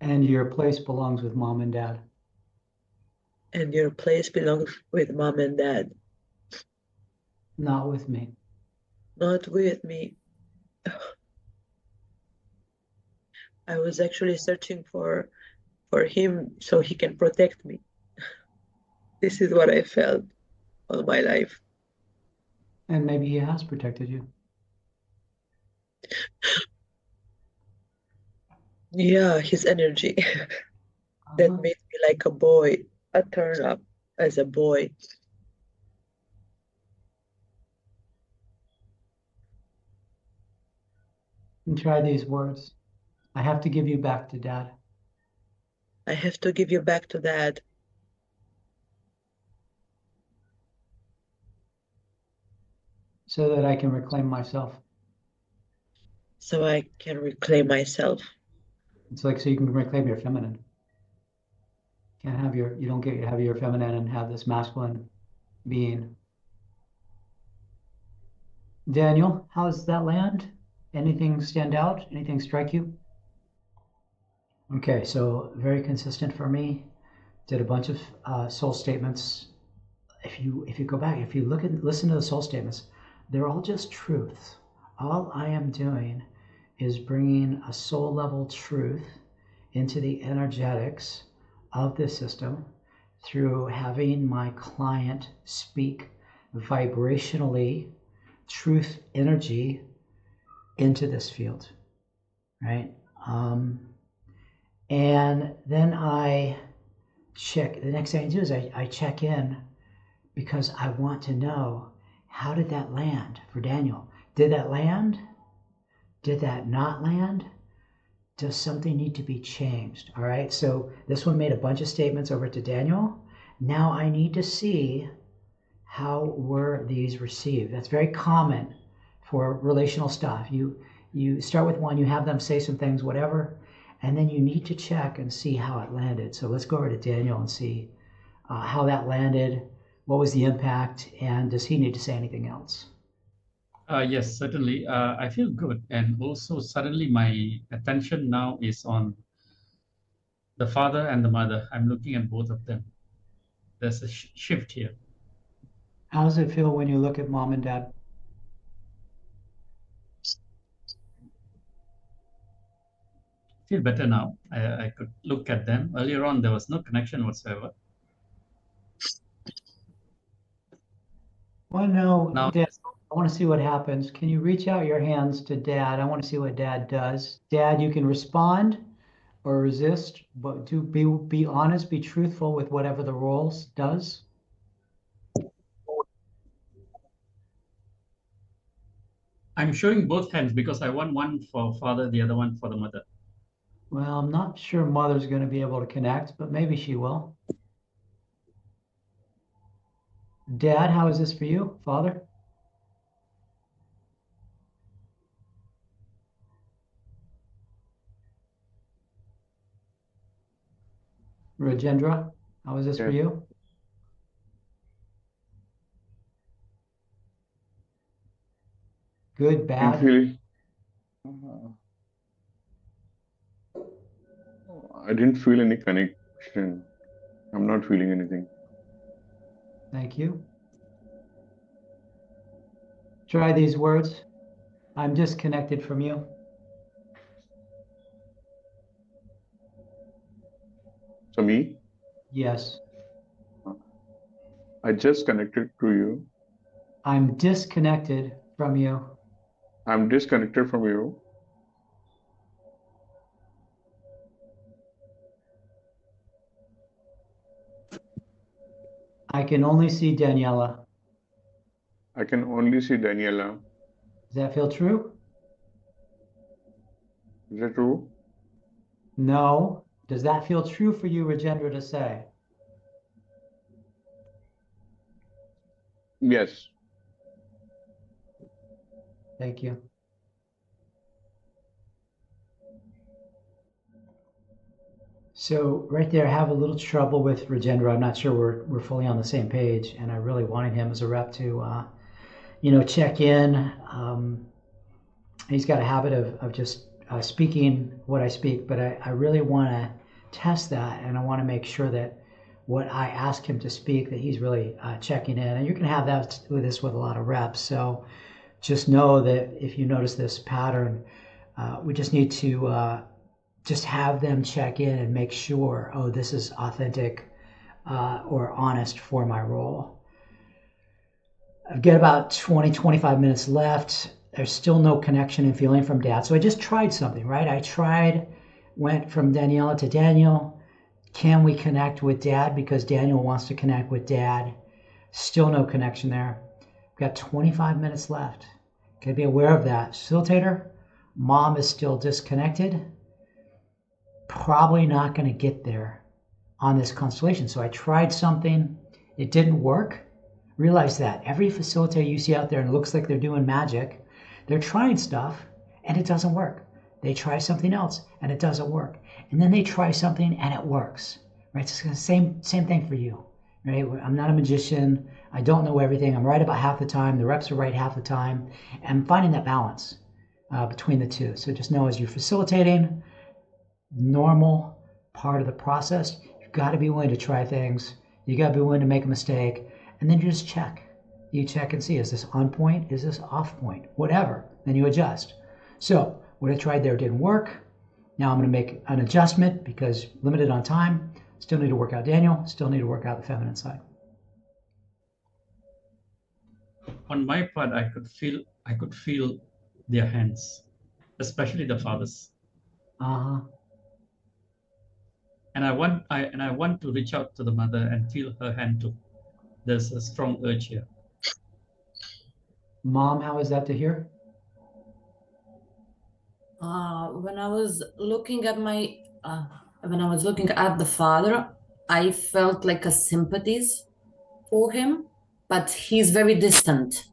And your place belongs with mom and dad. And your place belongs with mom and dad. Not with me. Not with me. I was actually searching for him so he can protect me. This is what I felt all my life. And maybe he has protected you. Yeah, his energy that made me like a boy, a turn up as a boy. And try these words. I have to give you back to dad. I have to give you back to dad. So that I can reclaim myself. So I can reclaim myself. It's like so you can reclaim your feminine. Can't have you don't get to have your feminine and have this masculine being. Daniel, how's that land? Anything stand out? Anything strike you? Okay, so very consistent for me. Did a bunch of soul statements. If you go back, if you listen to the soul statements, they're all just truths. All I am doing is bringing a soul level truth into the energetics of the system through having my client speak vibrationally truth energy into this field, right? And then I check, the next thing I do is I check in because I want to know, how did that land for Daniel? Did that land? Did that not land? does something need to be changed? All right, so this one made a bunch of statements over to Daniel. Now I need to see how were these received. That's very common for relational stuff. You start with one, you have them say some things, whatever, and then you need to check and see how it landed. So let's go over to Daniel and see how that landed, what was the impact, and does he need to say anything else? Yes, certainly. I feel good. And also suddenly my attention now is on the father and the mother. I'm looking at both of them. There's a shift here. How does it feel when you look at mom and dad? I feel better now. I could look at them. Earlier on, there was no connection whatsoever. Well, no, Now, Dad, I want to see what happens. Can you reach out your hands to Dad? I want to see what Dad does. Dad, you can respond or resist, but to be honest, be truthful with whatever the role does. I'm showing both hands because I want one for father, the other one for the mother. Well, I'm not sure mother's going to be able to connect, but maybe she will. Dad, how is this for you? Father? Rajendra, how is this for you? Good, bad? I didn't feel any connection. I'm not feeling anything. Thank you. Try these words. I'm disconnected from you. So me? Yes. I just connected to you. I'm disconnected from you. I'm disconnected from you. I can only see Daniela. I can only see Daniela. Does that feel true? Is that true? No. Does that feel true for you, Rajendra, to say? Yes. Thank you. So right there, I have a little trouble with Rajendra. I'm not sure we're fully on the same page, and I really wanted him as a rep to, check in. He's got a habit of just speaking what I speak, but I really want to test that, and I want to make sure that what I ask him to speak, that he's really checking in. And you can have that with this with a lot of reps. So just know that if you notice this pattern, we just need to just have them check in and make sure, oh, this is authentic or honest for my role. I've got about 20, 25 minutes left. There's still no connection and feeling from Dad. So I just tried something, right? Went from Daniela to Daniel. Can we connect with Dad? Because Daniel wants to connect with Dad. Still no connection there. We've got 25 minutes left. Got to be aware of that. Facilitator, mom is still disconnected. Probably not going to get there on this constellation. So I tried something. It didn't work. Realize that every facilitator you see out there and it looks like they're doing magic, they're trying stuff and it doesn't work. They try something else and it doesn't work. And then they try something and it works. Right? It's the same thing for you. Right? I'm not a magician. I don't know everything. I'm right about half the time. The reps are right half the time. And I'm finding that balance between the two. So just know as you're facilitating, normal part of the process, you've got to be willing to try things. You got to be willing to make a mistake. And then you just check. You check and see, is this on point? Is this off point? Whatever. Then you adjust. So what I tried there didn't work. Now I'm going to make an adjustment because limited on time. Still need to work out Daniel. Still need to work out the feminine side. On my part, I could feel their hands, especially the father's. Uh-huh. And I want to reach out to the mother and feel her hand too. There's a strong urge here. Mom, how is that to hear? When I was looking at when I was looking at the father, I felt like a sympathies for him, but he's very distant,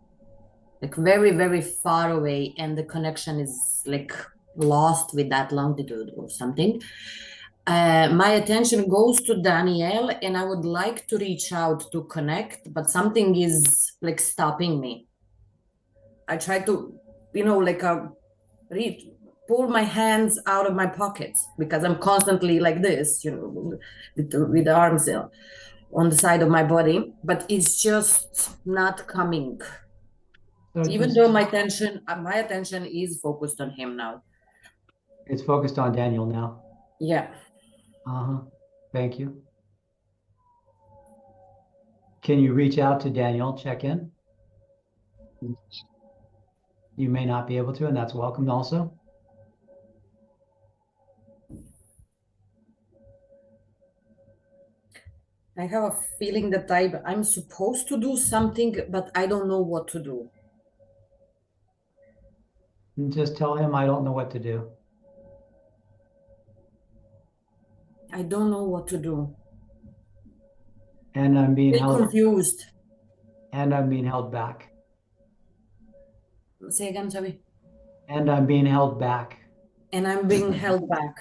like very, very far away, and the connection is like lost with that longitude or something. My attention goes to Danielle, and I would like to reach out to connect, but something is like stopping me. I try to, like reach, pull my hands out of my pockets because I'm constantly like this, with the arms on the side of my body, but it's just not coming. So Even though my attention is focused on him now. It's focused on Daniel now. Yeah. Thank you. Can you reach out to Daniel, check in? You may not be able to, and that's welcome also. I have a feeling that I'm supposed to do something, but I don't know what to do. And just tell him I don't know what to do. I don't know what to do. And I'm being confused. And I'm being held back. Say again, sorry. And I'm being held back. And I'm being held back.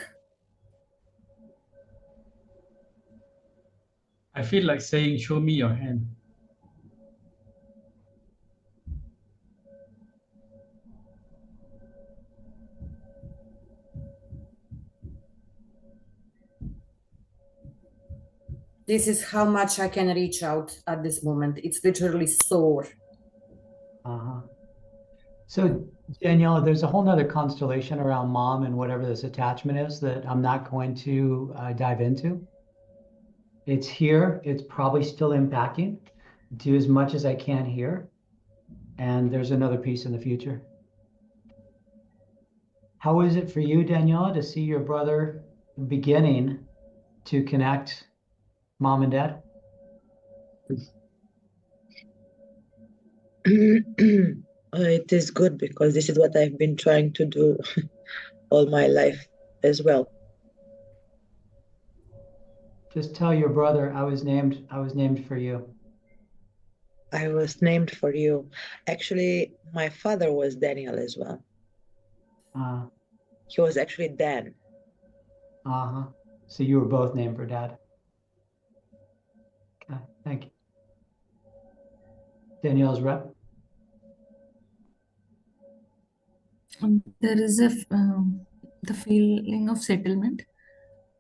I feel like saying, show me your hand. This is how much I can reach out at this moment. It's literally sore. So Daniela, there's a whole nother constellation around mom and whatever this attachment is that I'm not going to dive into. It's here. It's probably still impacting. Do as much as I can here. And there's another piece in the future. How is it for you, Daniela, to see your brother beginning to connect mom and dad? It is good because this is what I've been trying to do all my life as well. Just tell your brother I was named for you. I was named for you. Actually, my father was Daniel as well. He was actually Dan. So you were both named for dad. Okay, thank you. Danielle's rep. There is the feeling of settlement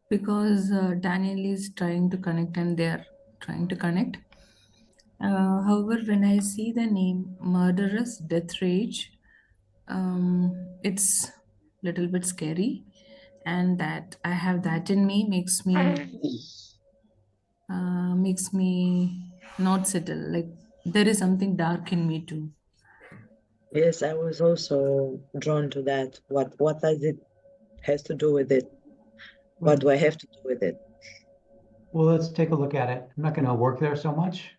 because Daniel is trying to connect and they are trying to connect. However, when I see the name Murderous Death Rage, it's a little bit scary, and that I have that in me makes me not settle. Like there is something dark in me too. Yes, I was also drawn to that. What does it has to do with it? What do I have to do with it? Well, let's take a look at it. I'm not going to work there so much,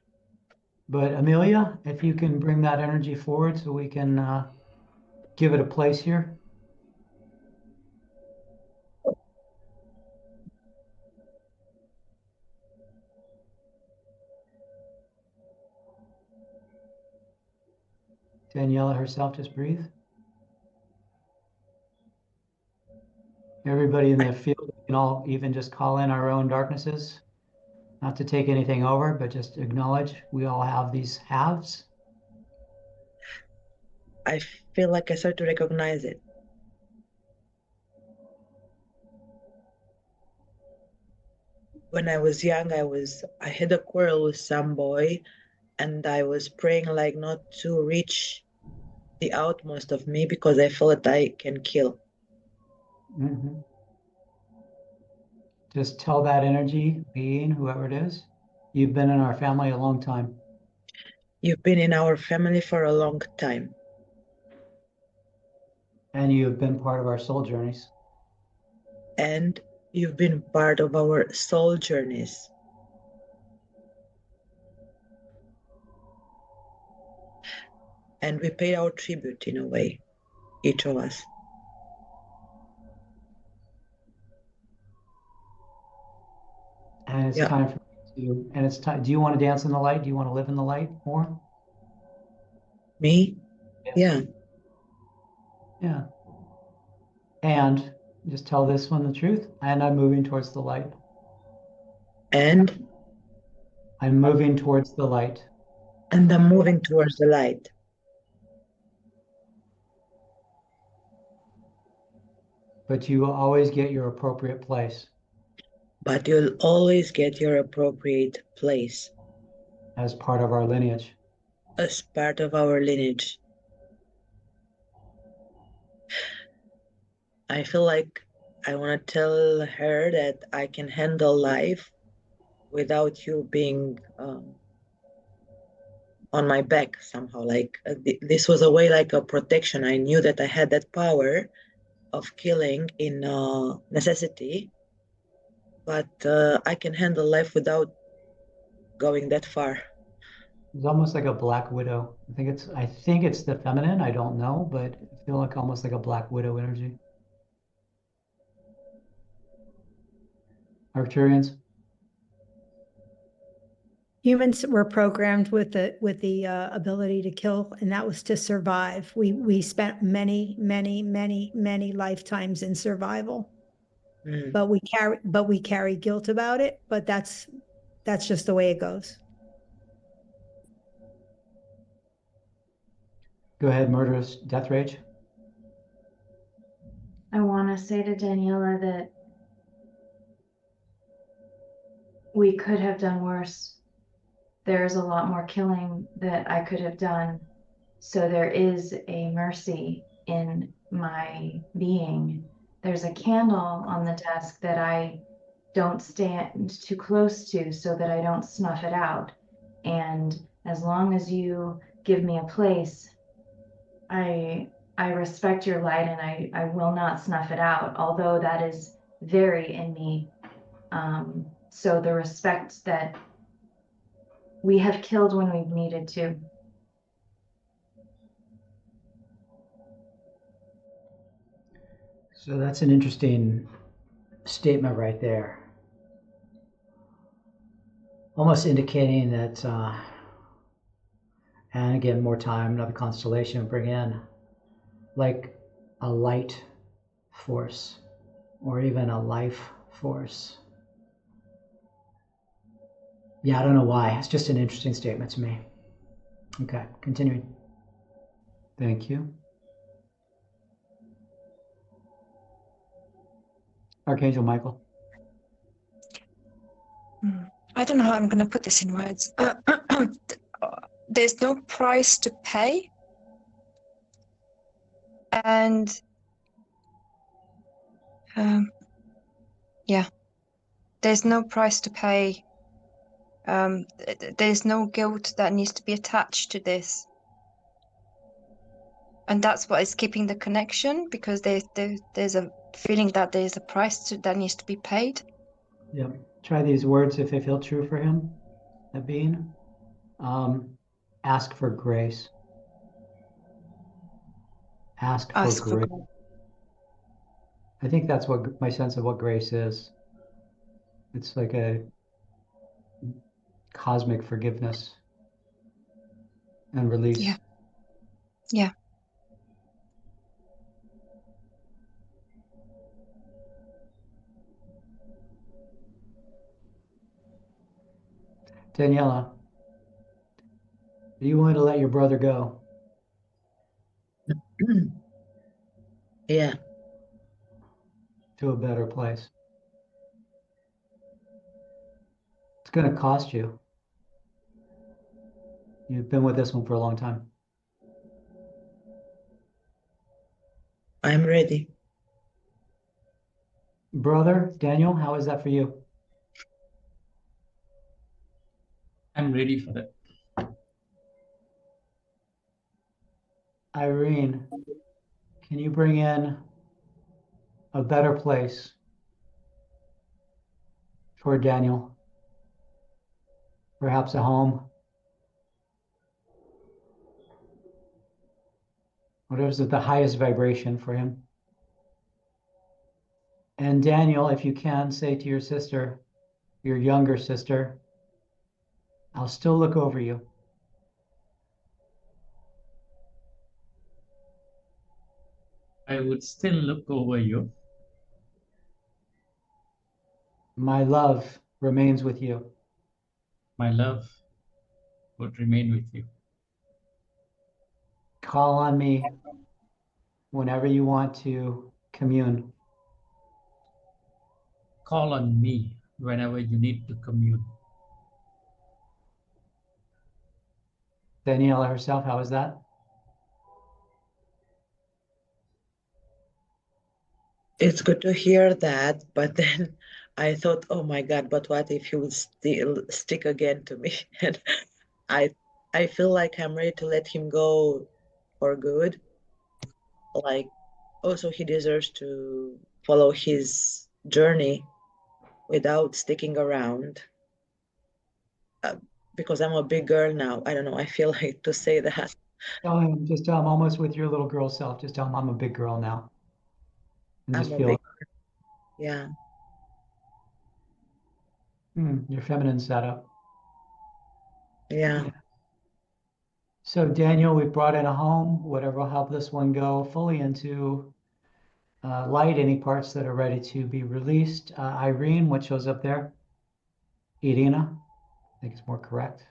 but Amelia, if you can bring that energy forward so we can give it a place here. Daniela herself, just breathe. Everybody in the field, we can all even just call in our own darknesses, not to take anything over, but just acknowledge we all have these halves. I feel like I start to recognize it. When I was young, I had a quarrel with some boy, and I was praying like not to reach the outmost of me because I felt I can kill. Just tell that energy, being, whoever it is, you've been in our family a long time. You've been in our family for a long time. And you've been part of our soul journeys. And you've been part of our soul journeys. And we pay our tribute in a way, each of us. it's Yeah. time for you to, and it's time. Do you want to dance in the light? Do you want to live in the light more? Me? Yes. Yeah. Yeah. And just tell this one the truth. And I'm moving towards the light. And I'm moving towards the light. I'm moving towards the light. But you will always get your appropriate place But you'll always get your appropriate place as part of our lineage. as part of our lineage. I feel like I want to tell her that I can handle life without you being on my back somehow. Like this was a way like a protection. I knew that I had that power of killing in necessity, but I can handle life without going that far. It's almost like a black widow. I think it's the feminine. I don't know, but I feel like almost like a black widow energy. Arcturians. Humans were programmed with the ability to kill, and that was to survive. We spent many lifetimes in survival, but we carry guilt about it. But that's just the way it goes. Go ahead, murderous death rage. I want to say to Daniela that we could have done worse. There's a lot more killing that I could have done. So there is a mercy in my being. There's a candle on the desk that I don't stand too close to so that I don't snuff it out. And as long as you give me a place, I respect your light, and I will not snuff it out, although that is very in me. So the respect that we have killed when we've needed to. So that's an interesting statement right there. Almost indicating that, and again, more time, another constellation, bring in like a light force or even a life force. Yeah, I don't know why. It's just an interesting statement to me. Okay, continuing. Thank you. Archangel Michael. I don't know how I'm going to put this in words. There's no price to pay. And yeah, there's no price to pay. There's no guilt that needs to be attached to this. And that's what is keeping the connection, because there's a feeling that there's a price that needs to be paid. Yeah, try these words if they feel true for him, that being. Ask for grace. Ask for grace. I think that's what my sense of what grace is. It's like a cosmic forgiveness and release. Yeah. Yeah. Daniela, are you willing to let your brother go? Yeah. To a better place. It's going to cost you. You've been with this one for a long time. I'm ready. Brother, Daniel, how is that for you? I'm ready for that. Irene, can you bring in a better place for Daniel? Perhaps a home? Whatever's at the highest vibration for him. And Daniel, if you can, say to your sister, your younger sister, I'll still look over you. I would still look over you. My love remains with you. My love would remain with you. Call on me whenever you want to commune. Call on me whenever you need to commune. Daniela herself, how is that? It's good to hear that, but then I thought, oh my God, but what if he would still stick again to me? And I feel like I'm ready to let him go for good. Like, also he deserves to follow his journey without sticking around. Because I'm a big girl now. I don't know, I feel like to say that. Just tell him almost with your little girl self. Just tell him I'm a big girl now. And just I'm a feel big girl. Yeah. Your feminine setup. Yeah. So Daniel, we've brought in a home, whatever will help this one go fully into light, any parts that are ready to be released. Irene, what shows up there? Irina, I think it's more correct.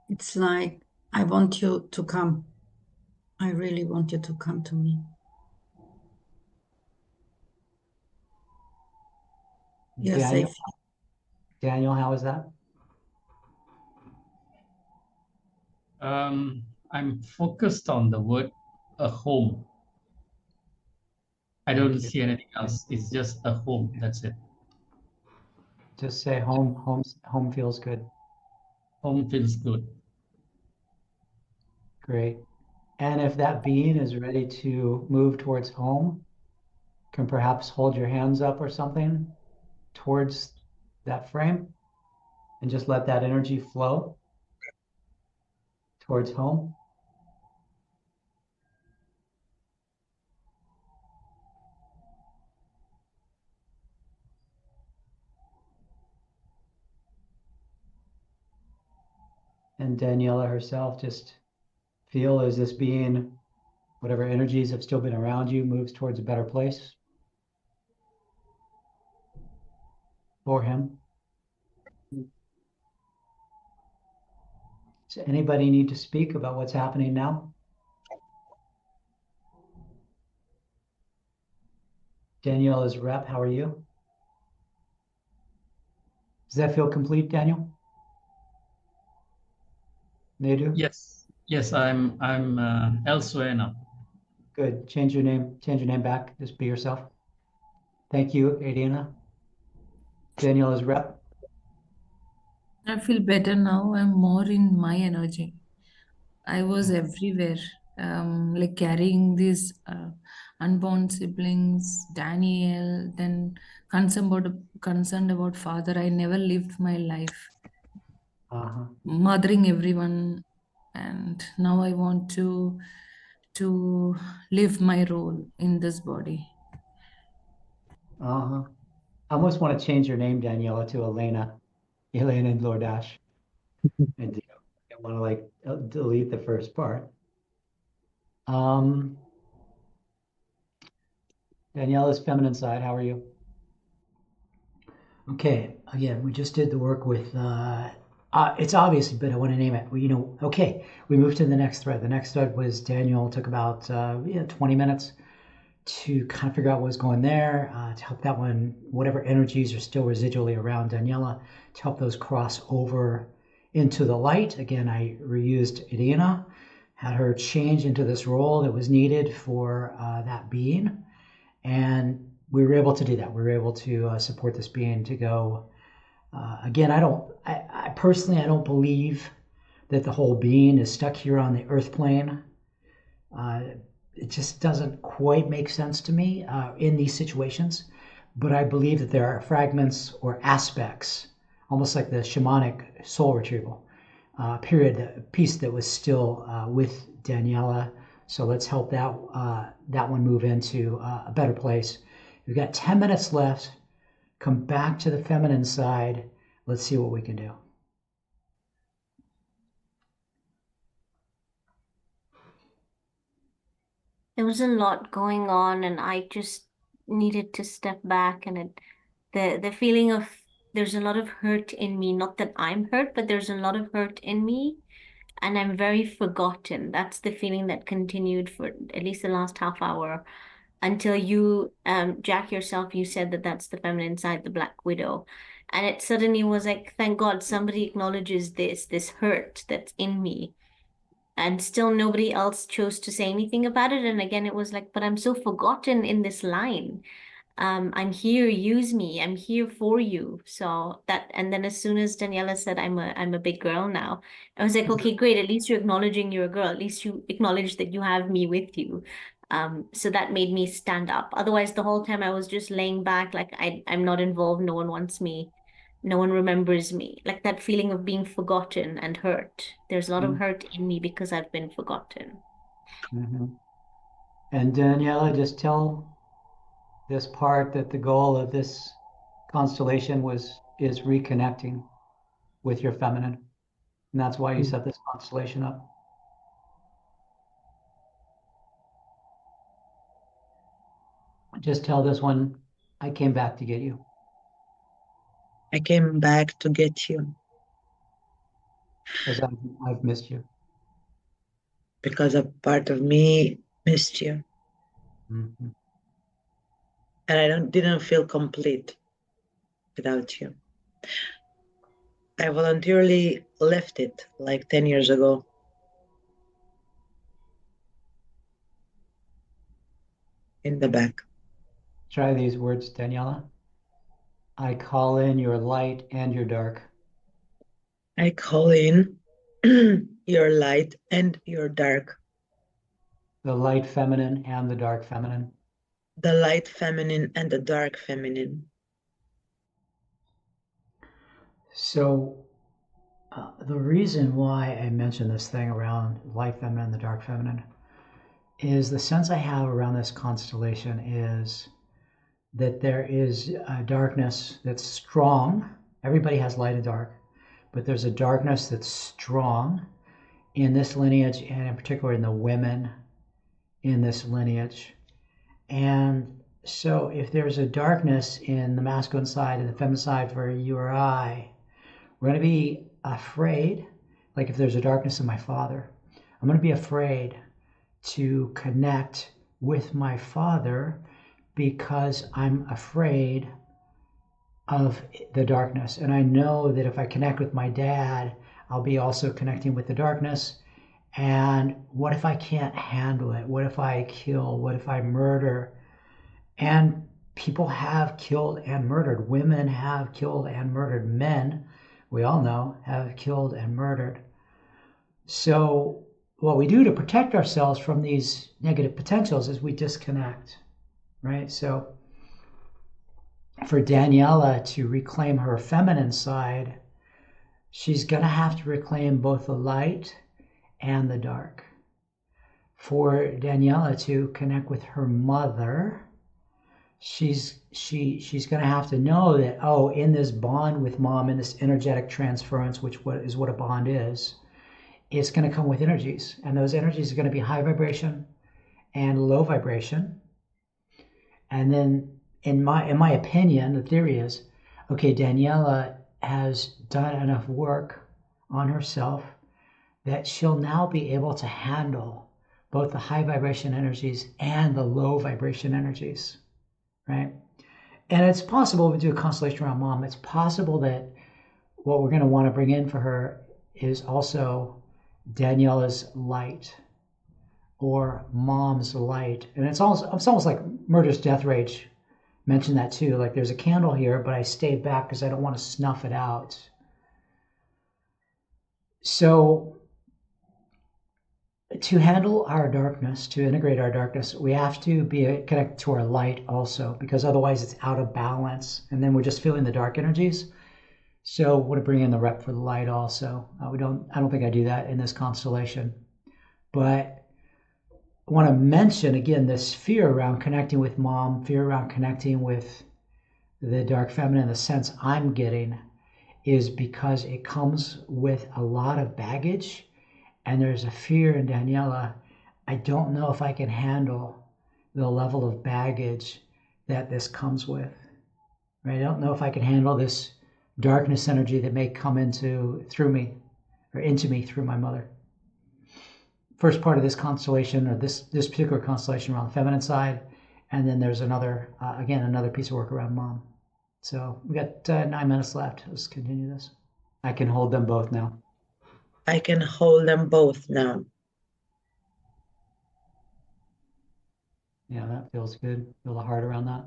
It's like, I want you to come. I really want you to come to me. You're safe. Daniel, how is that? I'm focused on the word a home. I don't see anything else. It's just a home. That's it. Just say home. Home feels good. Home feels good. Great. And if that being is ready to move towards home, can perhaps hold your hands up or something towards that frame and just let that energy flow towards home. And Daniela herself, just feel as this being, whatever energies have still been around you, moves towards a better place for him. Does anybody need to speak about what's happening now? Daniela's rep, how are you? Does that feel complete, Daniel? Nadu? Yes, I'm elsewhere now. Good. Change your name back. Just be yourself. Thank you, Adriana. Daniela's rep. I feel better now. I'm more in my energy. I was everywhere, like carrying these unborn siblings, Daniel, then concerned about father. I never lived my life mothering everyone, and now I want to live my role in this body. I almost want to change your name, Daniela, to Elena Lordash. I do. I want to like delete the first part. Daniela's feminine side, how are you? Okay, again, we just did the work with, it's obvious, but I want to name it. Okay, we moved to the next thread. The next thread was Daniel took about 20 minutes to kind of figure out what was going there, to help that one, whatever energies are still residually around Daniela, to help those cross over into the light. Again, I reused Irina, had her change into this role that was needed for that being. And we were able to do that. We were able to support this being to go. Again, I personally, I don't believe that the whole being is stuck here on the earth plane. It just doesn't quite make sense to me in these situations. But I believe that there are fragments or aspects, almost like the shamanic soul retrieval piece that was still with Daniela. So let's help that one move into a better place. We've got 10 minutes left. Come back to the feminine side. Let's see what we can do. There was a lot going on, and I just needed to step back, and the feeling of there's a lot of hurt in me. Not that I'm hurt, but there's a lot of hurt in me, and I'm very forgotten. That's the feeling that continued for at least the last half hour until you, Jack, yourself, you said that that's the feminine side, the Black Widow. And it suddenly was like, thank God somebody acknowledges this hurt that's in me. And still nobody else chose to say anything about it. And again, it was like, but I'm so forgotten in this line. I'm here, use me, I'm here for you. So that, and then as soon as Daniela said, I'm a big girl now, I was like, okay, great. At least you're acknowledging you're a girl. At least you acknowledge that you have me with you. So that made me stand up. Otherwise, the whole time I was just laying back, like I'm not involved. No one wants me. No one remembers me. Like that feeling of being forgotten and hurt. There's a lot of hurt in me because I've been forgotten. And Daniela, just tell this part that the goal of this constellation is reconnecting with your feminine. And that's why you set this constellation up. Just tell this one, I came back to get you. I came back to get you. Because I've missed you. Because a part of me missed you. Mm-hmm. And I didn't feel complete without you. I voluntarily left it like 10 years ago. In the back. Try these words, Daniela. I call in your light and your dark. I call in your light and your dark. The light feminine and the dark feminine. The light feminine and the dark feminine. So the reason why I mentioned this thing around light feminine and the dark feminine is the sense I have around this constellation is that there is a darkness that's strong. Everybody has light and dark, but there's a darkness that's strong in this lineage, and in particular in the women in this lineage. And so if there's a darkness in the masculine side and the feminine side for you or I, we're going to be afraid, like if there's a darkness in my father, I'm going to be afraid to connect with my father because I'm afraid of the darkness. And I know that if I connect with my dad, I'll be also connecting with the darkness. And what if I can't handle it? What if I kill? What if I murder? And people have killed and murdered. Women have killed and murdered. Men, we all know, have killed and murdered. So what we do to protect ourselves from these negative potentials is we disconnect, right? So for Daniela to reclaim her feminine side, she's going to have to reclaim both the light and the dark. For Daniela to connect with her mother, she's going to have to know that, oh, in this bond with mom, in this energetic transference, which is what a bond is, it's going to come with energies, and those energies are going to be high vibration and low vibration. And then in my opinion, the theory is, okay, Daniela has done enough work on herself that she'll now be able to handle both the high vibration energies and the low vibration energies, right? And it's possible we do a constellation around mom. It's possible that what we're going to want to bring in for her is also Daniela's light or mom's light. And it's almost like Murder's Death Rage mentioned that too. Like there's a candle here, but I stayed back because I don't want to snuff it out. So to handle our darkness, to integrate our darkness, we have to be connected to our light also, because otherwise it's out of balance. And then we're just feeling the dark energies. So we're going to bring in the rep for the light also. I don't think I do that in this constellation. But want to mention again this fear around connecting with mom, fear around connecting with the dark feminine, the sense I'm getting is because it comes with a lot of baggage. And there's a fear in Daniela. I don't know if I can handle the level of baggage that this comes with. Right? I don't know if I can handle this darkness energy that may come through me through my mother. First part of this constellation, or this particular constellation around the feminine side, and then there's another piece of work around mom. So we got 9 minutes left. Let's continue this. I can hold them both now. I can hold them both now. Yeah, that feels good. Feel the heart around that.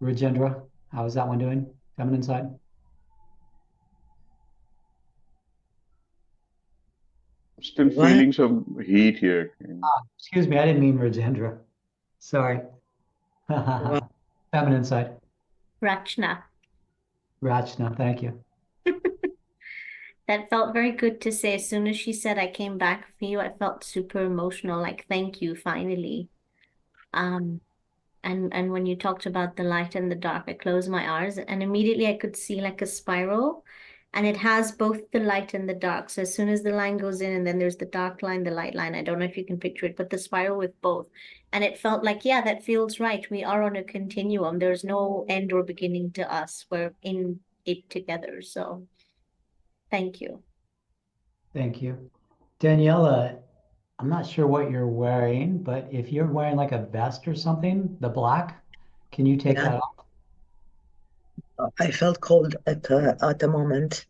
Rajendra, how is that one doing? Feminine side? Still feeling some heat here. Excuse me, I didn't mean Rajendra. Sorry. Feminine side. Rachna. Rachna, thank you. That felt very good to say. As soon as she said I came back for you, I felt super emotional, like thank you, finally. And when you talked about the light and the dark, I closed my eyes and immediately I could see like a spiral, and it has both the light and the dark. So as soon as the line goes in and then there's the dark line, the light line, I don't know if you can picture it, but the spiral with both. And it felt like, yeah, that feels right. We are on a continuum. There's no end or beginning to us. We're in it together. So thank you. Thank you. Daniela, I'm not sure what you're wearing, but if you're wearing like a vest or something, the black, can you take that off? I felt cold at the moment.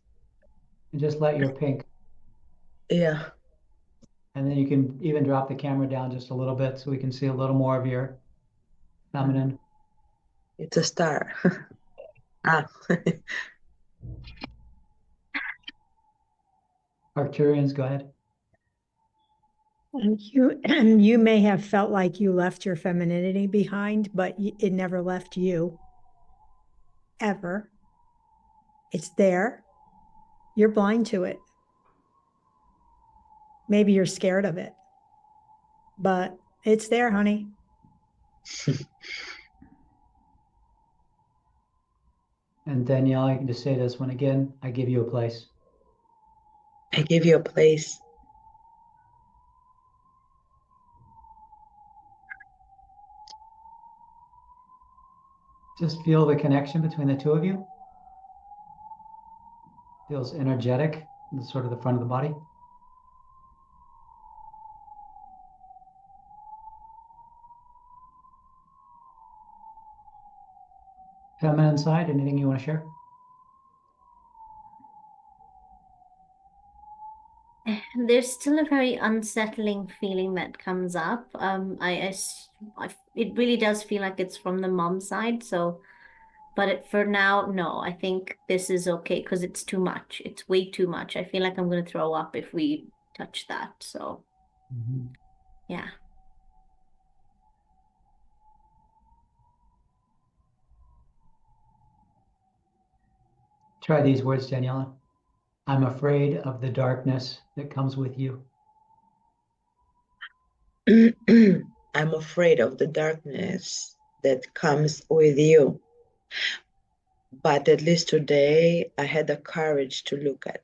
And just let your pink. Yeah. And then you can even drop the camera down just a little bit so we can see a little more of your feminine. It's a star. Arcturians, go ahead. And you may have felt like you left your femininity behind, but it never left you. Ever. It's there. You're blind to it. Maybe you're scared of it, but it's there, honey. And Danielle, I can just say this one again. I give you a place. I give you a place. Just feel the connection between the two of you. Feels energetic, sort of the front of the body. Feminine side, anything you want to share? There's still a very unsettling feeling that comes up. It really does feel like it's from the mom side. So, but for now, no, I think this is okay because it's too much. It's way too much. I feel like I'm going to throw up if we touch that. So, yeah. Try these words, Daniela. I'm afraid of the darkness that comes with you. I'm afraid of the darkness that comes with you. But at least today, I had the courage to look at.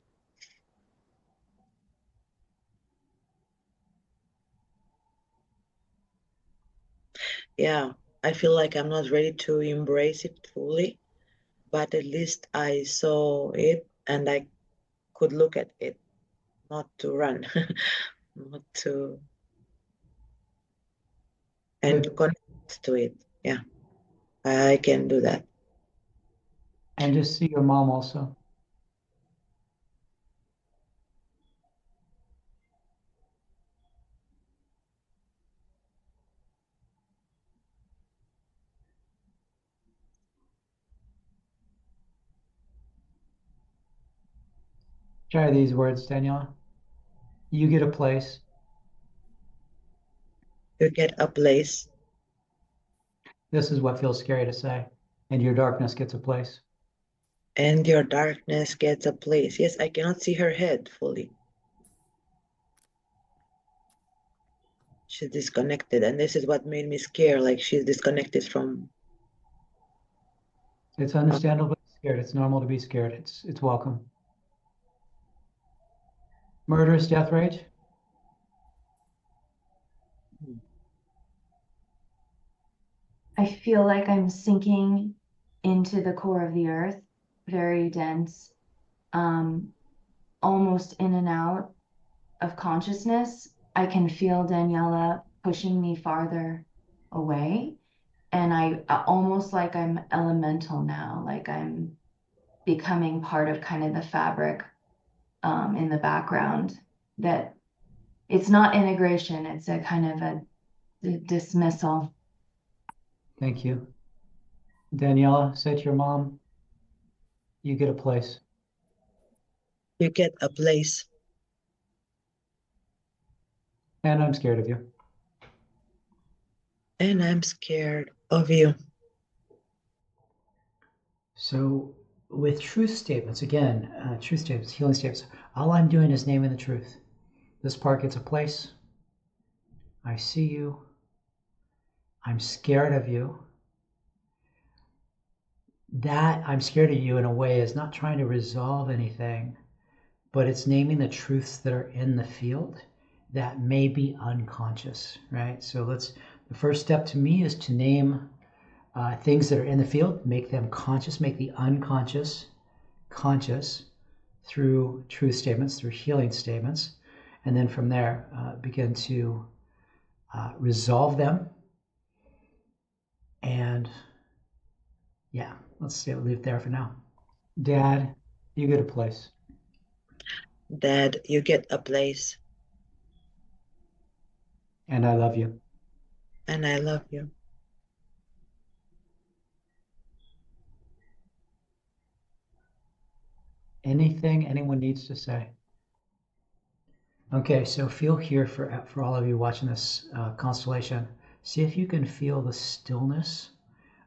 Yeah, I feel like I'm not ready to embrace it fully, but at least I saw it and I could look at it, not to run, not to, and connect to it. Yeah, I can do that. And just see your mom also. Try these words, Daniela. You get a place. You get a place. This is what feels scary to say. And your darkness gets a place. And your darkness gets a place. Yes, I cannot see her head fully. she's disconnected, and this is what made me scared, like she's disconnected from. It's understandable to be scared. It's normal to be scared. It's welcome. Murderous death rage? I feel like I'm sinking into the core of the earth, very dense, almost in and out of consciousness. I can feel Daniela pushing me farther away. And I almost like I'm elemental now, like I'm becoming part of kind of the fabric in the background, that it's not integration, it's a kind of a dismissal. Thank you. Daniela, say to your mom, you get a place. You get a place. And I'm scared of you. And I'm scared of you. So with truth statements, again, truth statements, healing statements, all I'm doing is naming the truth. This part gets a place. I see you. I'm scared of you. That I'm scared of you in a way is not trying to resolve anything, but it's naming the truths that are in the field that may be unconscious, right? So the first step to me is to name things that are in the field, make them conscious, make the unconscious conscious through truth statements, through healing statements, and then from there begin to resolve them. And yeah, let's leave it there for now. Dad, you get a place. Dad, you get a place. And I love you. And I love you. Anything anyone needs to say? Okay, so feel here for all of you watching this constellation. See if you can feel the stillness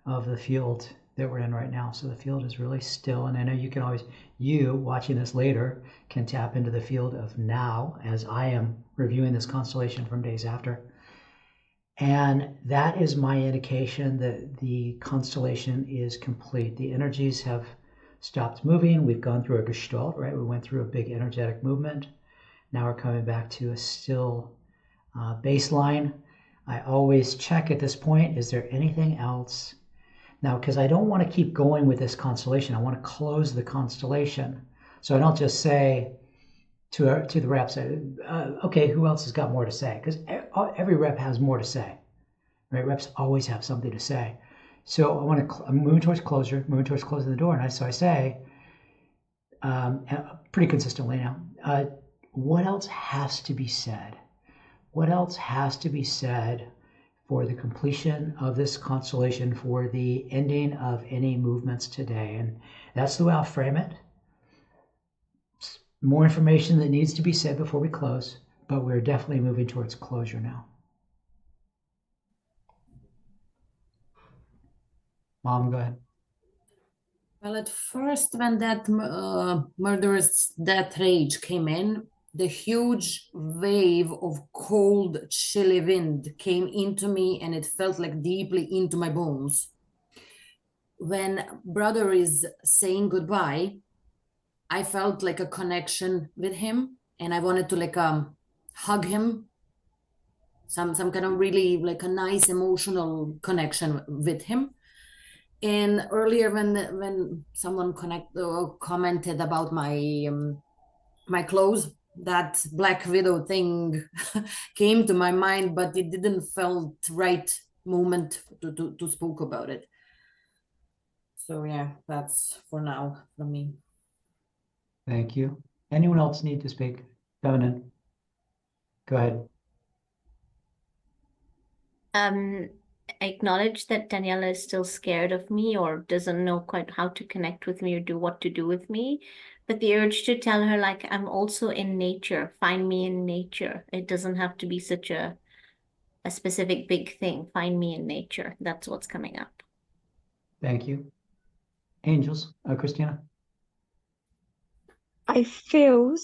of the field that we're in right now. So the field is really still, and I know you can always, you watching this later, can tap into the field of now as I am reviewing this constellation from days after. And that is my indication that the constellation is complete. The energies have stopped moving. We've gone through a gestalt, right? We went through a big energetic movement. Now we're coming back to a still baseline. I always check at this point, is there anything else? Now, because I don't want to keep going with this constellation, I want to close the constellation. So I don't just say to the reps, okay, who else has got more to say? Because every rep has more to say, right? Reps always have something to say. So I'm moving towards closure, moving towards closing the door. And so I say, pretty consistently now, what else has to be said? What else has to be said for the completion of this constellation, for the ending of any movements today? And that's the way I'll frame it. More information that needs to be said before we close, but we're definitely moving towards closure now. Mom, go ahead. Well, at first, when that murderous death rage came in, the huge wave of cold, chilly wind came into me, and it felt like deeply into my bones. When brother is saying goodbye, I felt like a connection with him, and I wanted to like hug him. Some kind of really like a nice emotional connection with him. And earlier, when someone commented about my my clothes, that Black Widow thing came to my mind, but it didn't felt right moment to spoke about it. So yeah, that's for now from me. Thank you. Anyone else need to speak? Feminine. Go ahead. I acknowledge that Daniela is still scared of me or doesn't know quite how to connect with me or do what to do with me. But the urge to tell her, like, I'm also in nature. Find me in nature. It doesn't have to be such a specific big thing. Find me in nature. That's what's coming up. Thank you. Angels, Christina. I feel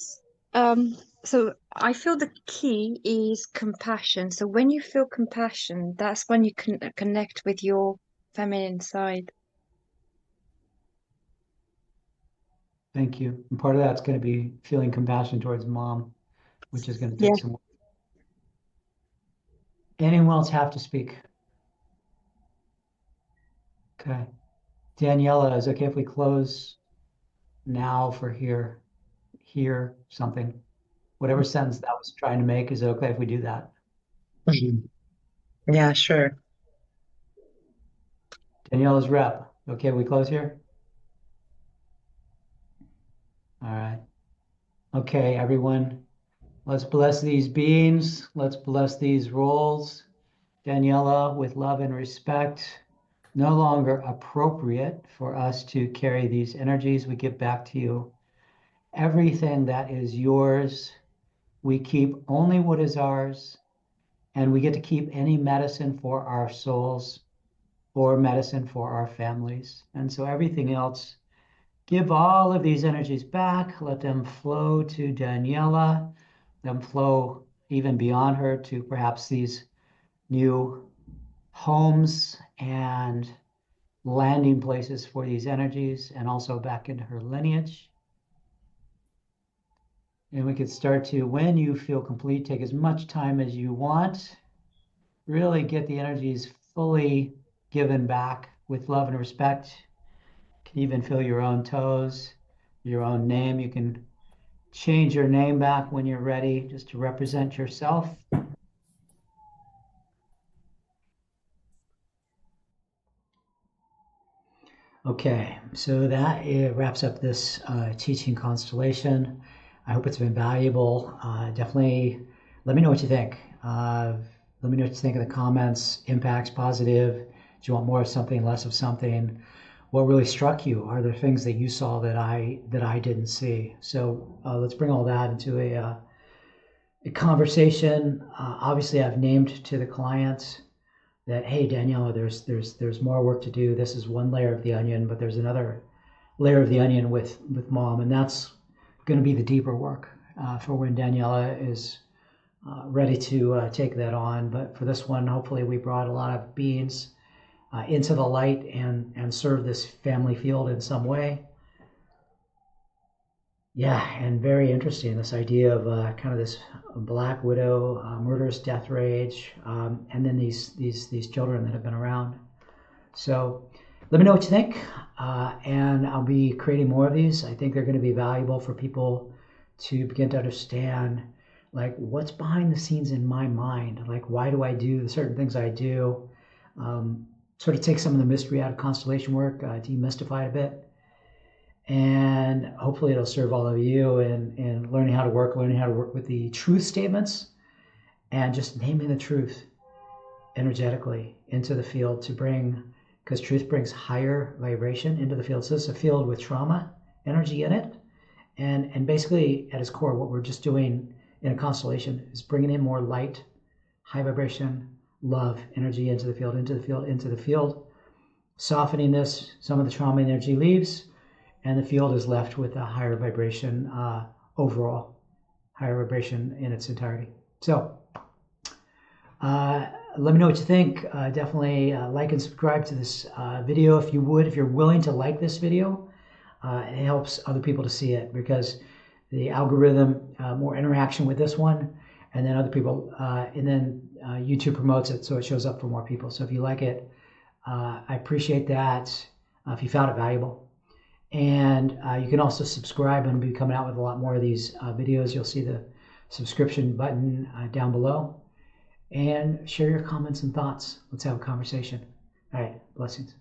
So I feel the key is compassion. So when you feel compassion, that's when you can connect with your feminine side. Thank you. And part of that's going to be feeling compassion towards mom, which is going to take some work. Anyone else have to speak? Okay. Daniela, is it okay if we close now for here something? Whatever sentence that was trying to make, is it okay if we do that? Yeah, sure. Daniela's rep. Okay, we close here? All right. Okay, everyone. Let's bless these beings. Let's bless these roles. Daniela, with love and respect, no longer appropriate for us to carry these energies. We give back to you everything that is yours. We keep only what is ours, and we get to keep any medicine for our souls or medicine for our families. And so everything else, give all of these energies back. Let them flow to Daniela, them flow even beyond her to perhaps these new homes and landing places for these energies, and also back into her lineage. And we could start to, when you feel complete, take as much time as you want. Really get the energies fully given back with love and respect. You can even feel your own toes, your own name. You can change your name back when you're ready, just to represent yourself. Okay, so that wraps up this teaching constellation. I hope it's been valuable. Definitely let me know what you think. Let me know what you think in the comments. Impacts, positive. Do you want more of something, less of something? What really struck you? Are there things that you saw that I didn't see? So let's bring all that into a conversation. Obviously, I've named to the clients that, hey, Daniela, there's more work to do. This is one layer of the onion, but there's another layer of the onion with mom, and that's going to be the deeper work for when Daniela is ready to take that on. But for this one, hopefully we brought a lot of beings into the light and serve this family field in some way. Yeah, and very interesting, this idea of kind of this Black Widow, murderous death rage, and then these children that have been around. So let me know what you think, and I'll be creating more of these. I think they're going to be valuable for people to begin to understand, like, what's behind the scenes in my mind? Like, why do I do the certain things I do? Sort of take some of the mystery out of constellation work, demystify it a bit. And hopefully it'll serve all of you in learning how to work with the truth statements, and just naming the truth energetically into the field to bring, because truth brings higher vibration into the field. So it's a field with trauma energy in it. And basically at its core, what we're just doing in a constellation is bringing in more light, high vibration, love energy into the field, softening this. Some of the trauma energy leaves, and the field is left with a higher vibration overall, higher vibration in its entirety. So let me know what you think. Definitely like and subscribe to this video if you would, if you're willing to like this video. It helps other people to see it, because the algorithm, more interaction with this one, and then other people, and then YouTube promotes it so it shows up for more people. So if you like it, I appreciate that if you found it valuable. And you can also subscribe. I'm going to be coming out with a lot more of these videos. You'll see the subscription button down below. And share your comments and thoughts. Let's have a conversation. All right, blessings.